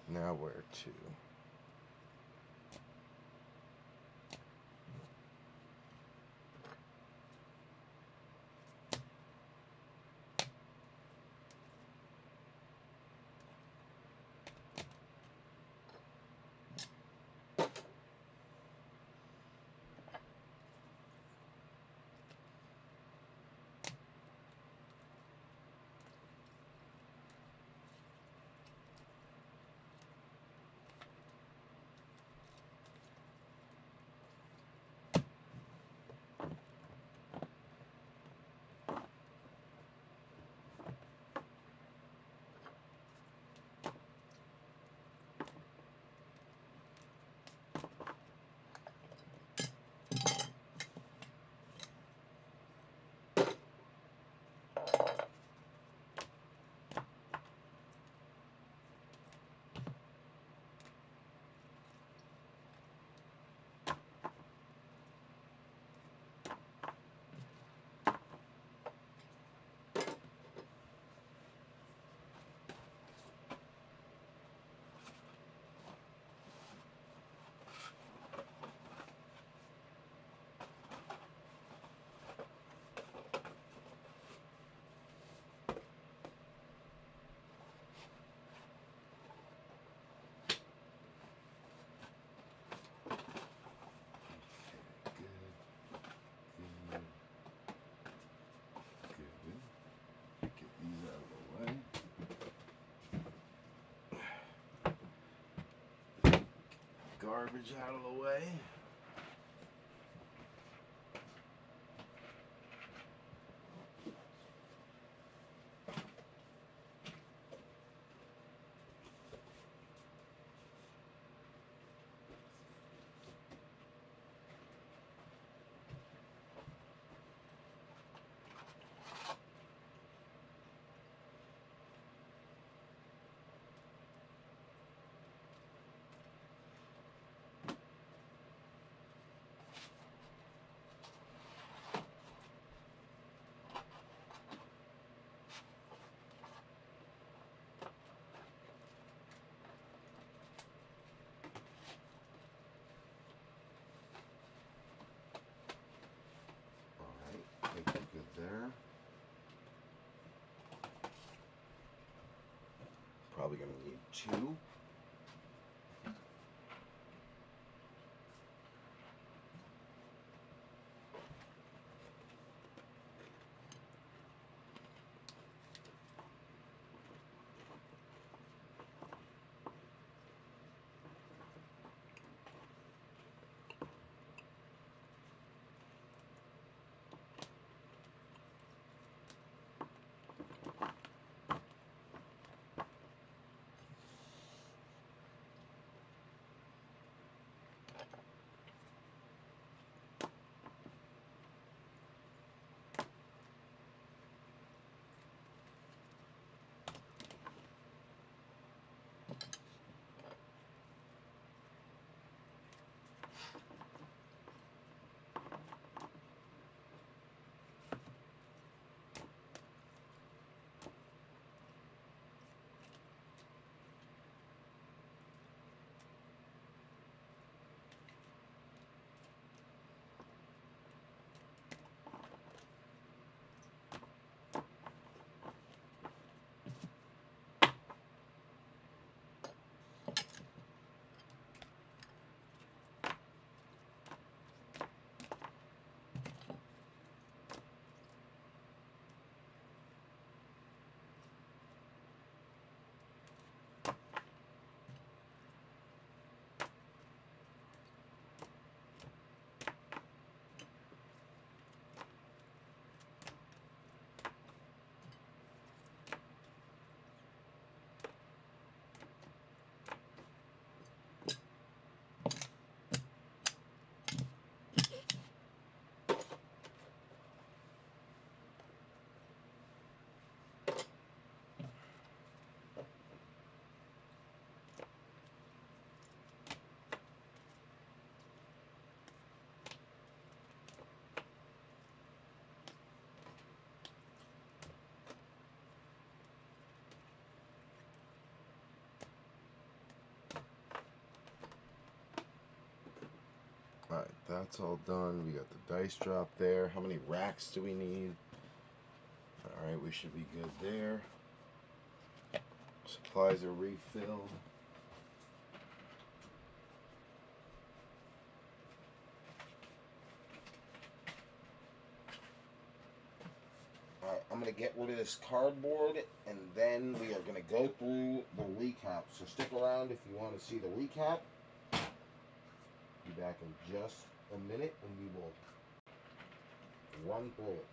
Now where to? Garbage out of the way. 2. Alright, that's all done. We got the dice drop there. How many racks do we need? Alright, we should be good there. Supplies are refilled. Alright, I'm going to get rid of this cardboard, and then we are going to go through the recap. So stick around if you want to see the recap. Be back in just a minute, and we will run through it.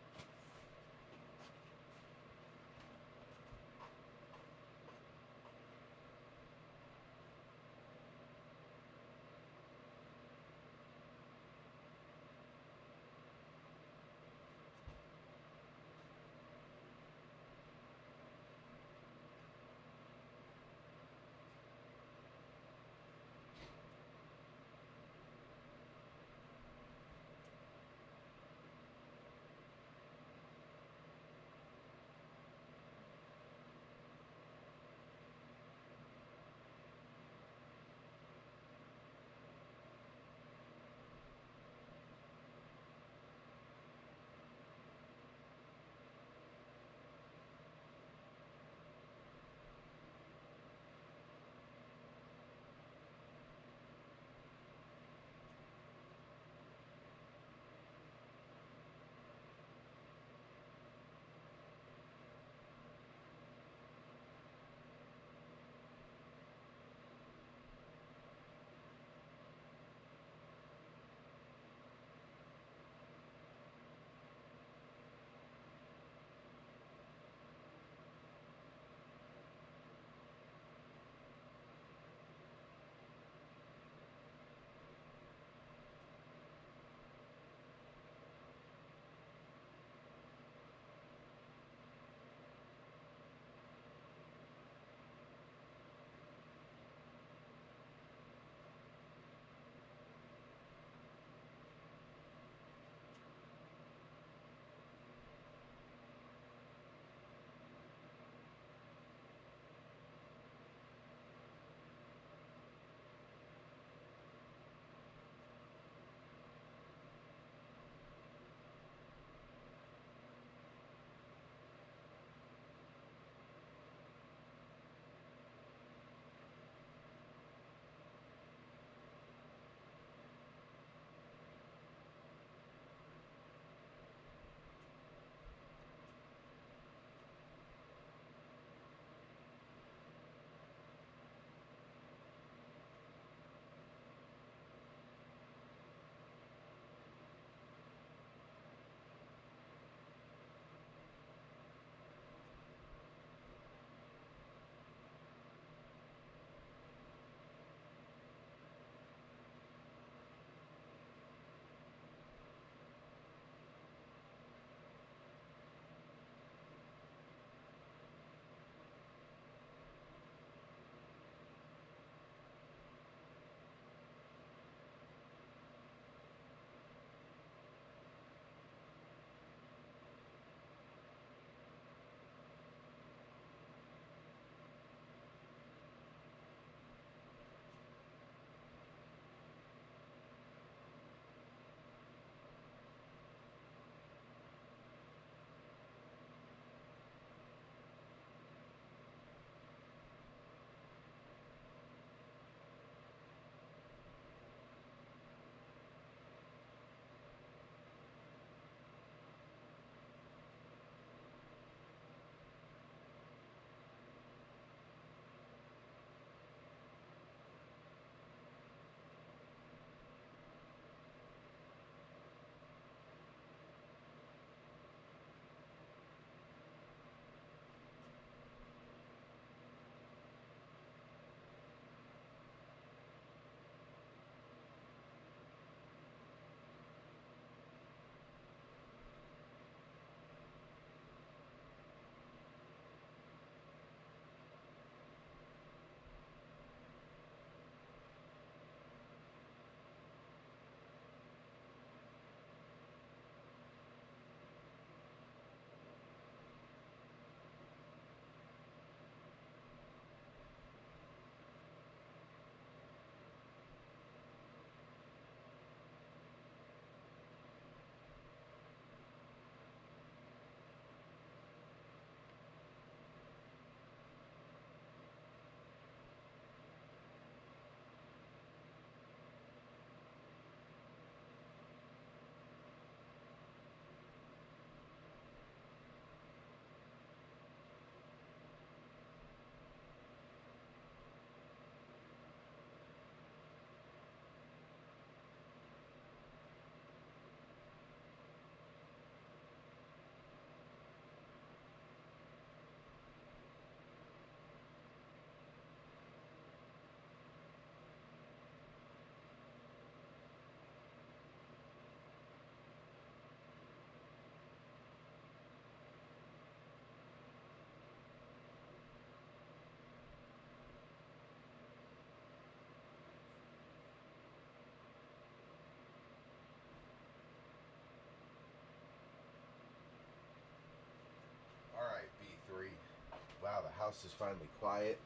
house is finally quiet.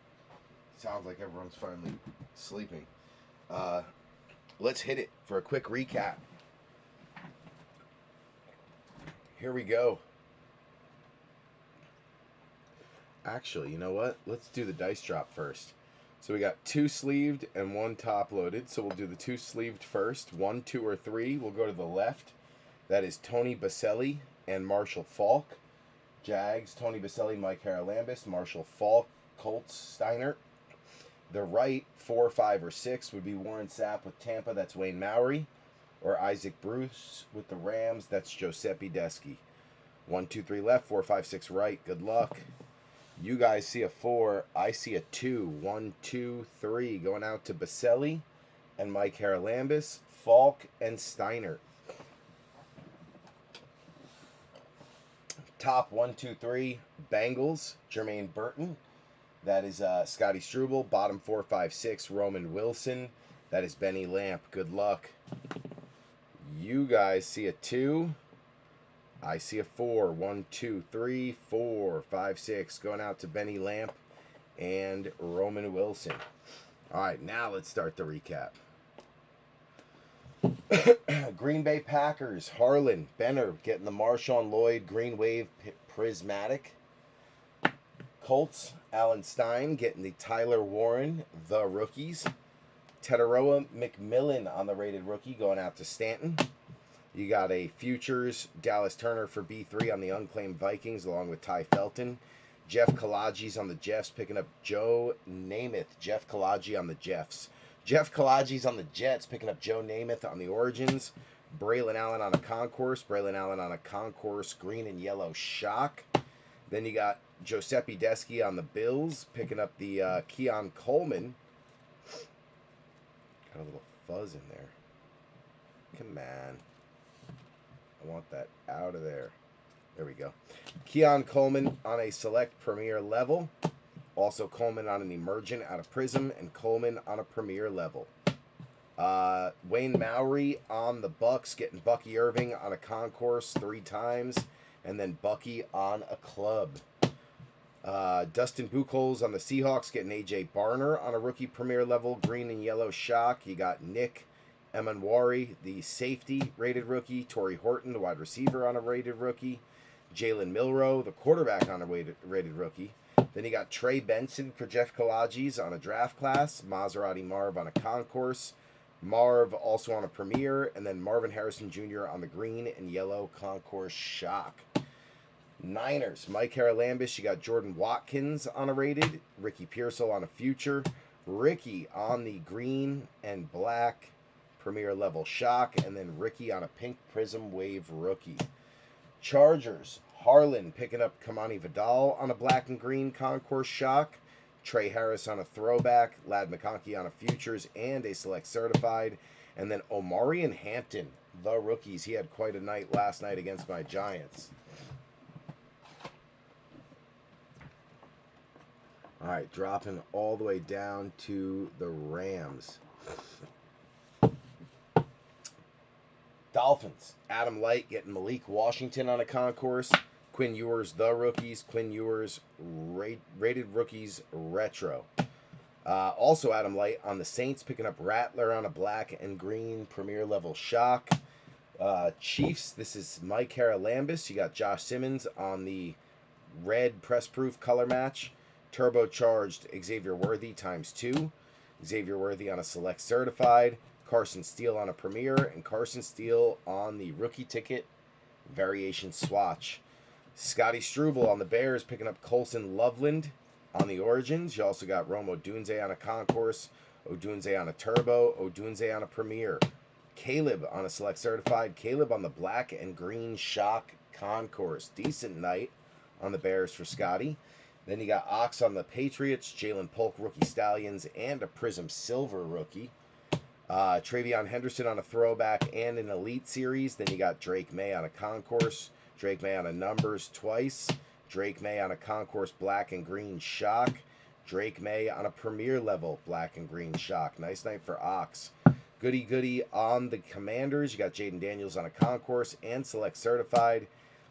Sounds like everyone's finally sleeping. Let's hit it for a quick recap. Here we go. Actually, you know what? Let's do the dice drop first. So we got 2 sleeved and 1 top loaded. So we'll do the 2 sleeved first. 1, 2, or 3. We'll go to the left. That is Tony Baselli and Marshall Falk. Jags, Tony Baselli, Mike Haralambis, Marshall Falk, Colts, Steinert. The right, 4, 5, or 6 would be Warren Sapp with Tampa. That's Wayne Maury. Or Isaac Bruce with the Rams. That's Giuseppe Deschi. 1, 2, 3 left, 4, 5, 6 right. Good luck. You guys see a 4. I see a 2. 1, 2, 3. Going out to Baselli and Mike Haralambis, Falk, and Steinert. Top 1, 2, 3. Bengals, Jermaine Burton. That is Scotty Struble. Bottom 4, 5, 6. Roman Wilson. That is Benny Lamp. Good luck. You guys see a 2. I see a 4. 1, 2, 3, 4, 5, 6. Going out to Benny Lamp and Roman Wilson. All right, now let's start the recap. Green Bay Packers, Harlan, Benner getting the Marshawn Lloyd Green Wave Prismatic. Colts, Alan Stein getting the Tyler Warren, the rookies. Tetaroa McMillan on the rated rookie going out to Stanton. You got a Futures Dallas Turner for B3 on the unclaimed Vikings along with Ty Felton. Jeff Kalaji's on the Jeffs picking up Joe Namath. Jeff Kalaji on the Jeffs. Jeff Kalaji's on the Jets picking up Joe Namath on the Origins. Braylon Allen on a Concourse. Braylon Allen on a Concourse green and yellow shock. Then you got Giuseppe Deschi on the Bills picking up the Keon Coleman. Got a little fuzz in there. Come on. I want that out of there. There we go. Keon Coleman on a select premier level. Also Coleman on an emergent out of Prism. And Coleman on a premier level. Wayne Maury on the Bucks getting Bucky Irving on a Concourse 3 times. And then Bucky on a club. Dustin Buchholz on the Seahawks getting A.J. Barner on a rookie premier level. Green and yellow shock. You got Nick Emanwari, the safety rated rookie. Torrey Horton, the wide receiver on a rated rookie. Jalen Milrow, the quarterback on a rated rookie. Then you got Trey Benson for Jeff Kalaji's on a draft class. Maserati Marv on a Concourse. Marv also on a Premier. And then Marvin Harrison Jr. on the green and yellow Concourse shock. Niners, Mike Haralambis. You got Jordan Watkins on a rated. Ricky Pearsall on a future. Ricky on the green and black Premier level shock, and then Ricky on a pink Prism Wave rookie. Chargers, Harlan picking up Kamani Vidal on a black and green Concourse shock. Trey Harris on a throwback. Lad McConkey on a futures and a select certified. And then Omarion Hampton, the rookies. He had quite a night last night against my Giants. All right, dropping all the way down to the Rams. Dolphins, Adam Light getting Malik Washington on a Concourse. Quinn Ewers, the rookies. Quinn Ewers, rated rookies retro. Also Adam Light on the Saints picking up Rattler on a black and green Premier level shock. Chiefs, this is Mike Haralambis. You got Josh Simmons on the red press proof color match. Turbocharged Xavier Worthy ×2. Xavier Worthy on a select certified. Carson Steele on a Premier, and Carson Steele on the rookie ticket variation swatch. Scotty Struble on the Bears picking up Colson Loveland on the Origins. You also got Rome Odunze on a Concourse, Odunze on a Turbo, Odunze on a Premier. Caleb on a select certified. Caleb on the black and green shock Concourse. Decent night on the Bears for Scotty. Then you got Ox on the Patriots, Jalen Polk rookie Stallions, and a Prism Silver rookie. Travion Henderson on a throwback and an Elite Series. Then you got Drake May on a Concourse. Drake May on a Numbers twice. Drake May on a Concourse black and green shock. Drake May on a Premier level black and green shock. Nice night for Ox. Goody on the Commanders. You got Jaden Daniels on a Concourse and Select Certified.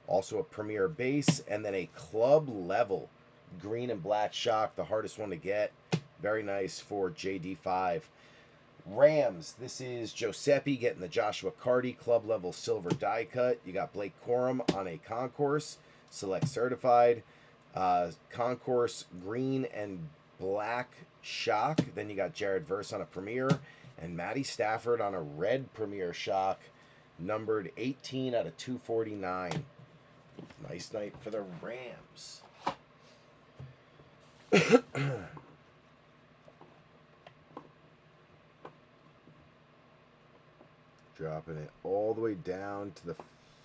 Also a Premier base. And then a club level green and black shock, the hardest one to get. Very nice for JD5. Rams, this is Giuseppe getting the Joshua Carty club level silver die cut. You got Blake Corum on a concourse, select certified. Concourse green and black shock. Then you got Jared Verse on a premier, and Matty Stafford on a red premier shock, numbered 18 out of 249. Nice night for the Rams. Dropping it all the way down to the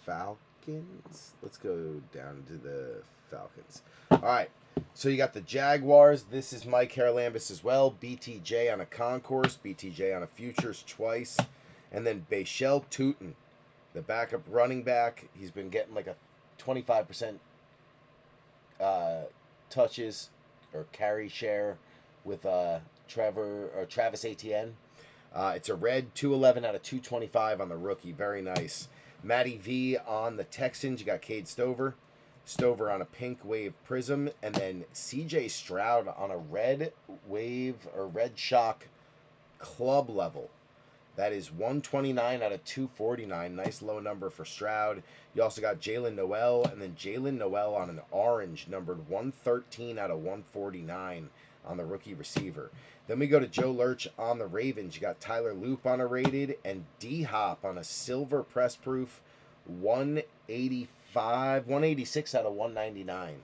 Falcons. Let's go down to the Falcons. All right. So you got the Jaguars. This is Mike Haralambis as well. BTJ on a concourse. BTJ on a futures twice. And then Bashel Tootin, the backup running back. He's been getting like a 25% touches or carry share with Travis Etienne. It's a red 211 out of 225 on the rookie. Very nice. Matty V on the Texans. You got Cade Stover. Stover on a pink wave prism. And then CJ Stroud on a red wave or red shock club level. That is 129 out of 249. Nice low number for Stroud. You also got Jalen Noel, and then Jalen Noel on an orange, numbered 113 out of 149 on the rookie receiver. Then we go to Joe Lurch on the Ravens. You got Tyler Loop on a rated, and D-Hop on a silver press proof, 186 out of 199.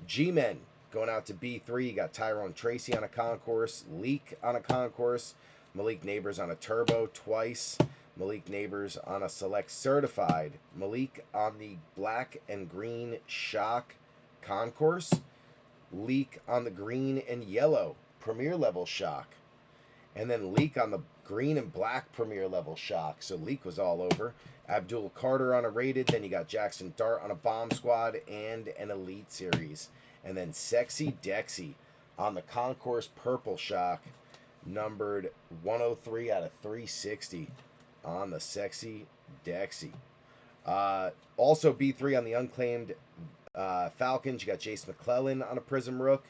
G-Men going out to B3. You got Tyrone Tracy on a concourse, Leak on a concourse, Malik Neighbors on a turbo twice. Malik Neighbors on a select certified. Malik on the black and green shock concourse. Leak on the green and yellow premier level shock. And then Leak on the green and black premier level shock. So Leak was all over. Abdul Carter on a rated. Then you got Jackson Dart on a bomb squad and an elite series. And then Sexy Dexy on the concourse purple shock, numbered 103 out of 360 on the Sexy Dexy. Also B3 on the unclaimed Falcons. You got Jace McClellan on a Prism Rook.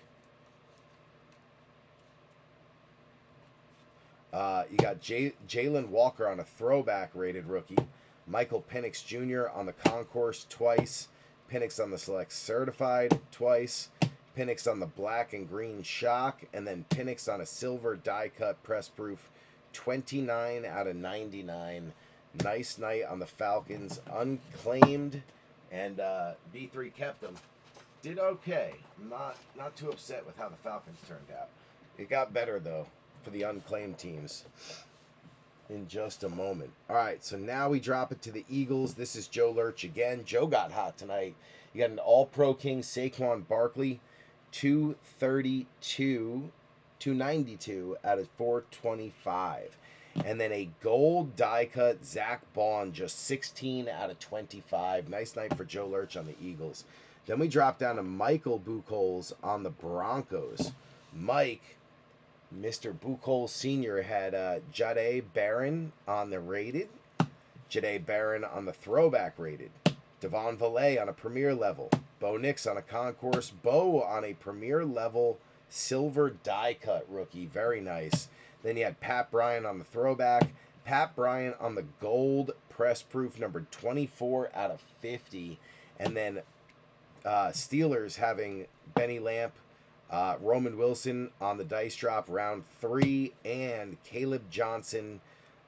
You got Jalen Walker on a throwback rated rookie. Michael Penix Jr. on the concourse twice. Penix on the select certified twice. Penix on the black and green shock, and then Penix on a silver die cut press proof, 29 out of 99. Nice night on the Falcons, unclaimed, and B3 kept them. Did okay. Not too upset with how the Falcons turned out. It got better though for the unclaimed teams in just a moment. All right, so now we drop it to the Eagles. This is Joe Lurch again. Joe got hot tonight. You got an All-Pro King Saquon Barkley. 292 out of 425. And then a gold die cut Zach Bond, just 16 out of 25. Nice night for Joe Lurch on the Eagles. Then we drop down to Michael Buchholz on the Broncos. Mike, Mr. Buchholz Sr. had Jade Barron on the rated. Jade Barron on the throwback rated. Devon Valet on a premier level. Bo Nix on a concourse. Bo on a premier level silver die cut rookie. Very nice. Then you had Pat Bryant on the throwback. Pat Bryant on the gold press proof, numbered 24 out of 50. And then Steelers having Benny Lamp, Roman Wilson on the dice drop round 3, and Caleb Johnson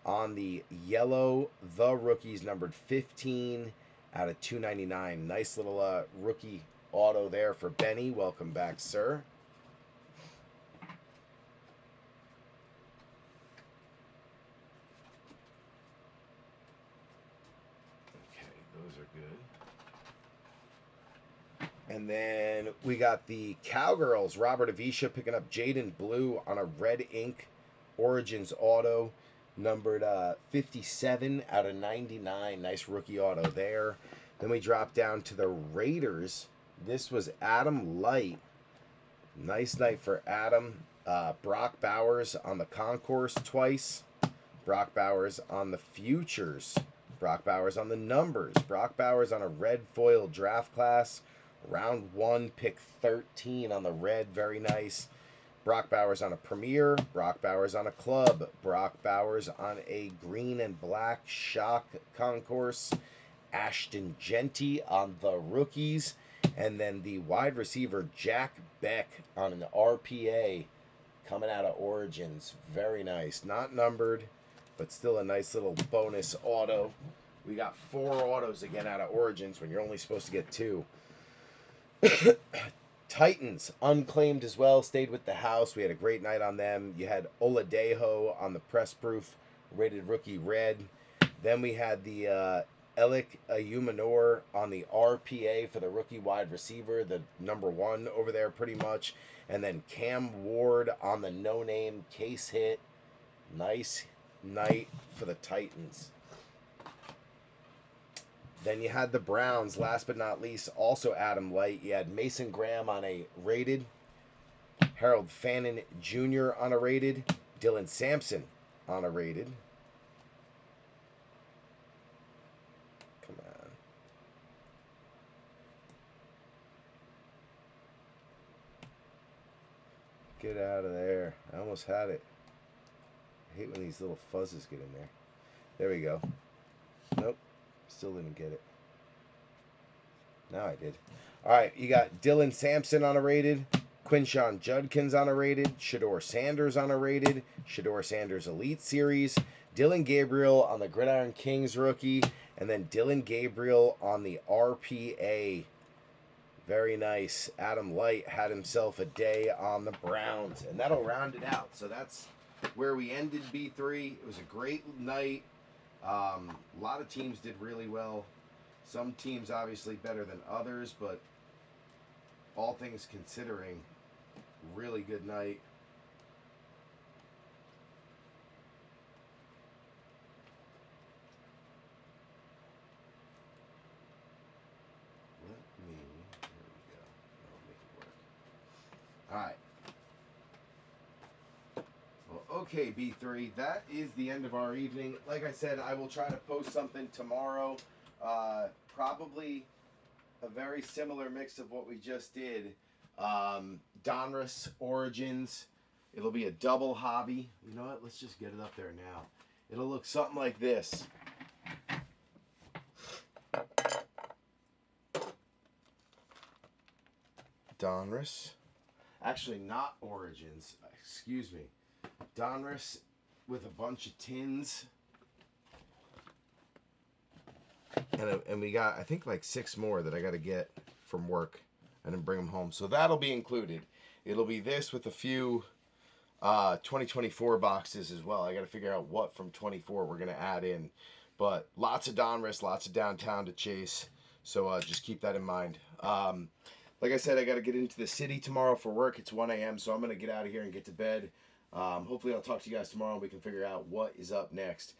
on the yellow, the rookies, numbered 15 out of 299. Nice little rookie auto there for Benny. Welcome back, sir. Okay, those are good. And then we got the Cowgirls. Robert Avisha picking up Jaden Blue on a red ink Origins auto, numbered 57 out of 99. Nice rookie auto there. Then we drop down to the Raiders. This was Adam Light. Nice night for Adam. Brock Bowers on the concourse twice. Brock Bowers on the futures. Brock Bowers on the numbers. Brock Bowers on a red foil draft class. Round 1, pick 13 on the red. Very nice. Brock Bowers on a Premier. Brock Bowers on a Club. Brock Bowers on a green and black Shock Concourse. Ashton Genty on the rookies. And then the wide receiver Jack Beck on an RPA coming out of Origins. Very nice. Not numbered, but still a nice little bonus auto. We got 4 autos again out of Origins when you're only supposed to get 2. Titans, unclaimed as well, stayed with the house. We had a great night on them. You had Oladejo on the press proof, rated rookie red. Then we had the Elik Ayumanor on the RPA for the rookie wide receiver, the number 1 over there pretty much. And then Cam Ward on the no-name case hit. Nice night for the Titans. Then you had the Browns, last but not least, also Adam Light. You had Mason Graham on a rated, Harold Fannin Jr. on a rated, Dylan Sampson on a rated. Come on. Get out of there. I almost had it. I hate when these little fuzzes get in there. There we go. Nope. Still didn't get it. Now I did. All right, you got Dylan Sampson on a rated, Quinshawn Judkins on a rated, Shador Sanders on a rated, Shador Sanders Elite Series, Dylan Gabriel on the Gridiron Kings rookie, and then Dylan Gabriel on the RPA. Very nice. Adam Light had himself a day on the Browns, and that'll round it out. So that's where we ended B3. It was a great night. A lot of teams did really well. Some teams obviously better than others, but all things considering, really good night. There we go. That'll make it work. All right. Well, okay, B3, that is the end of our evening. Like I said, I will try to post something tomorrow. Probably a very similar mix of what we just did. Donruss Origins. It'll be a double hobby. You know what? Let's just get it up there now. It'll look something like this. Donruss. Actually, not Origins. Excuse me. Donruss with a bunch of tins. And we got, I think, like 6 more that I got to get from work and then bring them home. So that'll be included. It'll be this with a few 2024 boxes as well. I got to figure out what from 24 we're going to add in. But lots of Donruss, lots of downtown to chase. So just keep that in mind. Like I said, I got to get into the city tomorrow for work. It's 1 a.m., so I'm going to get out of here and get to bed. Hopefully I'll talk to you guys tomorrow and we can figure out what is up next.